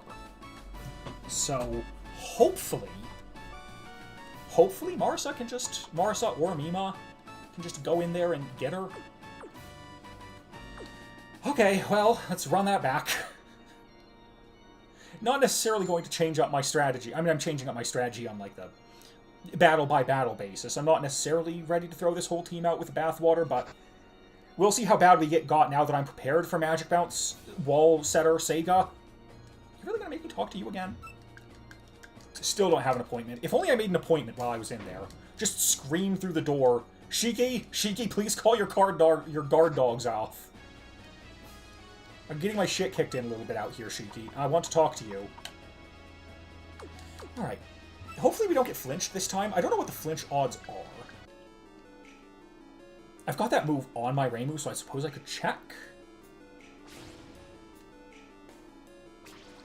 So, hopefully Marisa or Mima can just go in there and get her. Okay, well, let's run that back. Not necessarily going to change up my strategy. I mean, I'm changing up my strategy on, like, the battle-by-battle basis. I'm not necessarily ready to throw this whole team out with the bathwater, but we'll see how bad we get got now that I'm prepared for Magic Bounce, Wall Setter, Seija. You really gonna make me talk to you again? Still don't have an appointment. If only I made an appointment while I was in there. Just scream through the door, Shinki, please call your guard dogs off. I'm getting my shit kicked in a little bit out here, Shinki. I want to talk to you. Alright. Hopefully we don't get flinched this time. I don't know what the flinch odds are. I've got that move on my Reimu, so I suppose I could check.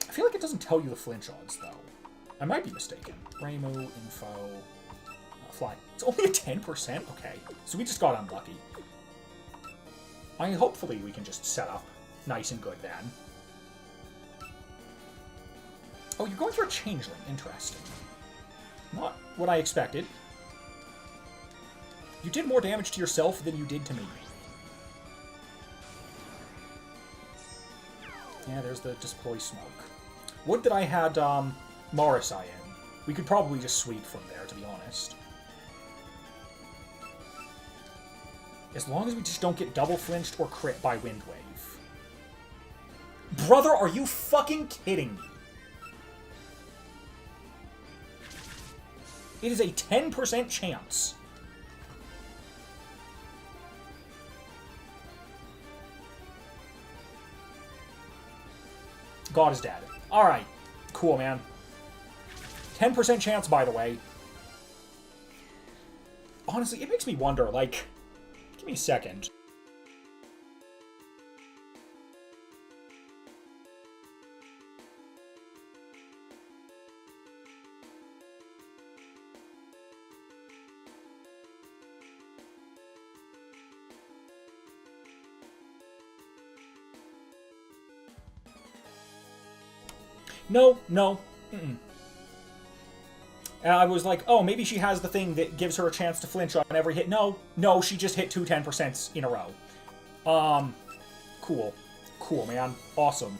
I feel like it doesn't tell you the flinch odds, though. I might be mistaken. Reimu, info, fly. It's only a 10%? Okay. So we just got unlucky. I mean, hopefully we can just set up nice and good then. Oh, you're going for a changeling. Interesting. Not what I expected. You did more damage to yourself than you did to me. Yeah, there's the deploy smoke. Would that I had Marisa in. We could probably just sweep from there, to be honest. As long as we just don't get double flinched or crit by Wind Wave. Brother, are you fucking kidding me? It is a 10% chance. God is dead. Alright. Cool, man. 10% chance, by the way. Honestly, it makes me wonder, like... Give me a second. No. Mm-mm. I was like, oh, maybe she has the thing that gives her a chance to flinch on every hit. No, she just hit two 10% in a row. Cool. Cool, man. Awesome.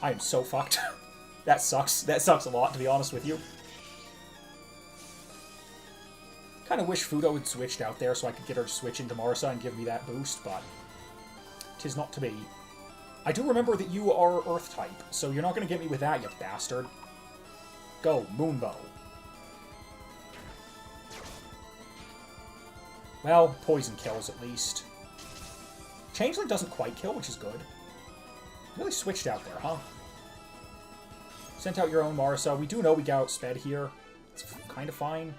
I am so fucked. That sucks. That sucks a lot, to be honest with you. Kind of wish Fudo had switched out there so I could get her to switch into Marisa and give me that boost, but 'tis not to be. I do remember that you are Earth-type, so you're not going to get me with that, you bastard. Go, Moonbow. Well, poison kills at least. Changeling doesn't quite kill, which is good. Really switched out there, huh? Sent out your own Marisa. We do know we got outsped here. It's kind of fine.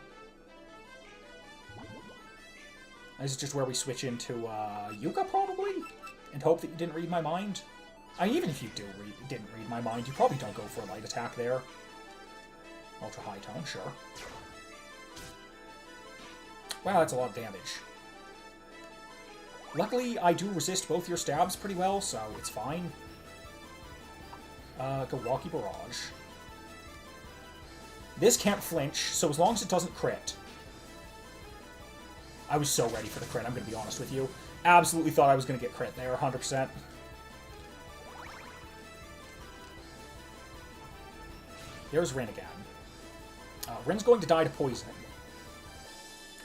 This is just where we switch into Yuuka, probably? And hope that you didn't read my mind. Even if you didn't read my mind, you probably don't go for a light attack there. Ultra high tone, sure. Wow, that's a lot of damage. Luckily, I do resist both your stabs pretty well, so it's fine. Go Rocky Barrage. This can't flinch, so as long as it doesn't crit. I was so ready for the crit, I'm going to be honest with you. Absolutely thought I was going to get crit there, 100%. There's Rin again. Rin's going to die to poison.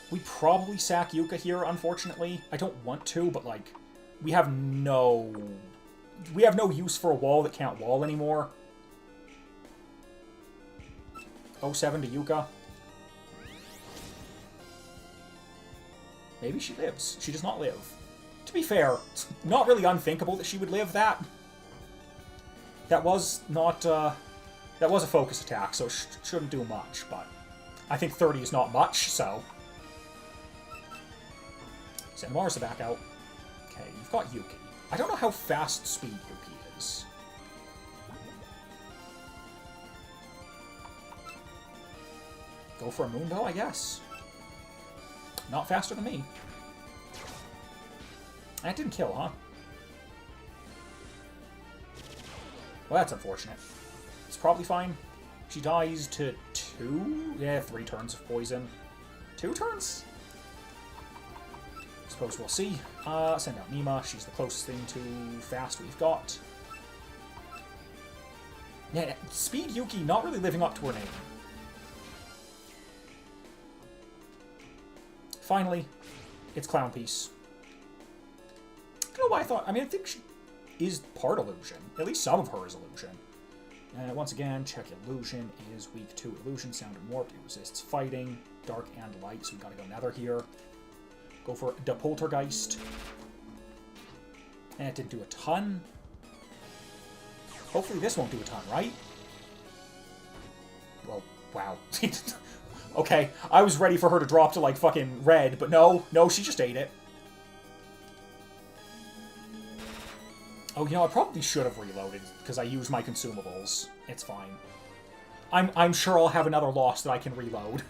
We probably sack Yuuka here, unfortunately. I don't want to, but, like, We have no use for a wall that can't wall anymore. 07 to Yuuka. Maybe she lives. She does not live. To be fair, it's not really unthinkable that she would live that. That was not, that was a focus attack, so it shouldn't do much, but I think 30 is not much, so. Send Marisa back out. Okay, you've got Yuki. I don't know how fast speed Yuki is. Go for a Moonbow, I guess. Not faster than me. That didn't kill, huh? Well, that's unfortunate. It's probably fine. She dies to 2? Yeah, 3 turns of poison. 2 turns? Suppose we'll see. Send out Nima. She's the closest thing to fast we've got. Yeah, Speed Yuki not really living up to her name. Finally, it's Clown Piece. I don't know why I thought... I mean, I think she is part illusion. At least some of her is illusion. Once again, check illusion is weak to illusion, sound, and warp. It resists fighting, dark and light, so we gotta go nether here. Go for the Poltergeist. And it didn't do a ton. Hopefully this won't do a ton, right? Well, wow. Okay, I was ready for her to drop to, like, fucking red, but no, she just ate it. Oh, you know, I probably should have reloaded, because I used my consumables. It's fine. I'm sure I'll have another loss that I can reload.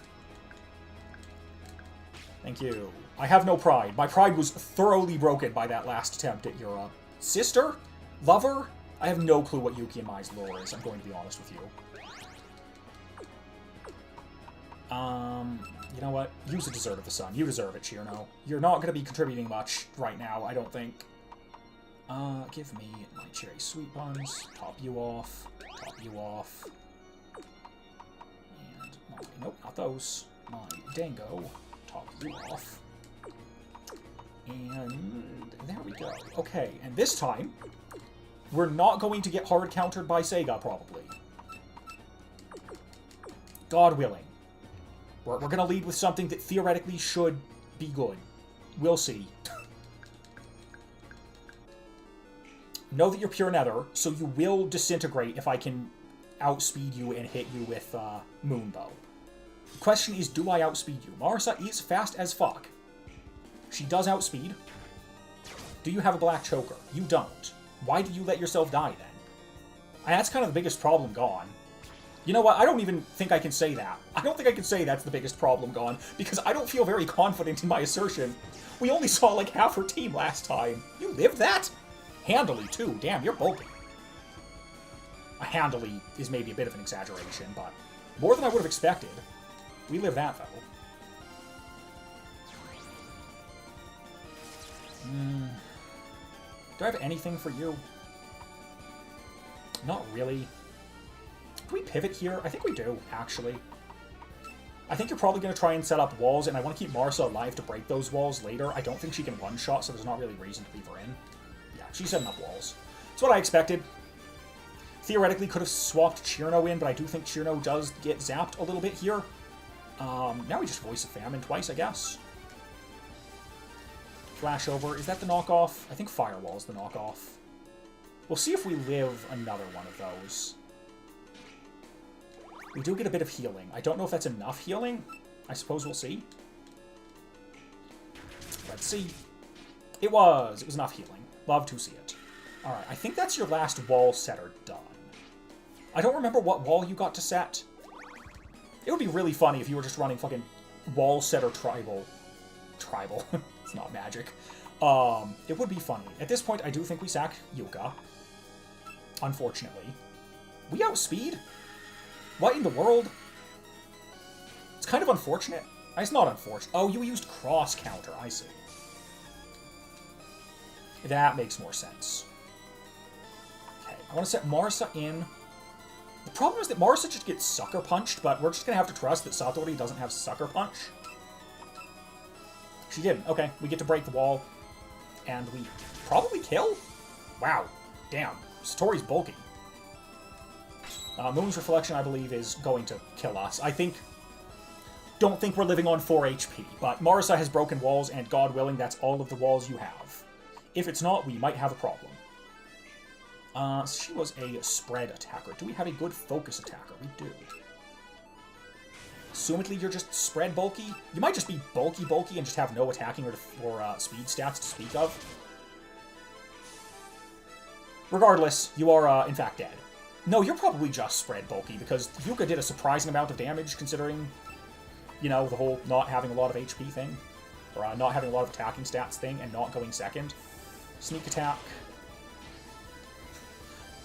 Thank you. I have no pride. My pride was thoroughly broken by that last attempt at your, sister? Lover? I have no clue what Yuki and Mai's lore is, I'm going to be honest with you. You know what? Use the Dessert of the Sun. You deserve it, Chirno. You're not going to be contributing much right now, I don't think. Give me my cherry sweet buns. Top you off. Top you off. And my... Nope, not those. My Dango. Top you off. And there we go. Okay, and this time, we're not going to get hard countered by Seija, probably. God willing. We're going to lead with something that theoretically should be good. We'll see. Know that you're pure nether, so you will disintegrate if I can outspeed you and hit you with Moonbow. The question is, do I outspeed you? Marisa is fast as fuck. She does outspeed. Do you have a black choker? You don't. Why do you let yourself die then? And that's kind of the biggest problem gone. You know what? I don't even think I can say that. I don't think I can say that's the biggest problem gone, because I don't feel very confident in my assertion. We only saw like half her team last time. You lived that? Handily, too. Damn, you're bulky. Handily is maybe a bit of an exaggeration, but more than I would have expected. We live that, though. Do I have anything for you? Not really. Can we pivot here? I think we do, actually. I think you're probably going to try and set up walls, and I want to keep Marisa alive to break those walls later. I don't think she can one-shot, so there's not really reason to leave her in. Yeah, she's setting up walls. That's what I expected. Theoretically, could have swapped Chirno in, but I do think Chirno does get zapped a little bit here. Now we just Voice of Famine twice, I guess. Flash over. Is that the knockoff? I think Firewall's the knockoff. We'll see if we live another one of those. We do get a bit of healing. I don't know if that's enough healing. I suppose we'll see. Let's see. It was enough healing. Love to see it. Alright, I think that's your last wall setter done. I don't remember what wall you got to set. It would be really funny if you were just running fucking wall setter tribal. Tribal. It's not magic. It would be funny. At this point, I do think we sack Yuuka. Unfortunately. We outspeed? What in the world? It's kind of unfortunate. It's not unfortunate. Oh, you used cross counter. I see. That makes more sense. Okay, I want to set Marisa in. The problem is that Marisa just gets sucker punched, but we're just going to have to trust that Satori doesn't have sucker punch. She didn't. Okay, we get to break the wall. And we probably kill? Wow. Damn. Satori's bulky. Moon's Reflection, I believe, is going to kill us. Don't think we're living on 4 HP, but Marisa has broken walls, and God willing, that's all of the walls you have. If it's not, we might have a problem. She was a spread attacker. Do we have a good focus attacker? We do. Assumedly, you're just spread bulky. You might just be bulky and just have no attacking or speed stats to speak of. Regardless, you are, in fact, dead. No, you're probably just spread bulky, because Yuuka did a surprising amount of damage, considering, you know, the whole not having a lot of HP thing. Or not having a lot of attacking stats thing, and not going second. Sneak attack.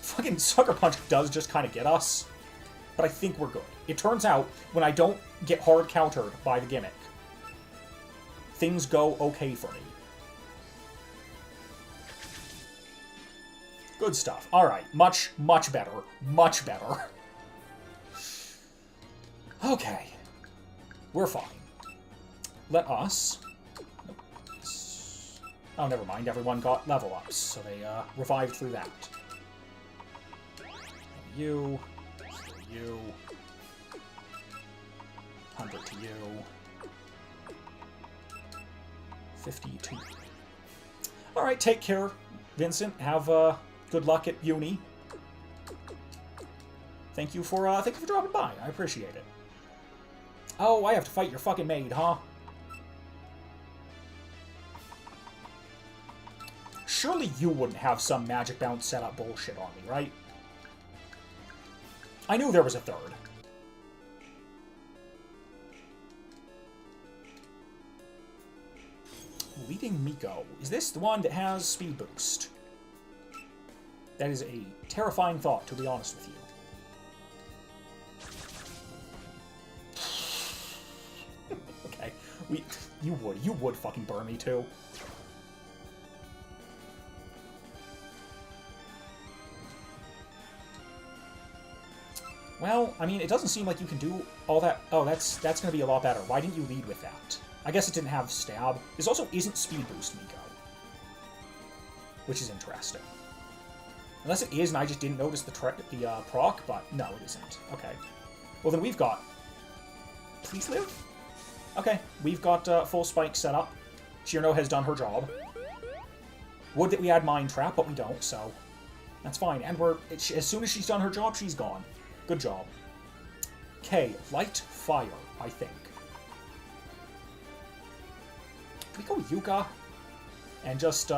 Fucking Sucker Punch does just kind of get us. But I think we're good. It turns out, when I don't get hard countered by the gimmick, things go okay for me. Good stuff. Alright, much, much better. Much better. Okay. We're fine. Let us... Oh, never mind. Everyone got level ups, so they revived through that. You. 100 to you. 50 to you. Alright, take care, Vincent. Have good luck at uni. Thank you for dropping by. I appreciate it. Oh, I have to fight your fucking maid, huh? Surely you wouldn't have some magic bounce setup bullshit on me, right? I knew there was a third. Leading Miko. Is this the one that has speed boost? That is a terrifying thought, to be honest with you. Okay. You would fucking burn me too. Well, I mean, it doesn't seem like you can do all that. Oh, that's going to be a lot better. Why didn't you lead with that? I guess it didn't have stab. This also isn't speed boost, Miko. Which is interesting. Unless it is and I just didn't notice the proc, but no, it isn't. Okay. Well, then we've got... Please live? Okay, we've got full spike set up. Shirno has done her job. Would that we had Mind Trap, but we don't, so... That's fine. And as soon as she's done her job, she's gone. Good job. Okay, light fire, I think. Can we go Yuuka? And just,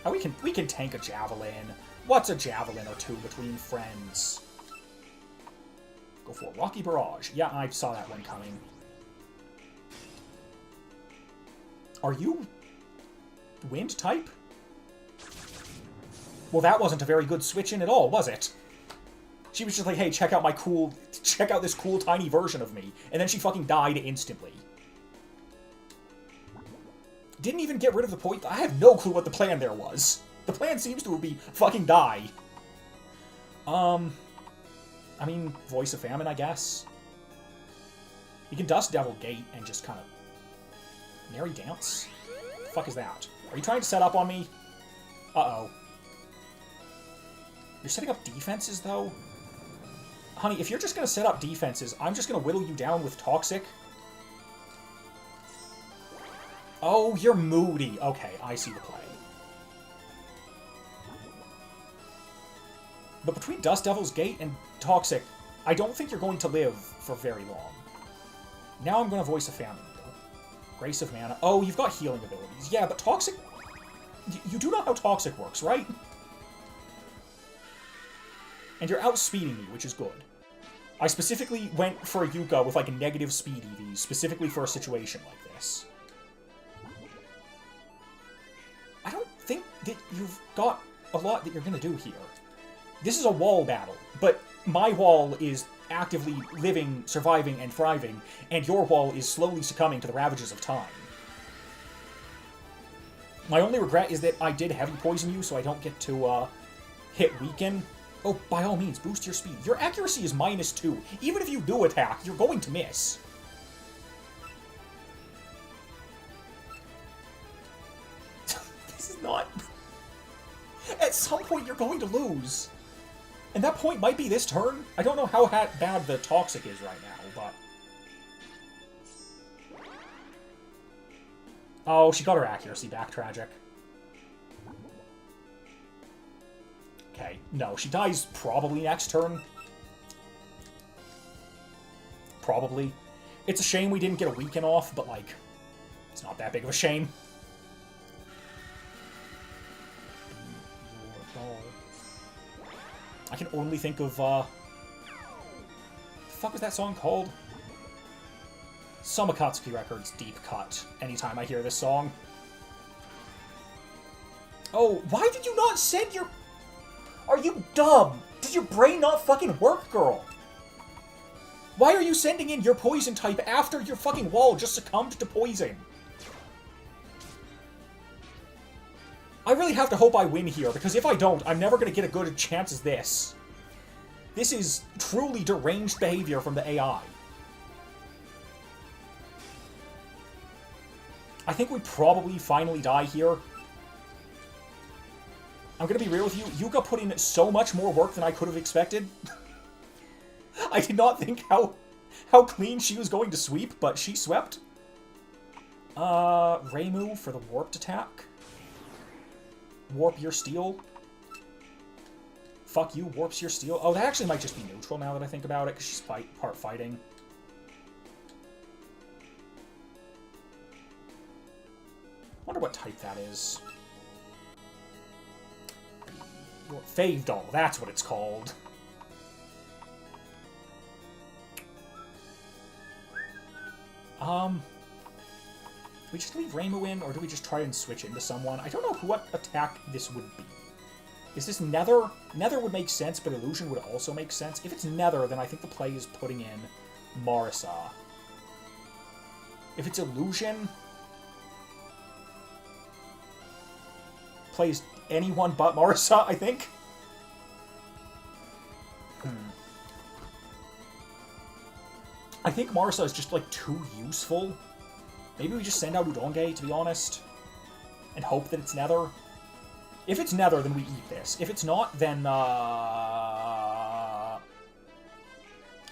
Oh, we can tank a javelin. What's a javelin or two between friends? Go for a Rocky Barrage. Yeah, I saw that one coming. Are you wind type? Well, that wasn't a very good switch in at all, was it? She was just like, hey, check out this cool tiny version of me. And then she fucking died instantly. Didn't even get rid of the point. I have no clue what the plan there was. The plan seems to be fucking die. I mean, Voice of Famine, I guess. You can Dust Devil Gate and just kind of... Merry Dance? What the fuck is that? Are you trying to set up on me? Uh-oh. You're setting up defenses, though? Honey, if you're just going to set up defenses, I'm just going to whittle you down with Toxic. Oh, you're moody. Okay, I see the play. But between Dust Devil's Gate and Toxic, I don't think you're going to live for very long. Now I'm going to Voice of Famine. Grace of Mana. Oh, you've got healing abilities. Yeah, but Toxic... You do know how Toxic works, right? And you're outspeeding me, which is good. I specifically went for a Yuuka with, like, a negative speed EV, specifically for a situation like this. I don't think that you've got a lot that you're going to do here. This is a wall battle, but my wall is actively living, surviving, and thriving, and your wall is slowly succumbing to the ravages of time. My only regret is that I did heavy poison you, so I don't get to hit weaken. Oh, by all means, boost your speed. Your accuracy is -2. Even if you do attack, you're going to miss. not... At some point, you're going to lose. And that point might be this turn. I don't know how bad the Toxic is right now, but... Oh, she got her accuracy back, tragic. Okay, no, she dies probably next turn. Probably. It's a shame we didn't get a weaken off, but, like, it's not that big of a shame. I can only think of, what the fuck was that song called? Some Akatsuki Records Deep Cut, anytime I hear this song. Oh, why did you not send your... Are you dumb? Did your brain not fucking work, girl? Why are you sending in your poison type after your fucking wall just succumbed to poison? I really have to hope I win here, because if I don't, I'm never going to get a good chance as this. This is truly deranged behavior from the AI. I think we probably finally die here. I'm going to be real with you, Yuuka put in so much more work than I could have expected. I did not think how clean she was going to sweep, but she swept. Reimu for the warped attack. Warp your steel. Fuck you, warps your steel. Oh, that actually might just be neutral now that I think about it, because she's part fighting. Wonder what type that is. Fave Doll, that's what it's called. Do we just leave Reimu in, or do we just try and switch into someone? I don't know what attack this would be. Is this Nether? Nether would make sense, but Illusion would also make sense. If it's Nether, then I think the play is putting in Marisa. If it's Illusion... Plays anyone but Marisa, I think. I think Marisa is just, like, too useful. Maybe we just send out Udonge, to be honest. And hope that it's Nether. If it's Nether, then we eat this. If it's not, then,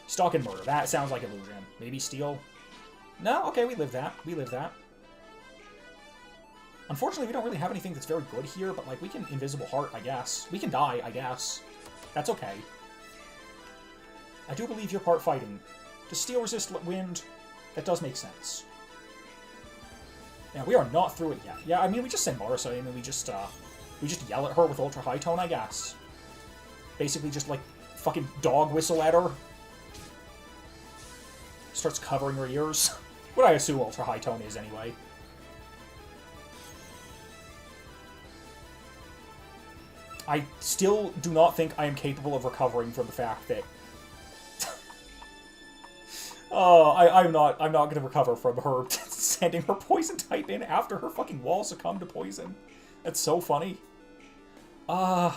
Stalk and Murder. That sounds like Illusion. Maybe Steel. No? Okay, we live that. We live that. Unfortunately, we don't really have anything that's very good here, but, like, we can Invisible Heart, I guess. We can die, I guess. That's okay. I do believe you're part fighting. Does Steel resist wind? That does make sense. Yeah, we are not through it yet. Yeah, I mean, we just send Marisa in and we just yell at her with Ultra High Tone, I guess. Basically just, like, fucking dog whistle at her. Starts covering her ears. What I assume Ultra High Tone is, anyway. I still do not think I am capable of recovering from the fact that... Oh, I'm not going to recover from her sending her poison type in after her fucking wall succumbed to poison. That's so funny. Not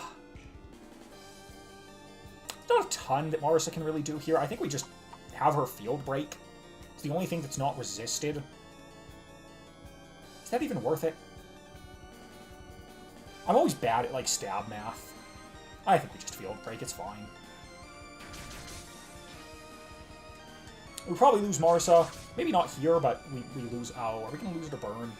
a ton that Marisa can really do here. I think we just have her field break. It's the only thing that's not resisted. Is that even worth it? I'm always bad at, like, stab math. I think we just field break, it's fine. We probably lose Marisa. Maybe not here, but we lose... Oh, are we going to lose her to burn?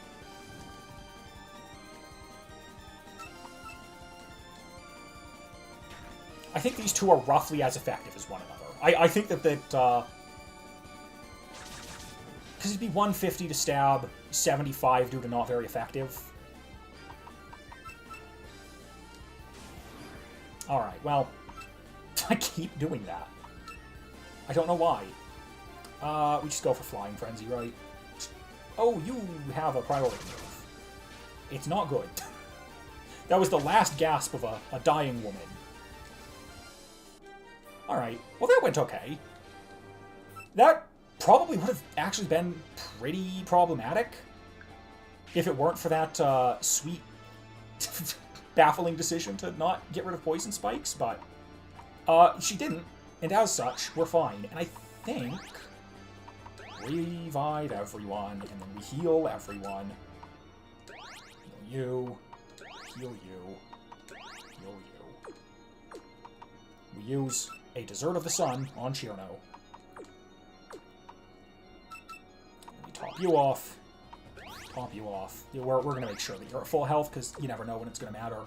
I think these two are roughly as effective as one another. I think that... Because it'd be 150 to stab, 75 due to not very effective. Alright, well... I keep doing that. I don't know why. We just go for Flying Frenzy, right? Oh, you have a priority move. It's not good. That was the last gasp of a dying woman. Alright, well that went okay. That probably would have actually been pretty problematic if it weren't for that sweet, baffling decision to not get rid of Poison Spikes, but she didn't, and as such, we're fine. And I think... Revive everyone, and then we heal everyone. Heal you. heal you. Heal you. We use a Desert of the Sun on Chirno. We top you off. Top you off. Yeah, we're going to make sure that you're at full health, because you never know when it's going to matter.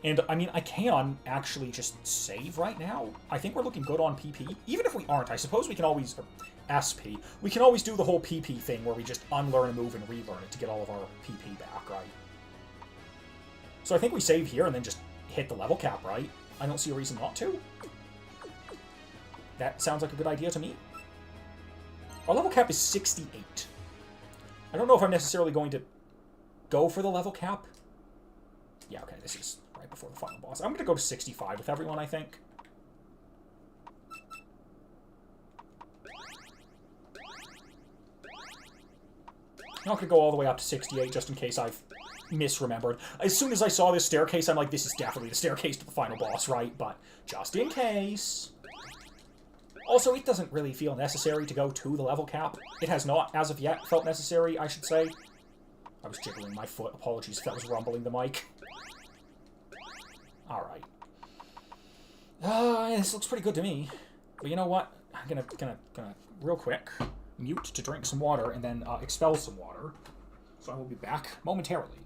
And, I mean, I can actually just save right now. I think we're looking good on PP. Even if we aren't, I suppose we can always... SP. We can always do the whole PP thing where we just unlearn a move and relearn it to get all of our PP back, right? So I think we save here and then just hit the level cap, right? I don't see a reason not to. That sounds like a good idea to me. Our level cap is 68. I don't know if I'm necessarily going to go for the level cap. Yeah, okay, this is right before the final boss. I'm going to go to 65 with everyone, I think. I'm not going to go all the way up to 68 just in case I've misremembered. As soon as I saw this staircase, I'm like, this is definitely the staircase to the final boss, right? But just in case. Also, it doesn't really feel necessary to go to the level cap. It has not, as of yet, felt necessary, I should say. I was jiggling my foot. Apologies if that was rumbling the mic. Alright. This looks pretty good to me. But you know what? I'm gonna real quick, mute to drink some water, and then expel some water. So I will be back momentarily.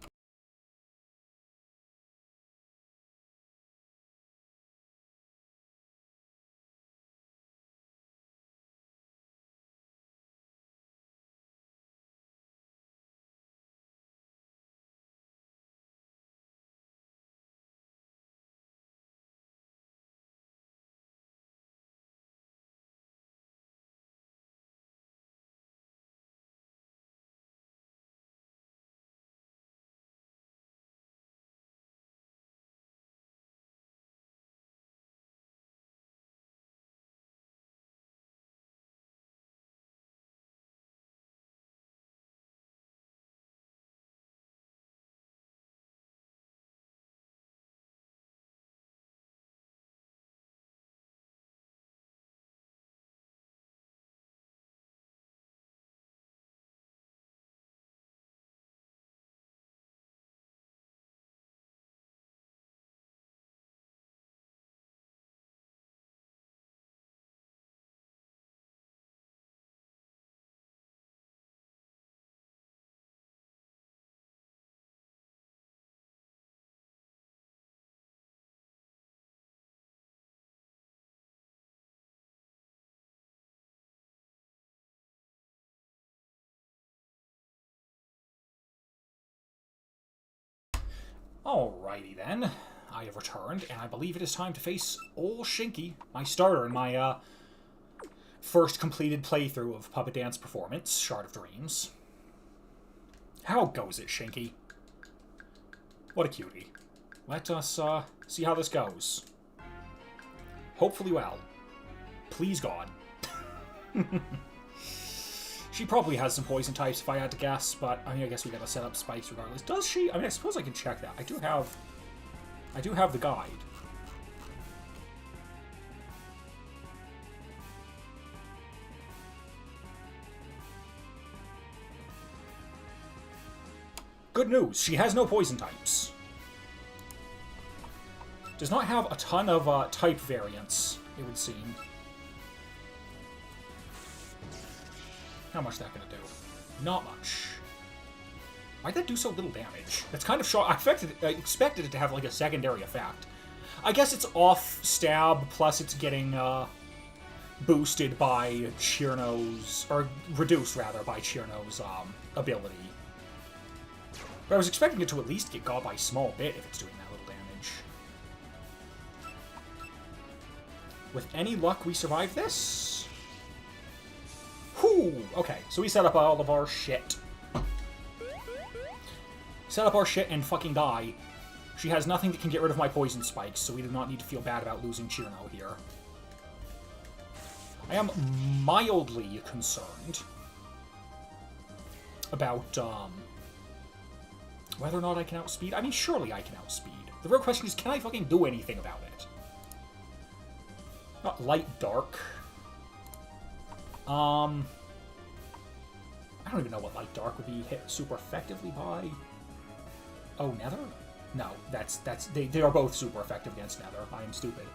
Alrighty then, I have returned, and I believe it is time to face old Shinki, my starter in my first completed playthrough of Puppet Dance Performance, Shard of Dreams. How goes it, Shinki? What a cutie. Let us see how this goes. Hopefully well. Please God. She probably has some poison types if I had to guess, but I mean, I guess we gotta set up spikes regardless. Does she? I mean, I suppose I can check that. I do have the guide. Good news, she has no poison types. Does not have a ton of type variants, it would seem. How much that gonna do? Not much. Why'd that do so little damage? That's kind of short. I expected it to have like a secondary effect. I guess it's off stab, plus it's getting boosted by Chirno's, or reduced rather by Chirno's ability. But I was expecting it to at least get got by a small bit if it's doing that little damage. With any luck, we survive this. Whew! Okay, so we set up all of our shit. Set up our shit and fucking die. She has nothing that can get rid of my poison spikes, so we do not need to feel bad about losing Chirno here. I am mildly concerned about, whether or not I can outspeed. I mean, surely I can outspeed. The real question is, can I fucking do anything about it? Not light dark. I don't even know what light dark would be hit super effectively by. Oh, nether? No, they are both super effective against Nether. I am stupid.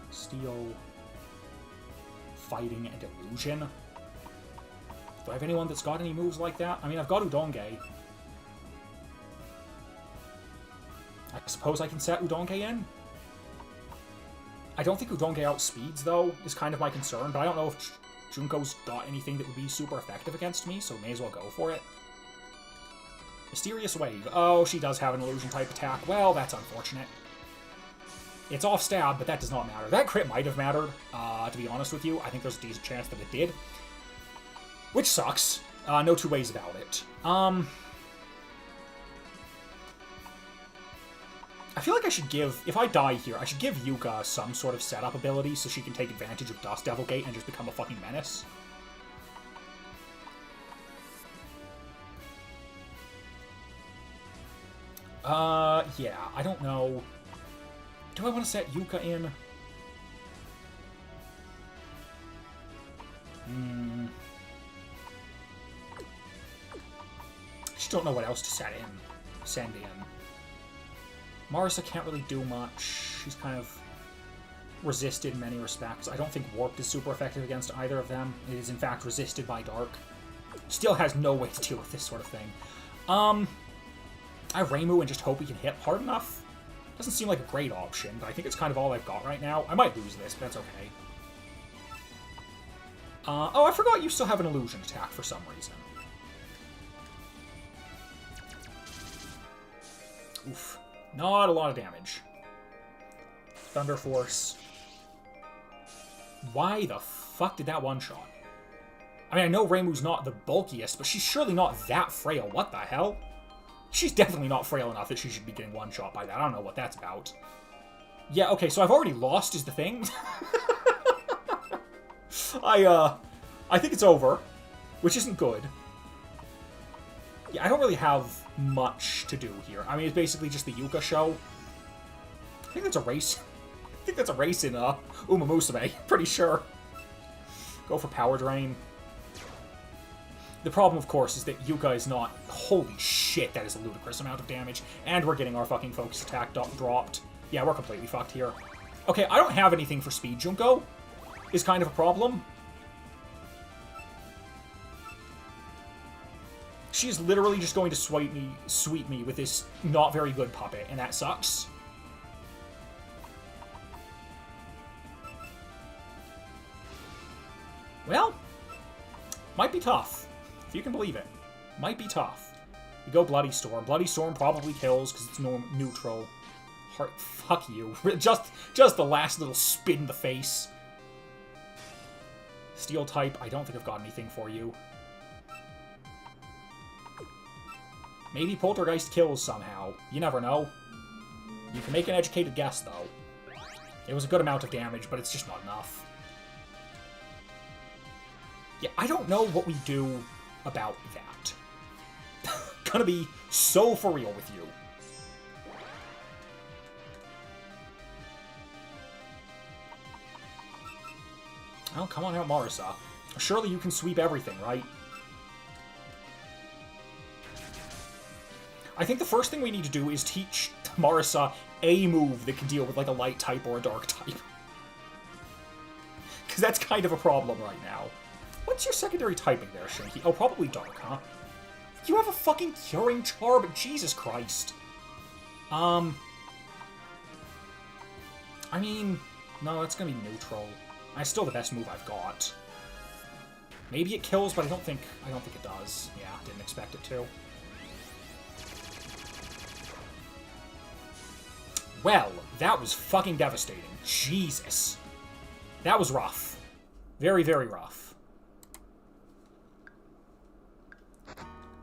Steel, Fighting, and Illusion. Do I have anyone that's got any moves like that? I mean, I've got Udonge. I suppose I can set Udonge in? I don't think Udonge outspeeds, though, is kind of my concern, but I don't know if Junko's got anything that would be super effective against me, so may as well go for it. Mysterious Wave. Oh, she does have an illusion-type attack. Well, that's unfortunate. It's off-stab, but that does not matter. That crit might have mattered, to be honest with you. I think there's a decent chance that it did. Which sucks. No two ways about it. I feel like I should give... If I die here, I should give Yuuka some sort of setup ability so she can take advantage of Dust Devil Gate and just become a fucking menace. Yeah, I don't know. Do I want to set Yuuka in? I just don't know what else to send in. Marisa can't really do much. She's kind of resisted in many respects. I don't think Warped is super effective against either of them. It is, in fact, resisted by Dark. Still has no way to deal with this sort of thing. I Reimu and just hope we can hit hard enough. Doesn't seem like a great option, but I think it's kind of all I've got right now. I might lose this, but that's okay. Oh, I forgot you still have an illusion attack for some reason. Oof. Not a lot of damage. Thunder Force. Why the fuck did that one-shot? I mean, I know Reimu's not the bulkiest, but she's surely not that frail. What the hell? She's definitely not frail enough that she should be getting one-shot by that. I don't know what that's about. Yeah, okay, so I've already lost is the thing. I think it's over, which isn't good. Yeah, I don't really have much to do here. I mean, it's basically just the Yuuka show. I think that's a race. I think that's a race in Uma Musume. Pretty sure. Go for Power Drain. The problem, of course, is that Yuuka is not... Holy shit, that is a ludicrous amount of damage. And we're getting our fucking focus attack dropped. Yeah, we're completely fucked here. Okay, I don't have anything for Speed Junko. Is kind of a problem. She's literally just going to sweep me with this not very good puppet, and that sucks. Well, might be tough. If you can believe it. Might be tough. We go Bloody Storm. Bloody Storm probably kills because it's neutral. Heart, fuck you. Just the last little spit in the face. Steel type, I don't think I've got anything for you. Maybe Poltergeist kills somehow. You never know. You can make an educated guess, though. It was a good amount of damage, but it's just not enough. Yeah, I don't know what we do about that. Gonna be so for real with you. Oh, come on out, Marisa. Surely you can sweep everything, right? I think the first thing we need to do is teach Marisa a move that can deal with, like, a light type or a dark type. Because that's kind of a problem right now. What's your secondary typing there, Shinki? Oh, probably dark, huh? You have a fucking Curing Charm, Jesus Christ. I mean, no, it's gonna be neutral. It's still the best move I've got. Maybe it kills, but I don't think it does. Yeah, didn't expect it to. Well, that was fucking devastating. Jesus. That was rough. Very, very rough.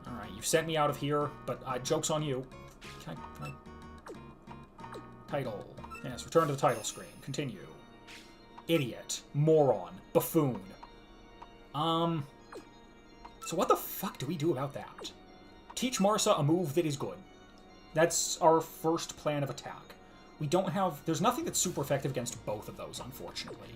Alright, you've sent me out of here, but joke's on you. Can I... Title. Yes, return to the title screen. Continue. Idiot. Moron. Buffoon. So what the fuck do we do about that? Teach Marisa a move that is good. That's our first plan of attack. We don't have... There's nothing that's super effective against both of those, unfortunately.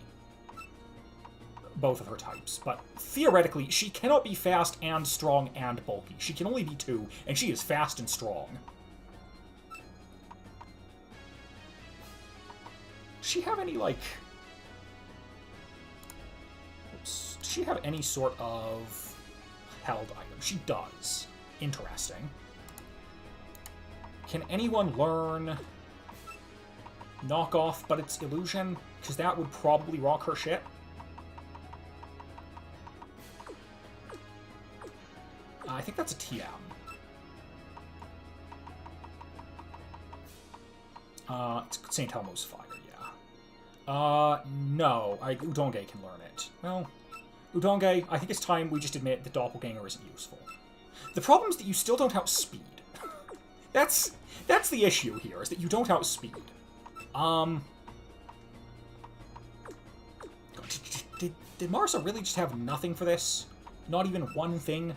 Both of her types. But theoretically, she cannot be fast and strong and bulky. She can only be two, and she is fast and strong. Does she have any, like... Oops. Does she have any sort of held item? She does. Interesting. Can anyone learn knockoff, but it's illusion? Because that would probably rock her shit. I think that's a TM. It's St. Elmo's Fire, yeah. No. Udonge can learn it. Well, Udonge, I think it's time we just admit the Doppelganger isn't useful. The problem is that you still don't outspeed. That's the issue here, is that you don't outspeed. Did Marsa really just have nothing for this? Not even one thing?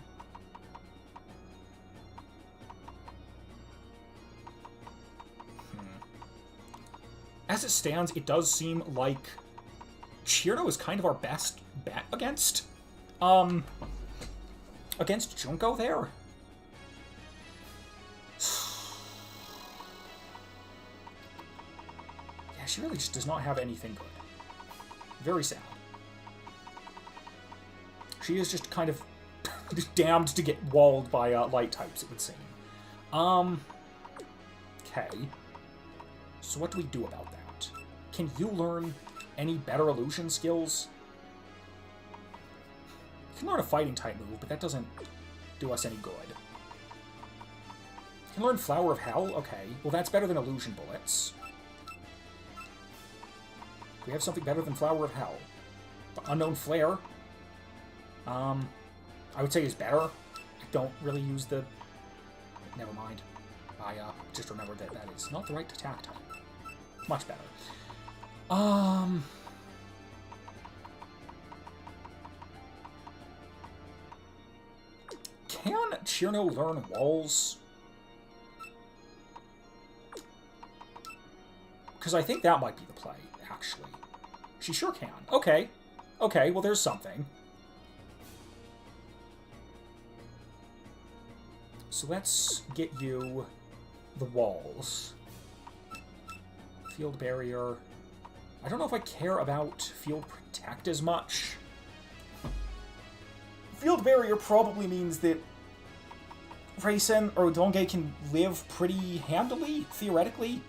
As it stands, it does seem like Chirno is kind of our best bet against Junko there. Yeah, she really just does not have anything good. Very sad. She is just kind of damned to get walled by light types, it would seem. Okay. So what do we do about that? Can you learn any better illusion skills? You can learn a fighting type move, but that doesn't do us any good. You can learn Flower of Hell? Okay. Well, that's better than illusion bullets. Do we have something better than Flower of Hell? Unknown Flare. I would say is better. I don't really use the... Never mind. I just remembered that that is not the right attack type. Much better. Can Chirno learn walls? Because I think that might be the play, actually. She sure can. Okay. Okay, well, there's something. So let's get you the walls. Field Barrier. I don't know if I care about Field Protect as much. Field Barrier probably means that Reisen or Udonge can live pretty handily, theoretically.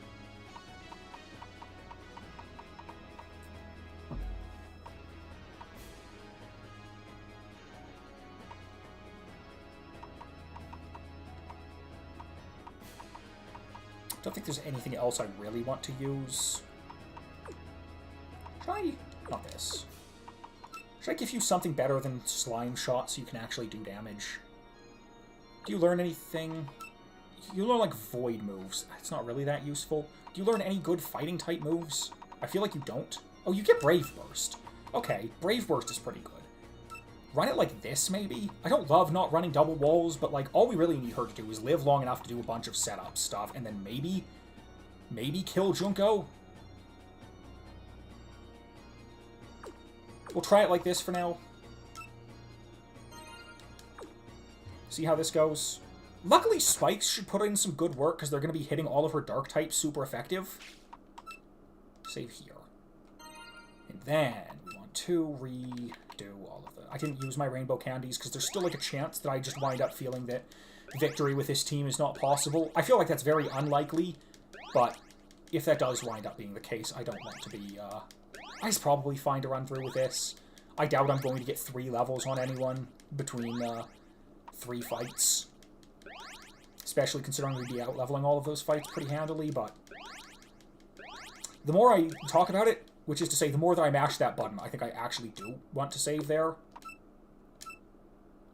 I don't think there's anything else I really want to use. Should I... not this. Should I give you something better than Slime Shot so you can actually do damage? Do you learn anything? You learn, like, Void moves. It's not really that useful. Do you learn any good fighting type moves? I feel like you don't. Oh, you get Brave Burst. Okay, Brave Burst is pretty good. Run it like this, maybe? I don't love not running double walls, but, like, all we really need her to do is live long enough to do a bunch of setup stuff, and then maybe kill Junko? We'll try it like this for now. See how this goes. Luckily, Spikes should put in some good work, because they're going to be hitting all of her dark types super effective. Save here. And then we want to redo all of the... I didn't use my rainbow candies, because there's still, like, a chance that I just wind up feeling that victory with this team is not possible. I feel like that's very unlikely, but if that does wind up being the case, I don't want to be... It's probably fine to run through with this. I doubt I'm going to get 3 levels on anyone between 3 fights. Especially considering we'd be out-leveling all of those fights pretty handily, but... The more I talk about it, which is to say, the more that I mash that button, I think I actually do want to save there.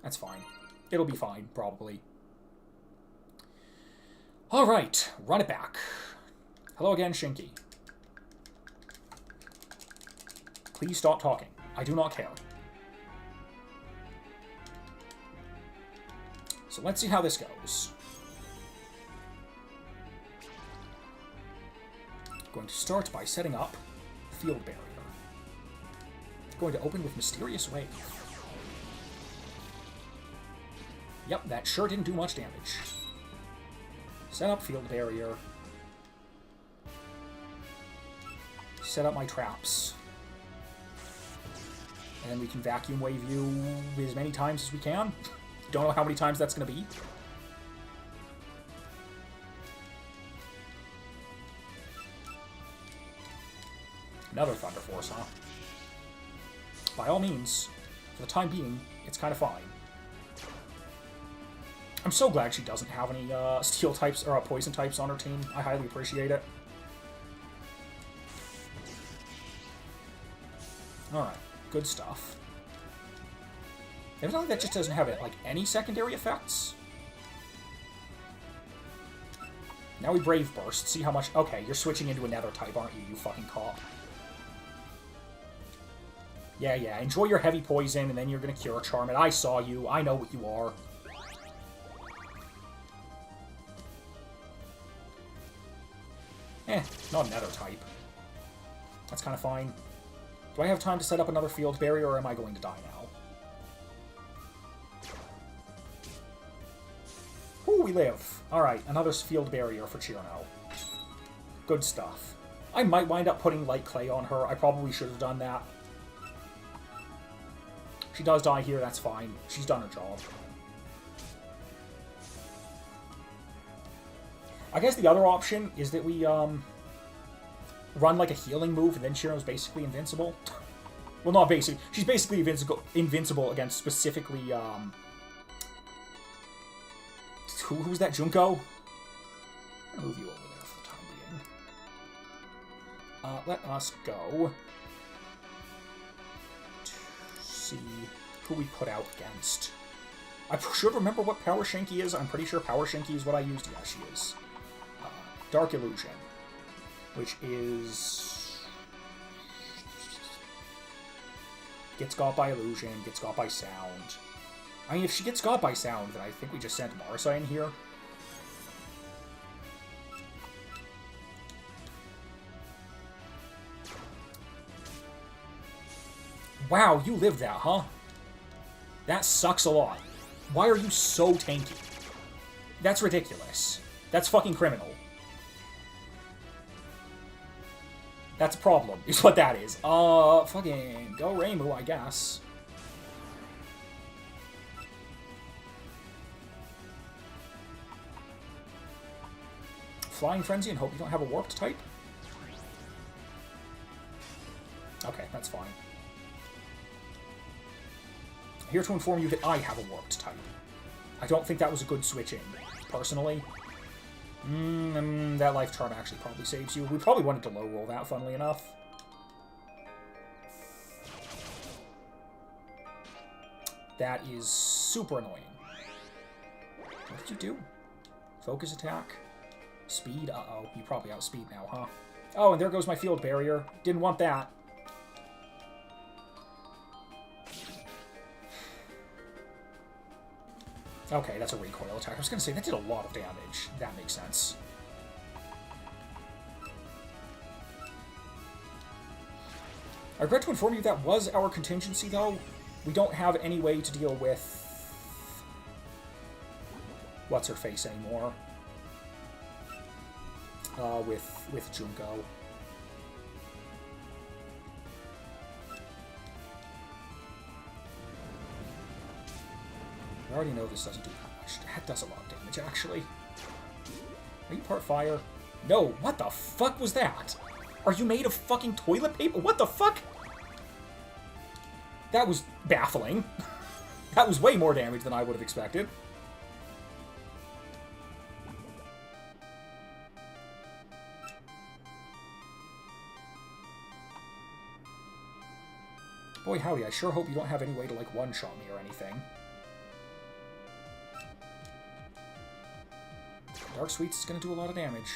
That's fine. It'll be fine, probably. Alright, run it back. Hello again, Shinki. Please stop talking. I do not care. So let's see how this goes. Going to start by setting up Field Barrier. Going to open with Mysterious Wave. Yep, that sure didn't do much damage. Set up Field Barrier. Set up my traps. And then we can vacuum wave you as many times as we can. Don't know how many times that's going to be. Another Thunder Force, huh? By all means, for the time being, it's kind of fine. I'm so glad she doesn't have any steel types or poison types on her team. I highly appreciate it. Alright, good stuff. Evidently that just doesn't have, like, any secondary effects. Now we Brave Burst. See how much... Okay, you're switching into another type, aren't you, you fucking cop? Yeah, enjoy your heavy poison, and then you're gonna Cure Charm it. I saw you. I know what you are. Not another type. That's kind of fine. Do I have time to set up another field barrier, or am I going to die now? Ooh, we live. Alright, another field barrier for Chirno. Good stuff. I might wind up putting Light Clay on her. I probably should have done that. She does die here, that's fine. She's done her job. I guess the other option is that we, run like a healing move, and then Chirno's basically invincible. Well, not basically. She's basically invincible against specifically, who's that, Junko? I'm gonna move you over there for the time being. Let us go to see who we put out against. I should remember what Power Shinki is. I'm pretty sure Power Shinki is what I used. Yeah, she is. Dark Illusion, which is... Gets got by illusion, gets got by sound. I mean, if she gets got by sound, then I think we just sent Marisa in here. Wow, you lived that, huh? That sucks a lot. Why are you so tanky? That's ridiculous. That's fucking criminal. That's a problem, is what that is. Fucking go Reimu, I guess. Flying Frenzy and hope you don't have a warped type? Okay, that's fine. Here to inform you that I have a warped type. I don't think that was a good switch-in, personally. That life charm actually probably saves you. We probably wanted to low roll that, funnily enough. That is super annoying. What did you do? Focus attack? Speed? Uh-oh. You probably outspeed now, huh? Oh, and there goes my field barrier. Didn't want that. Okay, that's a recoil attack. I was going to say, that did a lot of damage. That makes sense. I regret to inform you that was our contingency, though. We don't have any way to deal with... What's-her-face anymore. With Junko. I already know this doesn't do that much. That does a lot of damage, actually. Are you part fire? No, what the fuck was that? Are you made of fucking toilet paper? What the fuck? That was baffling. That was way more damage than I would have expected. Boy howdy, I sure hope you don't have any way to, like, one-shot me or anything. Dark Sweets is going to do a lot of damage.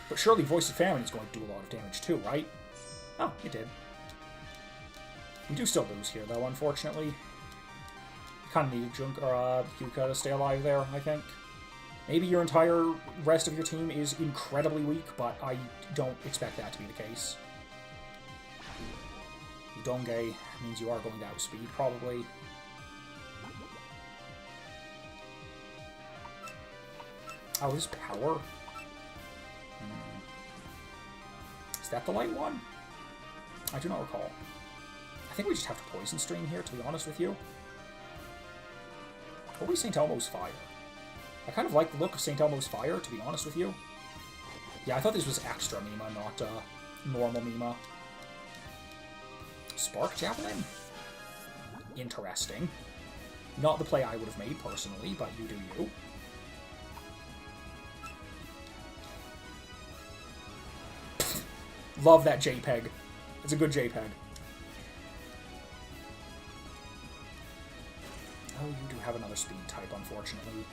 But surely Voice of Famine is going to do a lot of damage too, right? Oh, it did. We do still lose here, though, unfortunately. Kind of needed Yuuka to stay alive there, I think. Maybe your entire rest of your team is incredibly weak, but I don't expect that to be the case. Udonge means you are going to outspeed, probably. Oh, this power? Is that the light one? I do not recall. I think we just have to Poison Stream here, to be honest with you. Or we St. Elmo's Fire. I kind of like the look of St. Elmo's Fire, to be honest with you. Yeah, I thought this was extra Mima, not normal Mima. Spark Javelin? Interesting. Not the play I would have made, personally, but you do you. Love that JPEG. It's a good JPEG. Oh, you do have another speed type, unfortunately.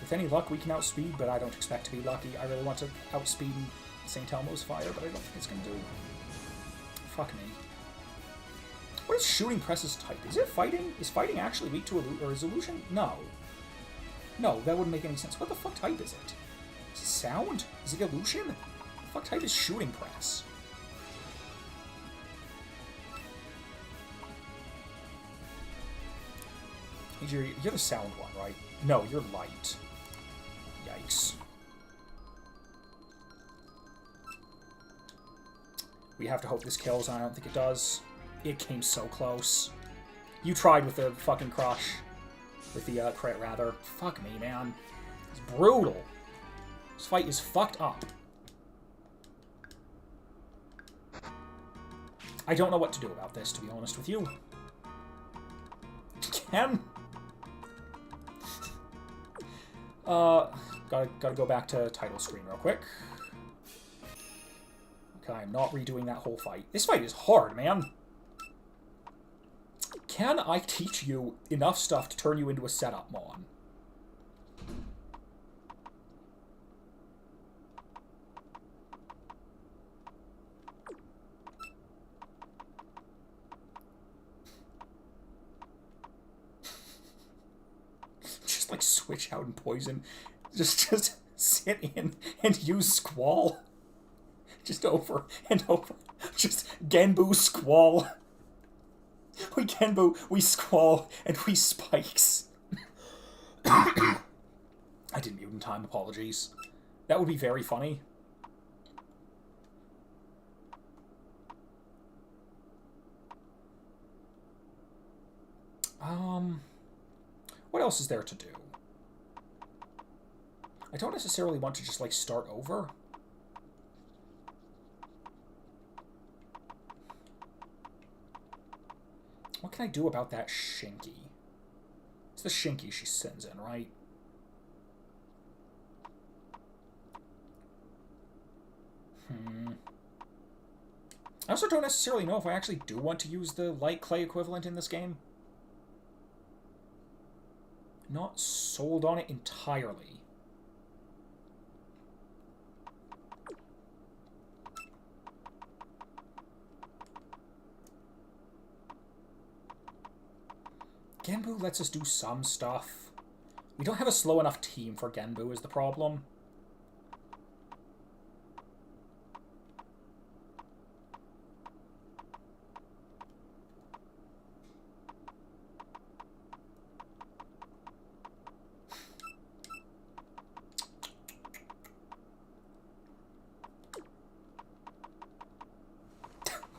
With any luck, we can outspeed, but I don't expect to be lucky. I really want to outspeed St. Elmo's Fire, but I don't think it's going to do. Fuck me. What is Shooting Press's type? Is it fighting? Is fighting actually weak to or is illusion? No. No, that wouldn't make any sense. What the fuck type is it? Is it sound? Is it illusion? What the fuck type is Shooting Press? You're the sound one, right? No, you're light. Yikes. We have to hope this kills, and I don't think it does. It came so close. You tried with the fucking crush. With the crit, rather. Fuck me, man. It's brutal. This fight is fucked up. I don't know what to do about this, to be honest with you. Ken? Gotta go back to title screen real quick. Okay, I'm not redoing that whole fight. This fight is hard, man. Can I teach you enough stuff to turn you into a setup mon? Just like switch out and poison. Just sit in and use Squall. Just over and over. Just Genbu Squall. We Genbu, we Squall, and we Spikes. I didn't mute in time, apologies. That would be very funny. What else is there to do? I don't necessarily want to just, like, start over. What can I do about that Shinki? It's the Shinki she sends in, right? I also don't necessarily know if I actually do want to use the light clay equivalent in this game. Not sold on it entirely. Genbu lets us do some stuff. We don't have a slow enough team for Genbu is the problem.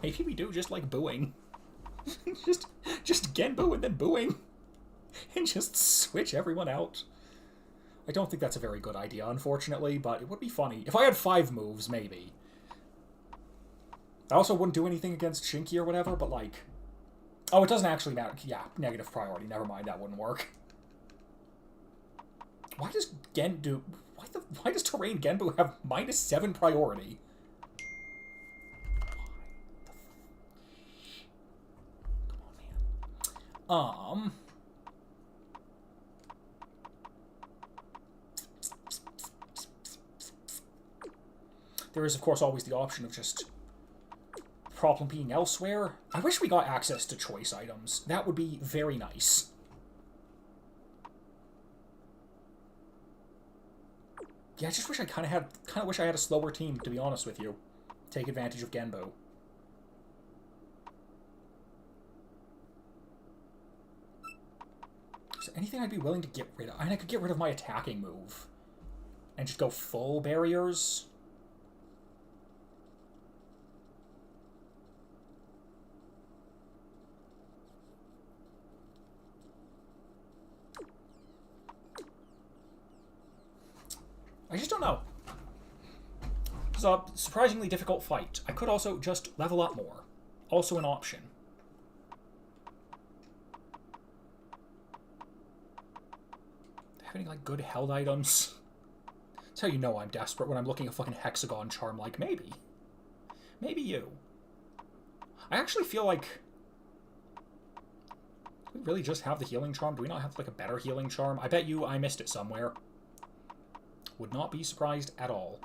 Maybe we do just like booing. just Genbu and then booing. And just switch everyone out. I don't think that's a very good idea, unfortunately, but it would be funny. If I had 5 moves, maybe. I also wouldn't do anything against Shinki or whatever, but like... Oh, it doesn't actually matter. Yeah, negative priority. Never mind, that wouldn't work. Why does Genbu... Why does Terrain Genbu have -7 priority? There is, of course, always the option of just problem being elsewhere. I wish we got access to choice items. That would be very nice. Yeah, I just wish I kind of wish I had a slower team, to be honest with you. Take advantage of Genbu. Is there anything I'd be willing to get rid of? I mean, I could get rid of my attacking move. and just go full barriers. I just don't know. It's a surprisingly difficult fight. I could also just level up more. Also an option. Have any, like, good held items? That's how you know I'm desperate, when I'm looking at a fucking hexagon charm, like, maybe. Maybe you. I actually feel like... Do we really just have the healing charm? Do we not have, like, a better healing charm? I bet you I missed it somewhere. Would not be surprised at all.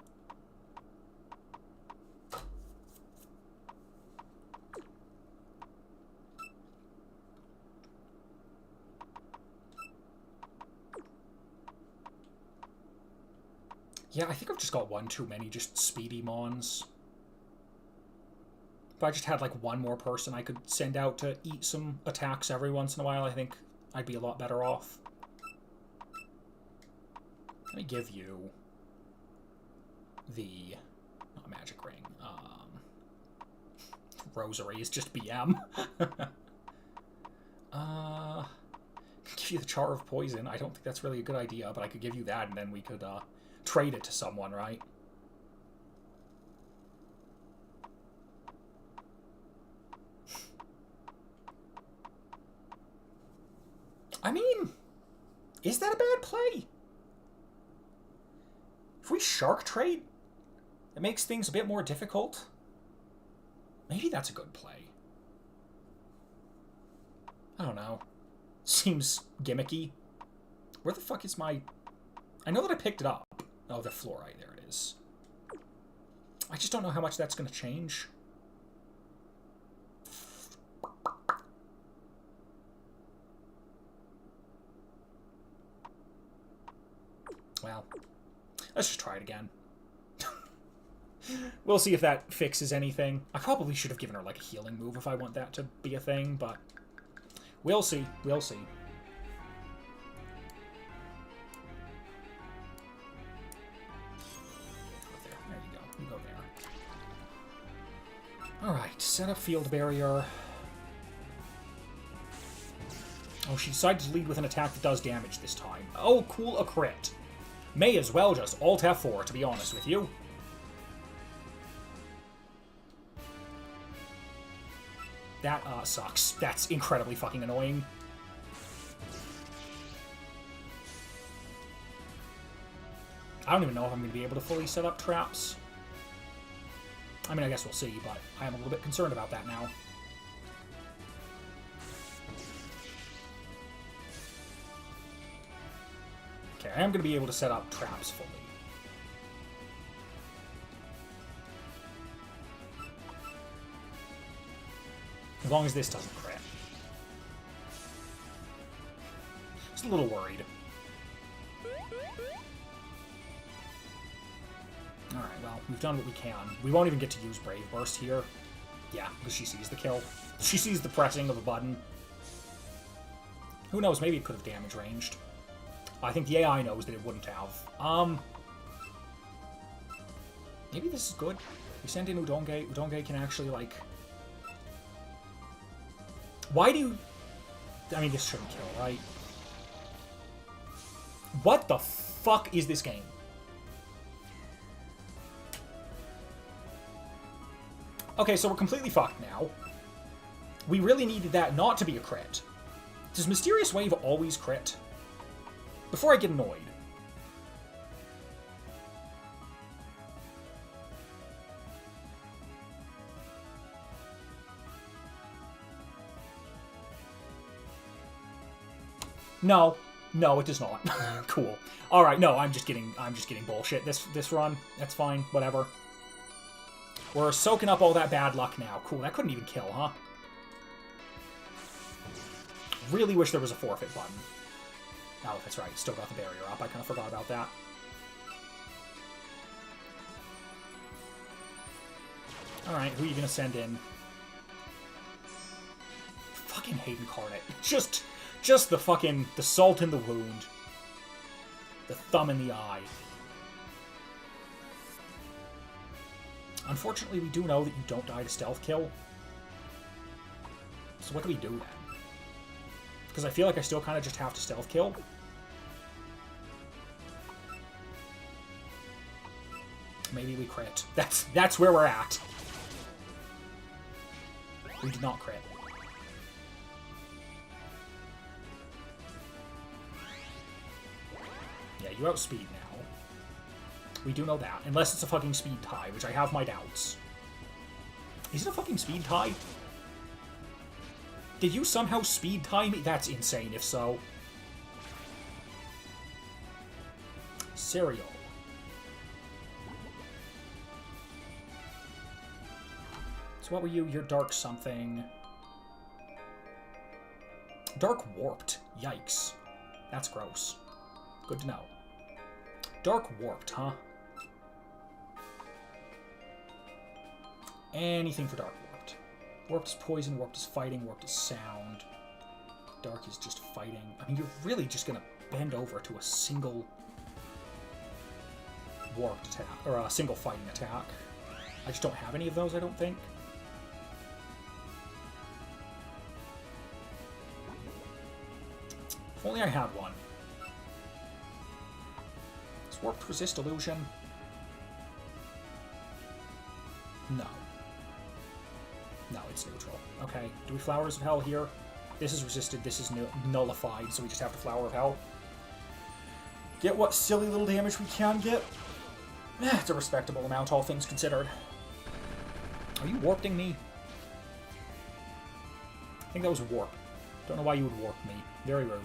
Yeah, I think I've just got one too many just speedy mons. If I just had, like, one more person I could send out to eat some attacks every once in a while, I think I'd be a lot better off. Let me give you the... not magic ring. Rosary is just BM. Give you the Char of Poison. I don't think that's really a good idea, but I could give you that, and then we could, trade it to someone, right? I mean, is that a bad play? If we shark trade, it makes things a bit more difficult. Maybe that's a good play. I don't know. Seems gimmicky. Where the fuck is my... I know that I picked it up. Oh, the fluorite. There it is. I just don't know how much that's going to change. Well, let's just try it again. We'll see if that fixes anything. I probably should have given her, like, a healing move if I want that to be a thing, but we'll see. We'll see. There you go. You go there. Alright, set up field barrier. Oh, she decided to lead with an attack that does damage this time. Oh, cool, a crit. May as well just Alt F4, to be honest with you. That, sucks. That's incredibly fucking annoying. I don't even know if I'm going to be able to fully set up traps. I mean, I guess we'll see, but I am a little bit concerned about that now. Okay, I am going to be able to set up traps fully. As long as this doesn't crit. Just a little worried. Alright, well, we've done what we can. We won't even get to use Brave Burst here. Yeah, because she sees the kill. She sees the pressing of a button. Who knows, maybe it could have damage ranged. I think the AI knows that it wouldn't have. Maybe this is good. We send in Udonge. Udonge can actually, like... Why do you... I mean, this shouldn't kill, right? What the fuck is this game? Okay, so we're completely fucked now. We really needed that not to be a crit. Does Mysterious Wave always crit? Before I get annoyed. No. No, it does not. Cool. Alright, no, I'm just getting bullshit this run. That's fine, whatever. We're soaking up all that bad luck now. Cool, that couldn't even kill, huh? Really wish there was a forfeit button. Oh, that's right, still got the barrier up. I kind of forgot about that. Alright, who are you gonna send in? Fucking hate Incarnate. Just the fucking... the salt in the wound. The thumb in the eye. Unfortunately, we do know that you don't die to stealth kill. So what do we do then? Because I feel like I still kind of just have to stealth kill. Maybe we crit. That's where we're at. We did not crit. Yeah, you outspeed now. We do know that. Unless it's a fucking speed tie, which I have my doubts. Is it a fucking speed tie? Did you somehow speed tie me? That's insane, if so. Cereal. So what were you? You're dark something. Dark warped. Yikes. That's gross. Good to know. Dark warped, huh? Anything for dark warped. Warped is poison, warped is fighting, warped is sound. Dark is just fighting. I mean, you're really just gonna bend over to a single warped attack, or a single fighting attack. I just don't have any of those, I don't think. If only I had one. Is warped resist illusion? No. No, it's neutral. Okay, do we Flowers of Hell here? This is resisted, this is nullified, so we just have to Flower of Hell. Get what silly little damage we can get. It's a respectable amount, all things considered. Are you warping me? I think that was warp. Don't know why you would warp me. Very rude.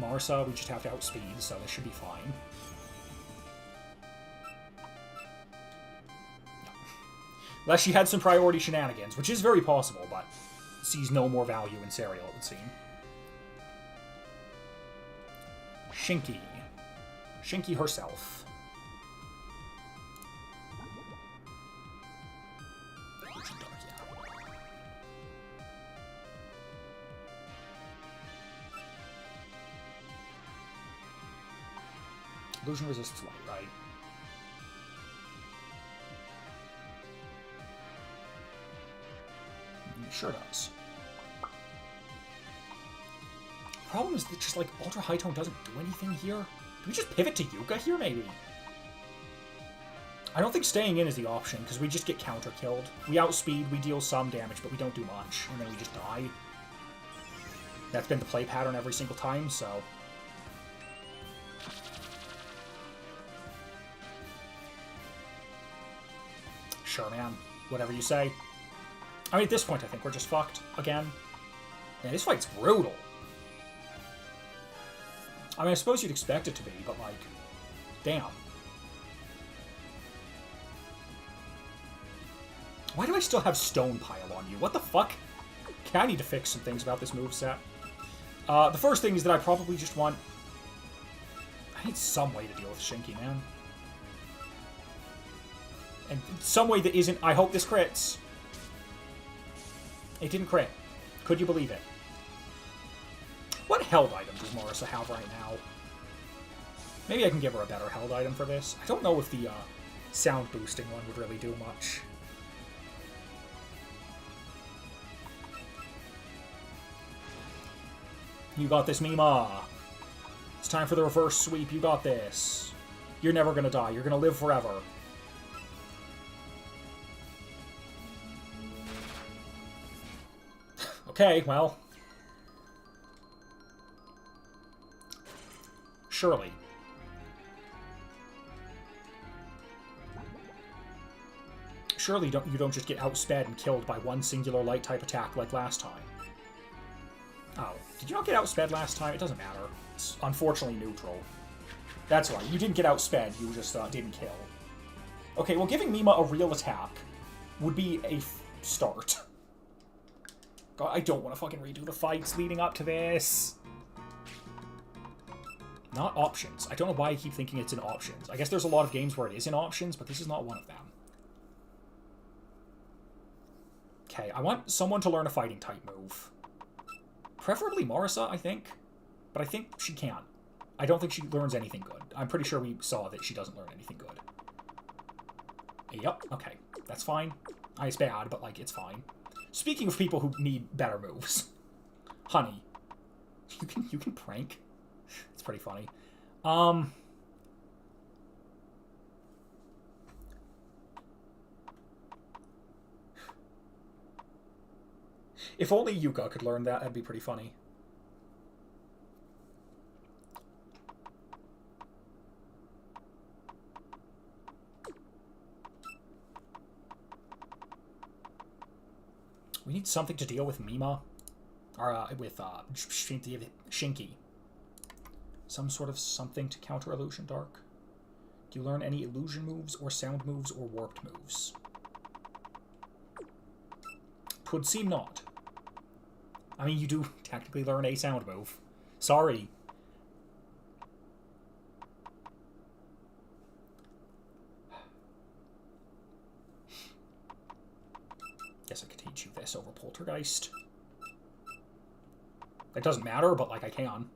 Marisa, we just have to outspeed, so this should be fine. Unless she had some priority shenanigans, which is very possible, but sees no more value in Cereal, it would seem. Shinki. Shinki herself. Illusion resists light, right? It sure does. Problem is that just like Ultra High Tone doesn't do anything here. Do we just pivot to Yuuka here, maybe? I don't think staying in is the option, because we just get counter-killed. We outspeed, we deal some damage, but we don't do much, and then we just die. That's been the play pattern every single time, so... Sure, man. Whatever you say. I mean, at this point, I think we're just fucked. Again. Man, this fight's brutal. I mean, I suppose you'd expect it to be, but, like... Damn. Why do I still have Stone Pile on you? What the fuck? Okay, I need to fix some things about this moveset. The first thing is that I probably just want... I need some way to deal with Shinki, man. And some way that isn't... I hope this crits. It didn't crit. Could you believe it? What held item does Marisa have right now? Maybe I can give her a better held item for this. I don't know if the sound boosting one would really do much. You got this, Mima. It's time for the reverse sweep. You got this. You're never gonna die. You're gonna live forever. Okay, well. Surely. Surely you don't just get outsped and killed by one singular light type attack like last time. Oh, did you not get outsped last time? It doesn't matter. It's unfortunately neutral. That's right, you didn't get outsped, you just didn't kill. Okay, well giving Mima a real attack would be a start. God, I don't want to fucking redo the fights leading up to this. Not options. I don't know why I keep thinking it's in options. I guess there's a lot of games where it is in options, but this is not one of them. Okay, I want someone to learn a fighting type move. Preferably Marisa, I think. But I think she can. I don't think she learns anything good. I'm pretty sure we saw that she doesn't learn anything good. Yep, okay. That's fine. It's bad, but, like, it's fine. Speaking of people who need better moves. Honey. You can prank. It's pretty funny. If only Yuuka could learn that, that'd be pretty funny. We need something to deal with Mima. Or, with, Shinki. Some sort of something to counter Illusion Dark. Do you learn any illusion moves, or sound moves, or warped moves? Twould seem not. I mean, you do technically learn a sound move. Sorry. Guess I could teach you this over Poltergeist. It doesn't matter, but, like, I can.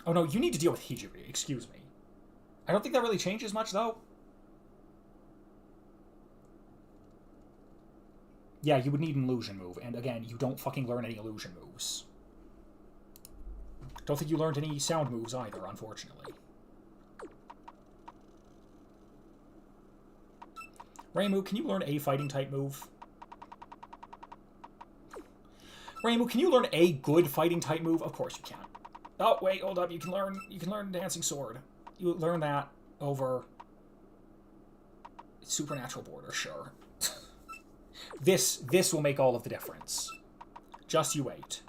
Oh, no, you need to deal with Hijiri. Excuse me. I don't think that really changes much, though. Yeah, you would need an illusion move, and again, you don't fucking learn any illusion moves. Don't think you learned any sound moves either, unfortunately. Reimu, can you learn a fighting type move? Reimu, can you learn a good fighting type move? Of course you can. Oh, wait, hold up. You can learn Dancing Sword. You learn that over Supernatural Border, sure. This will make all of the difference. Just you wait.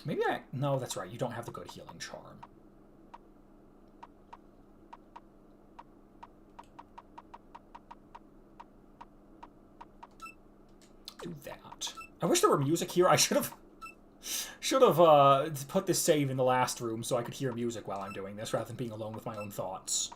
Maybe no, that's right. You don't have the good healing charm. Do that. I wish there were music here. I should have put this save in the last room so I could hear music while I'm doing this, rather than being alone with my own thoughts.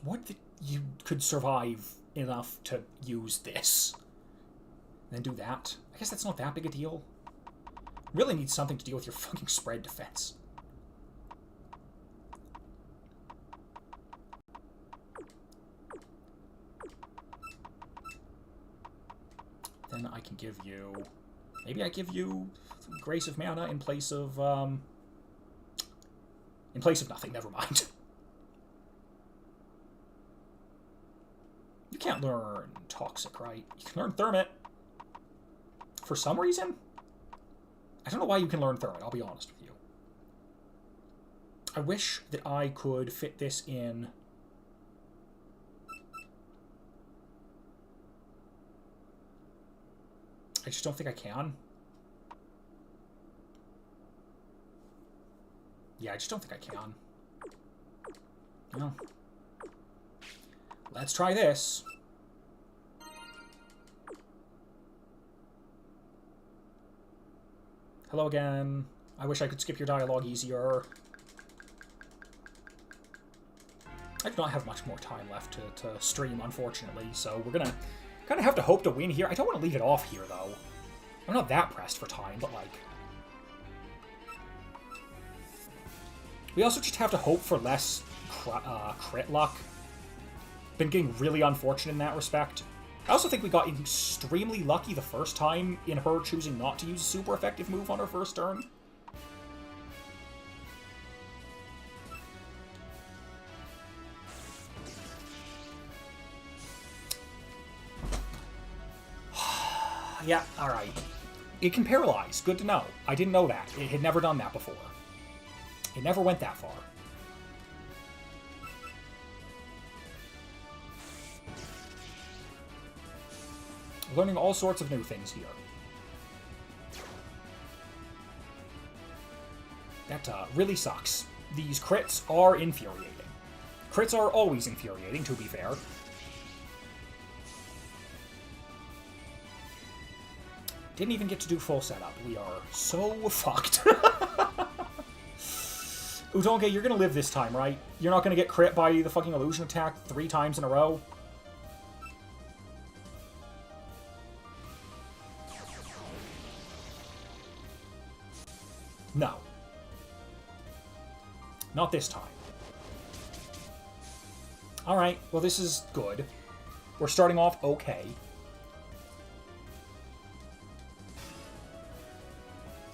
What you could survive enough to use this? Then do that? I guess that's not that big a deal. Really need something to deal with your fucking spread defense. Then I can give you... Maybe I give you Grace of Mana in place of nothing, never mind. You can't learn Toxic, right? You can learn Thermit. For some reason? I don't know why you can learn Thermit, I'll be honest with you. I wish that I could fit this in... I just don't think I can. Yeah, I just don't think I can. No. Let's try this. Hello again. I wish I could skip your dialogue easier. I do not have much more time left to stream, unfortunately, so we're gonna kind of have to hope to win here. I don't want to leave it off here, though. I'm not that pressed for time, but, like... We also just have to hope for less crit luck. Been getting really unfortunate in that respect. I also think we got extremely lucky the first time in her choosing not to use a super effective move on her first turn. Yeah, alright. It can paralyze. Good to know. I didn't know that. It had never done that before. It never went that far. Learning all sorts of new things here. That really sucks. These crits are infuriating. Crits are always infuriating, to be fair. Didn't even get to do full setup. We are so fucked. Udonge, you're gonna live this time, right? You're not gonna get crit by the fucking illusion attack 3 times in a row? No. Not this time. Alright, well this is good. We're starting off okay.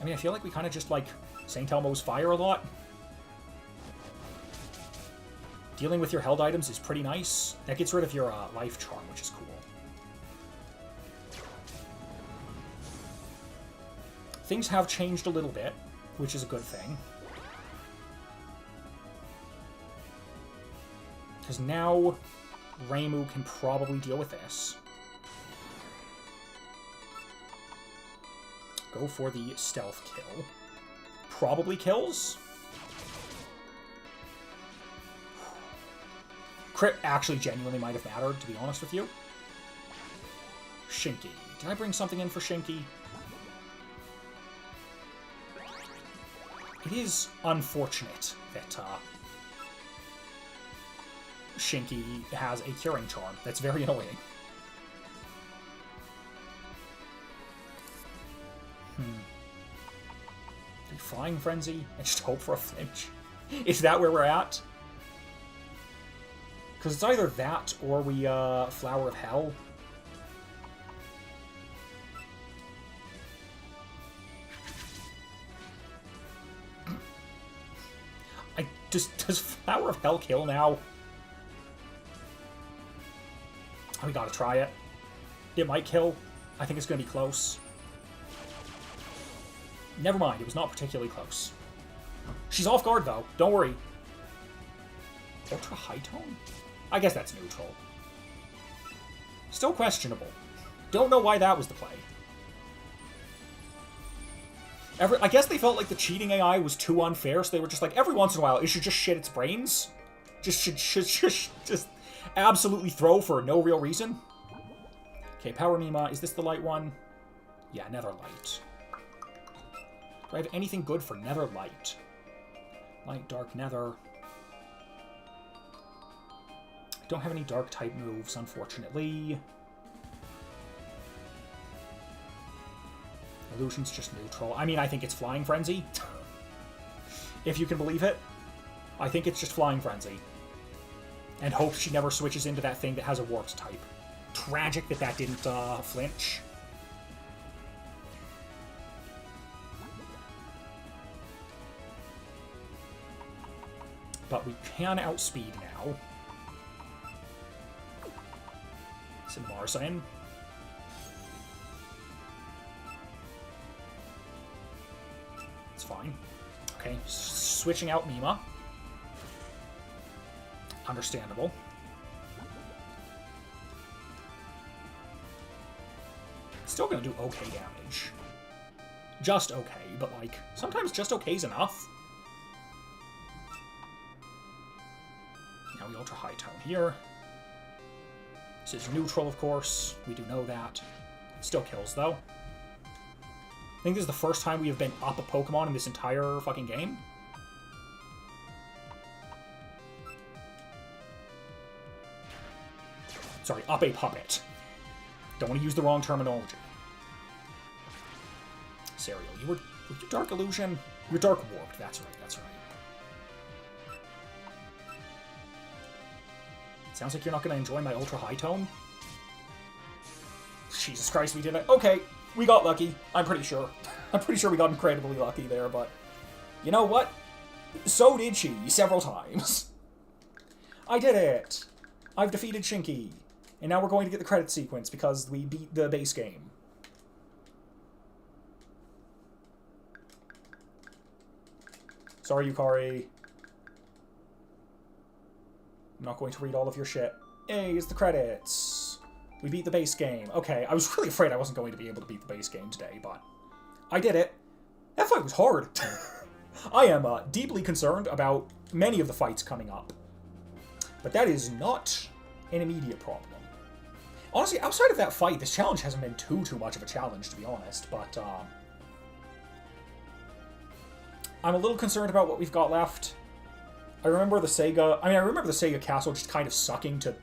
I mean, I feel like we kind of just, like, St. Elmo's Fire a lot. Dealing with your held items is pretty nice. That gets rid of your life charm, which is cool. Things have changed a little bit, which is a good thing. Because now Reimu can probably deal with this. Go for the stealth kill. Probably kills. Crit actually genuinely might have mattered, to be honest with you. Shinki. Did I bring something in for Shinki? It is unfortunate that Shinki has a curing charm. That's very annoying. Flying Frenzy and just hope for a flinch. Is that where we're at? Because it's either that or we Flower of Hell. Does Flower of Hell kill now? Oh, we gotta try it. It might kill. I think it's gonna be close. Never mind, it was not particularly close. She's off guard, though. Don't worry. Ultra high tone? I guess that's neutral. Still questionable. Don't know why that was the play. I guess they felt like the cheating AI was too unfair, so they were just like, every once in a while, it should just shit its brains. Just absolutely throw for no real reason. Okay, Power Mima. Is this the light one? Yeah, Nether Light. Do I have anything good for Nether Light? Light, Dark, Nether. Don't have any Dark type moves, unfortunately. Illusion's just neutral. I mean, I think it's Flying Frenzy. If you can believe it. I think it's just Flying Frenzy. And hope she never switches into that thing that has a Warped type. Tragic that that didn't flinch. But we can outspeed now. Marzain. It's fine. Okay, switching out Mima. Understandable. Still gonna do okay damage. Just okay, but like, sometimes just okay's enough. Now we ultra high tone here. This is neutral, of course. We do know that. Still kills, though. I think this is the first time we have been up a Pokemon in this entire fucking game. Sorry, up a puppet. Don't want to use the wrong terminology. Serial, were you Dark Illusion? You're Dark Warped, that's right, that's right. Sounds like you're not going to enjoy my ultra high tone. Jesus Christ, we did it. Okay, we got lucky. I'm pretty sure. I'm pretty sure we got incredibly lucky there, but... You know what? So did she, several times. I did it! I've defeated Shinki. And now we're going to get the credit sequence because we beat the base game. Sorry, Yukari. I'm not going to read all of your shit. Hey, it's the credits. We beat the base game. Okay, I was really afraid I wasn't going to be able to beat the base game today, but I did it. That fight was hard. I am deeply concerned about many of the fights coming up. But that is not an immediate problem. Honestly, outside of that fight, this challenge hasn't been too much of a challenge, to be honest, but I'm a little concerned about what we've got left. I remember the Sega castle just kind of sucking to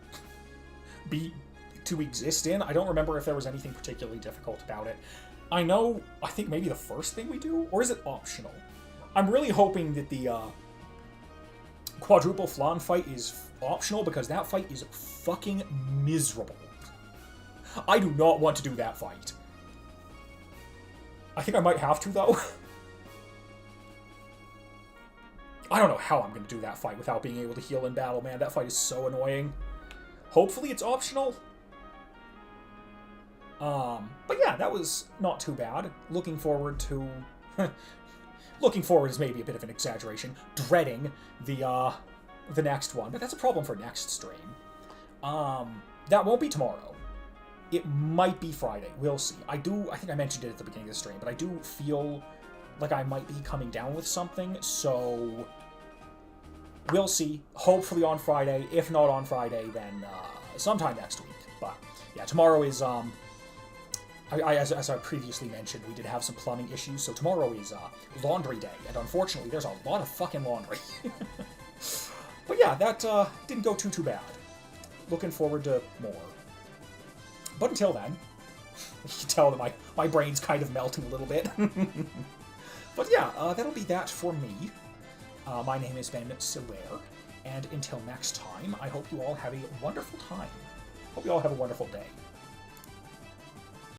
exist in. I don't remember if there was anything particularly difficult about it. I think maybe the first thing we do, or is it optional? I'm really hoping that the quadruple flan fight is optional, because that fight is fucking miserable. I do not want to do that fight. I think I might have to, though. I don't know how I'm going to do that fight without being able to heal in battle, man. That fight is so annoying. Hopefully it's optional. But yeah, that was not too bad. Looking forward to... looking forward is maybe a bit of an exaggeration. Dreading the next one. But that's a problem for next stream. That won't be tomorrow. It might be Friday. We'll see. I think I mentioned it at the beginning of the stream, but I do feel like I might be coming down with something, so we'll see. Hopefully on Friday. If not on Friday, then sometime next week. But yeah, tomorrow is as I previously mentioned, we did have some plumbing issues, so tomorrow is laundry day, and unfortunately there's a lot of fucking laundry. But yeah, that didn't go too bad. Looking forward to more. But until then, you can tell that my brain's kind of melting a little bit. But yeah, that'll be that for me. My name has been Silaire, and until next time, I hope you all have a wonderful time. Hope you all have a wonderful day.